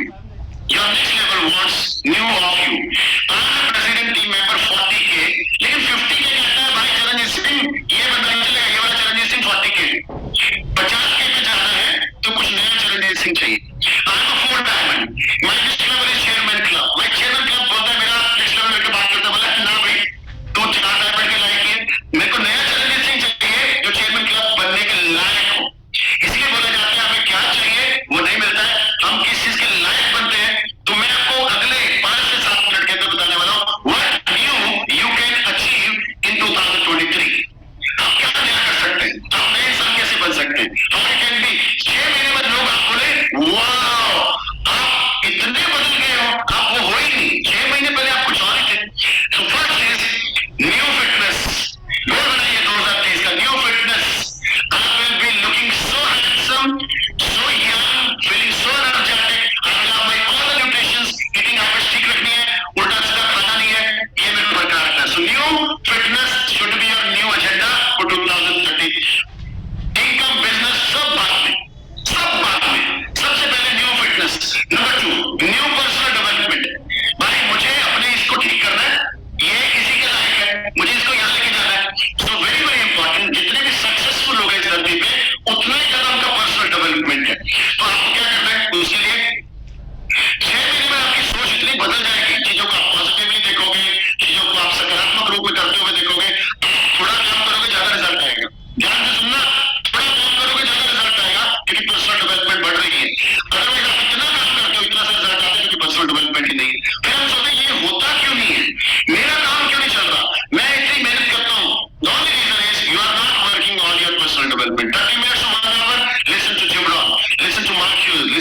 your next level wants new of you. आज प्रेसिडेंट टीम मेंबर 40K, लेकिन 50K कहता है भाई चरणजीत सिंह, ये बंदा नहीं चलेगा, ये वाला चरणजीत सिंह 40K, 50K पे जाना है तो कुछ नया चरणजीत सिंह चाहिए। I am a 4 diamond, my next level is chairman club. My chairman club बोलता है मेरा नेक्स्ट लेवल मेरे को बात करता, बोला ना भाई तू 4 डायमंड के लायक है, मेरे को नया चरणजीत सिंह चाहिए जो चेयरमैन क्लब बनने के लायक हो। इसलिए बोला जाता है हमें क्या चाहिए वो नहीं मिलता है, हम किस चीज के लायक बनते हैं। तो मैं आपको अगले 5 से 7 मिनट के अंदर बताने वाला हूँ what new you can achieve in 2023। आप क्या नया कर सकते हैं, आप नए इंसान कैसे बन सकते हैं। हाउ कैन बी 6 महीने बाद लोग आप बोले वाह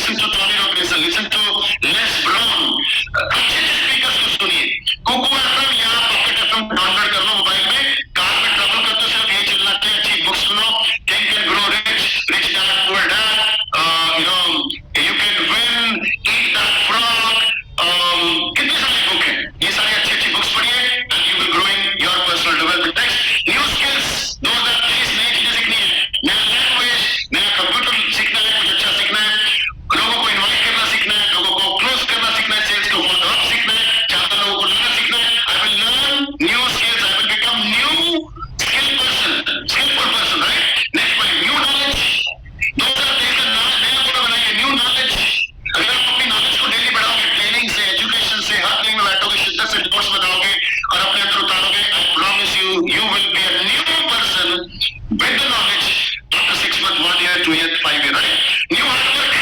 listen to Tony Robinson, listen to Les Brown, अच्छे स्पीकर्स को सुनिए। कुकू एफएम या पॉकेट एफएम डाउनलोड कर लो मोबाइल में, कार में ट्रैवल करते सिर्फ ये चलना चाहिए, अच्छी बुक्स सुनो, think and grow rich, rich dad poor dad, you can win, eat that frog, कितनी सारी बुक है, ये सारी अच्छी अच्छी बुक्स पढ़िए and you will grow in your personal development. Next, new skills, दोस्त आप प्लीज नई चीजें सीखनी है, नया लैंग्वेज, नया कंप्यूटर सीखना है, कुछ अच्छा सीखना है, लोगों को इनवाइट करना सीखना है, लोगों को क्लोज करना सीखना है, सेल्स को फॉलो अप सीखना है, ज्यादा लोगों को लाना सीखना है। I will learn new skills, I will become new skillful person, right? Next point, new knowledge, दोस्त आप नया मोटा बनाइए, न्यू नॉलेज। अगर आप अपनी नॉलेज को डेली बढ़ाओगे, ट्रेनिंग से, एजुकेशन से, हर थिंग में बैठोगे, शिद्दत से नोट्स बताओगे और अपने अंदर उतारोगे, I promise you, you will be a new person with the knowledge after 6 months, 1 year, 2 year, 5 year, right? New hard work,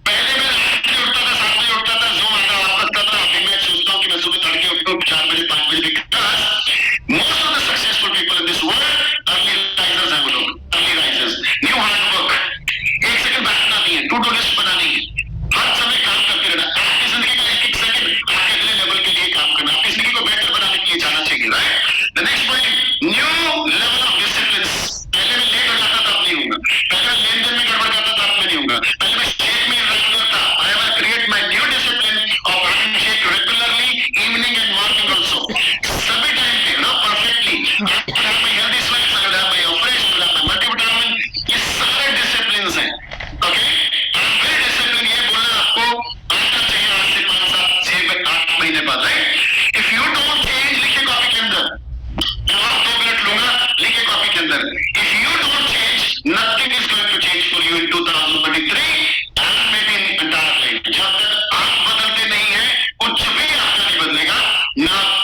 पहले मैं 8 बजे उठता था, 7 बजे उठता था, ज़ूम आता वापस था, अभी मैं सोचता हूँ कि मैं सुबह तड़के उठता हूँ 4 बजे 5 बजे, because most of the successful people in this world early risers हैं वो लोग, early risers। न्यू हार्डवर्क, एक सेकंड बैठना नहीं है, टू डू लिस्ट बनानी है, हर समय काम करते रहना, आपकी जिंदगी का एक एक सेकंड आपके अगले लेवल के लिए काम करना, आपकी जिंदगी को बेहतर बनाने के लिए जाना चाहिए, right? The next point, new level of discipline. पहले मैं लेट हो जाता था, अब नहीं होगा, पहले मैं लेन देन में गड़बड़ करता था, अब नहीं होगा, पहले मैं शेक में रेगुलर था, I will create my new discipline of having shake regularly, evening and morning also, सभी टाइम पे ना perfectly. I will have my healthy sweats, I will have my operation, I will have my multivitamin, ये सारे disciplines हैं, okay? I'm very disciplined, ये बोलना आपको आना चाहिए आज से 5, 7, 6, 8 महीने बाद, right? If you don't change, लिखिए कॉपी के अंदर, मैं और 2 मिनट लूंगा, लिखिए कॉपी के अंदर, if you don't change, nothing is going to change for you in 2023 and maybe in entire life। जब तक आप बदलते नहीं हैं, कुछ भी आपका नहीं बदलेगा,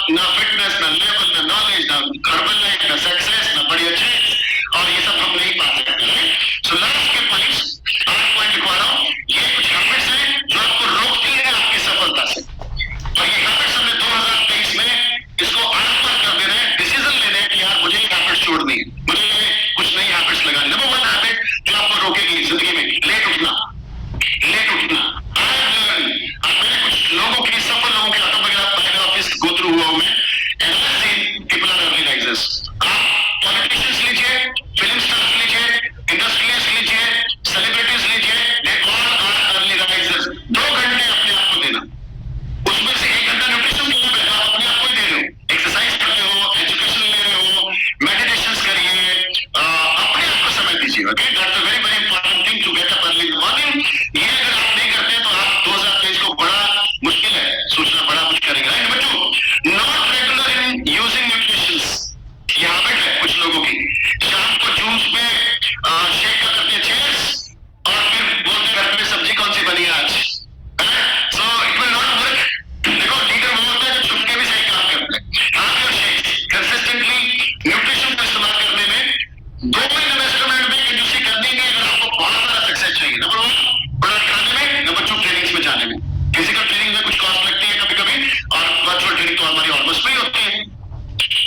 ना फिटनेस, ना लेवल, ना नॉलेज, ना अर्बन लाइफ, ना सक्सेस, ना बड़ी अच्छी, और ये सब हम नहीं पा सकते, राइट? सो लास्ट के पॉइंट्स, 8 पॉइंट लिखवा रहा हूँ, ये कुछ हैबिट्स हैं जो आपको रोकती है आपकी सफलता से, और ये हैबिट्स हमने 2023 में इसको आम पर कर दे रहे हैं, डिसीजन लेने हैं कि यार मुझे ये हैबिट्स छोड़नी है, मुझे कुछ नई हैबिट्स लगानी। नंबर 1 हैबिट जो आपको रोकेगी जिंदगी में, लेट उठना, लेट उठना। मैंने कुछ लोगों की, सफल लोगों के ऑटोबायोग्राफी ऑफिस गो थ्रू हुआ हूं मैं, and I seen people are early risers. आप पॉलिटिशियंस लीजिए, फिल्म स्टार्स लीजिए, इंडस्ट्रियलिस्ट लीजिए, सेलिब्रिटीज लीजिए, they all are early risers. 2 घंटे अपने आप को देना, उसमें से 1 घंटा न्यूट्रिशन के लिए बैठा, अपने आप को ही दे रहे हो, एक्सरसाइज करते हो, एजुकेशन ले रहे हो, मेडिटेशंस करिए, अपने आप को समय दीजिए, okay? That's a very very important thing to get up early in the morning. ये अगर आप नहीं करते तो आप 2023 को बड़ा मुश्किल है सोचना, बड़ा कुछ करेंगे, right? Number 2, not regular in using nutritions. ये हैबिट है कुछ लोगों की, शाम को जूस में शेक करते हैं चेयर्स और फिर बोलते घर में सब्जी कौन सी बनी आज, so it will not work. देखो, लीडर वो होता है जो छुप के भी सही काम करता है। आप योर शेक्स कंसिस्टेंटली न्यूट्रिशन को इस्तेमाल करने में 2 इन्वेस्टमेंट में कंजूसी करनी नहीं, अगर आपको बहुत सारा सक्सेस चाहिए। नंबर 1 प्रोडक्ट खाने में, नंबर 2 ट्रेनिंग्स में जाने में। फिजिकल ट्रेनिंग में कुछ कॉस्ट लगती है कभी कभी, और वर्चुअल ट्रेनिंग तो हमारी ऑलमोस्ट फ्री होती है।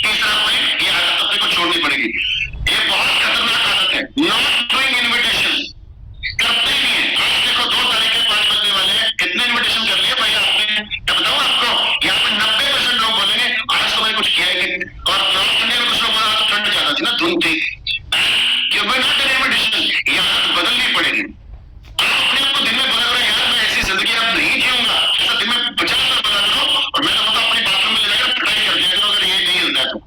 तीसरा पॉइंट, ये आदत अपने को छोड़नी पड़ेगी, ये बहुत खतरनाक आदत है, नॉट डूइंग इन्विटेशन। करते नहीं है। आज देखो 2 तारीख के 5 बजने वाले हैं, कितने इन्विटेशन कर लिए भाई आपने? मैं बताऊं आपको, यहाँ पे 90% लोग बोलेंगे आज तो मैंने कुछ किया ही नहीं, और नॉर्थ इंडिया में कुछ लोग बोला तो ठंड ज्यादा थी ना, धुंध थी, इन्विटेशन। ये आदत बदलनी पड़ेगी। आप अपने आप को दिन में बोला करो, यार मैं ऐसी जिंदगी अब नहीं जीऊंगा, ऐसा दिन में 50 बार बोला करो, और मैं तो अपनी बाथरूम में लगाकर पिटाई कर दिया करो अगर ये नहीं हिलता है तो।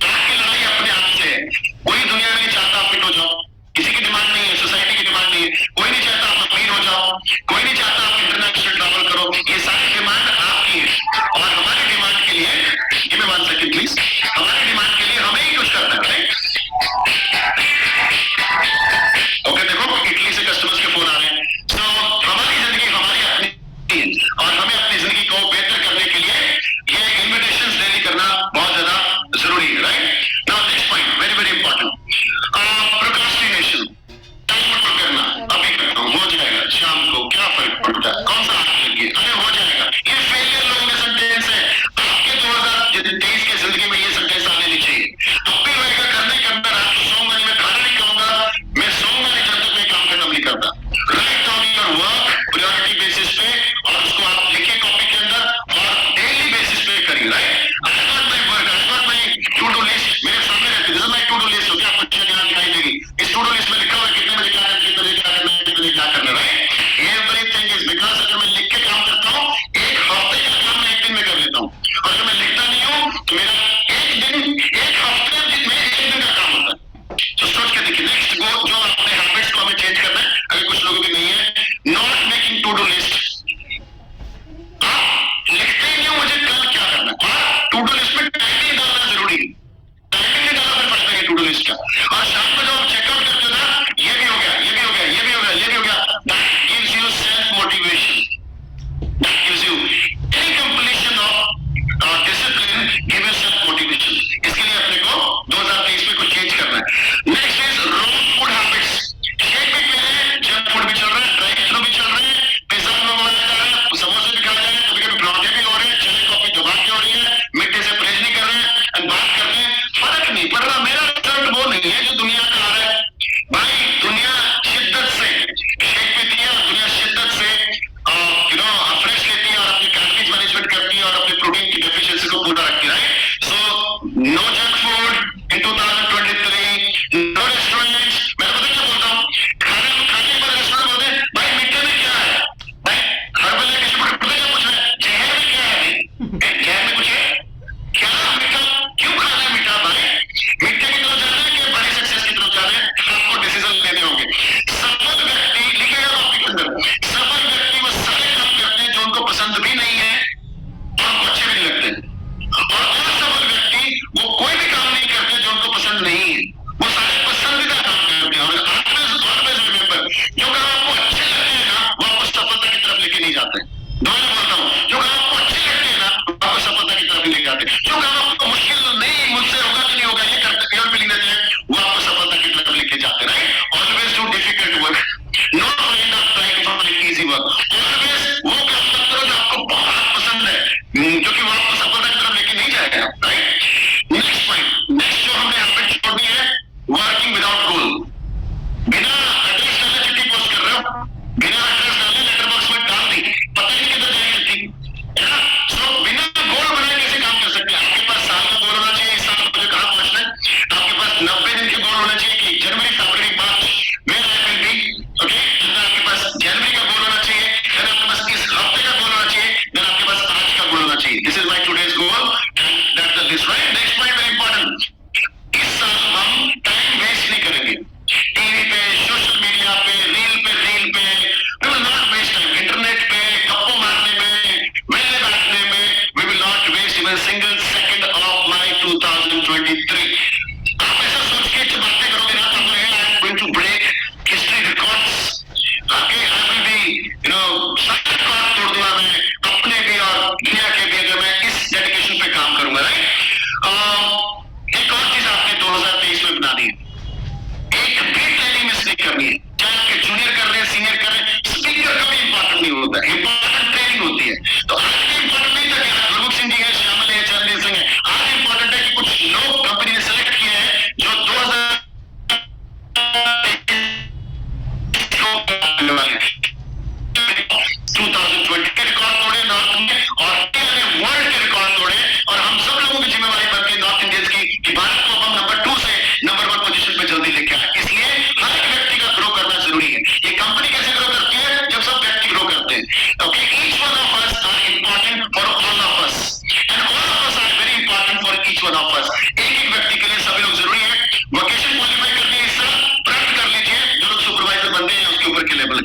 आपकी लड़ाई अपने आप से है, कोई दुनिया में नहीं चाहता आप फिट हो जाओ, किसी की डिमांड नहीं है, सोसाइटी की डिमांड नहीं है, कोई नहीं चाहता आप अमीर हो जाओ, कोई नहीं चाहता आप इंटरनेशनल ट्रैवल करो, ये सारी डिमांड आपकी है। और हमारी डिमांड के लिए, गिव मी 1 सेकंड प्लीज, हमारी डिमांड के लिए हमें ही कुछ करना है, राइट?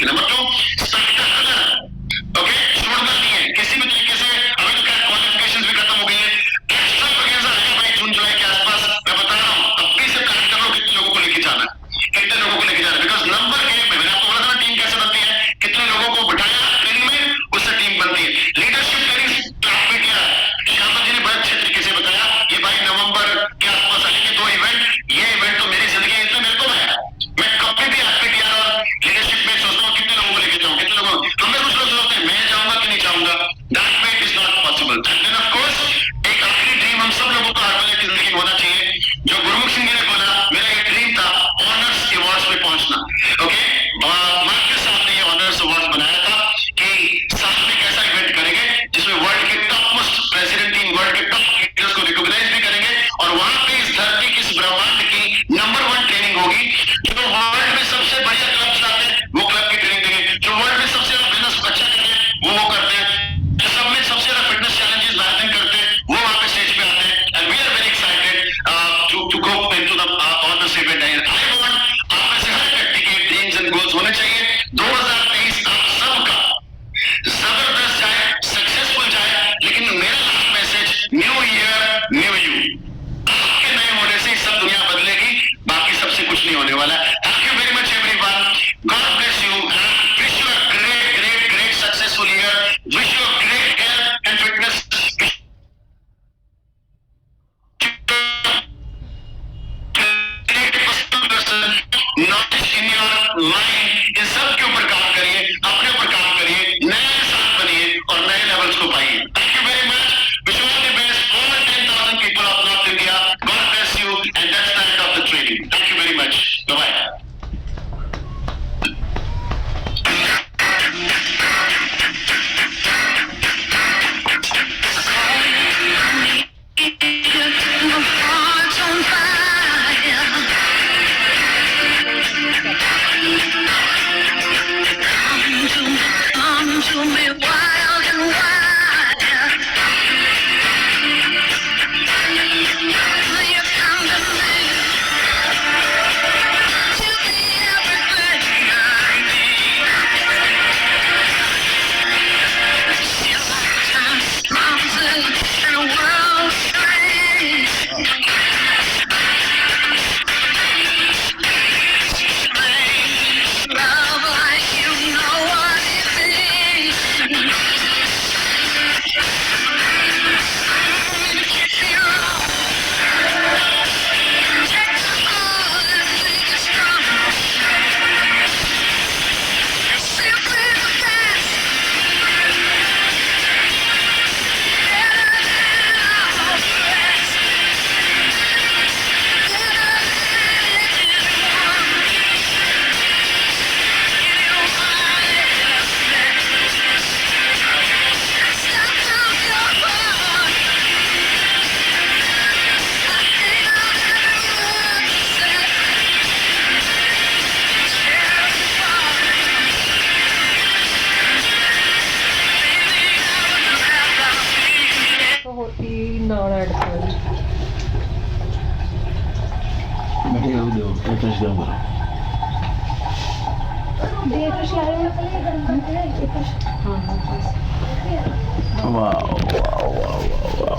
नंबर 2, स्पेक्टाकुलर, ओके, छोड़ना नहीं है किसी भी तरीके से। अभी तो क्या क्वालिफिकेशंस भी खत्म हो गई है, एक्स्ट्रावेगेंजा आएगा भाई जून जुलाई के आसपास। मैं बता रहा हूँ, अब भी से प्लान कर लो कितने लोगों को लेके जाना है, कितने लोगों को लेके जाना है, बिकॉज नंबर गेम में मैंने आपको बोला था ना टीम कैसे बनती है, कितने लोगों को बिठाया ट्रेनिंग में, उससे टीम बनती है। लीडरशिप ट्रेनिंग आपने किया है, श्यामा जी ने बड़े अच्छे तरीके से बताया। ये भाई नवंबर के आसपास आएंगे 2 इवेंट, ये इवेंट तो मेरी जिंदगी है, इसमें मेरे को मैं कभी भी एक्टिव किया और लीडरशिप में सोचता हूँ कितने लोगों को लेके जाऊँ, कितने लोगों, हमें कुछ लोग सोचते हैं मैं जाऊंगा कि नहीं जाऊंगा, that way it is not possible. And then of course एक आखिरी ड्रीम हम सब लोगों को हर वाले की जिंदगी में होना चाहिए, जो गुरमुख सिंह जी ने बोला, मेरा एक ड्रीम था ऑनर्स अवार्ड्स में पहुंचना, ओके। मार्केस साहब ने ये ऑनर्स अवार्ड्स बनाया था कि साथ में एक ऐसा इवेंट करेंगे जिसमें वर्ल्ड के top most president team, world के टॉप लीडर्स को रिकॉग्नाइज भी करेंगे, और वहां पे इस धरती की, इस ब्रह्मांड की नंबर 1 ट्रेनिंग होगी। जो वर्ल्ड में सबसे बढ़िया क्लब चलाते हैं वो क्लब की ट्रेनिंग देंगे, जो वर्ल्ड में सबसे ज्यादा बिजनेस अच्छा करते हैं वो करते हैं, जो सब में सबसे ज्यादा फिटनेस चैलेंजेस मैराथन करते हैं वो वहां पे स्टेज पे आते हैं। And we are very excited to go into the honours event. I want आप में से हर व्यक्ति के ड्रीम्स एंड गोल्स होने चाहिए। 2023 आप सबका जबरदस्त जाए, सक्सेसफुल जाए, लेकिन मेरा last message, new year new you. आपके नए होने से सब दुनिया बदलेगी, बाकी सबसे कुछ नहीं होने वाला। Thank you very much everyone, God bless you, wish you a great great great successful year, wish you a great health and fitness, knowledge in your mind, इन सब के ऊपर काम करिए, अपने ऊपर काम करिए, नए इंसान बनिए और नए लेवल्स को पाइए। Thank you very much, wish all the best all 10,000 people of north India, God bless you, and that's the end of the training. Thank you very much, bye bye. Come to me wild and wild. You come to me to be everything I need. Sometimes mountains and world strange. Love like you know what it means. Keep me wrong. Take the good and make it strong. Simply the best. Better than all the rest. Better than होती ਨਾਲ add ਕਰਾਂਗੀ। ਮੈਂ ਕਿਹਾ ਉਹ ਦਿਓ ਇਹ touch down ਕਰੋ। ਹਾਂ ਵਾਓ ਵਾਓ ਵਾਓ ਵਾਓ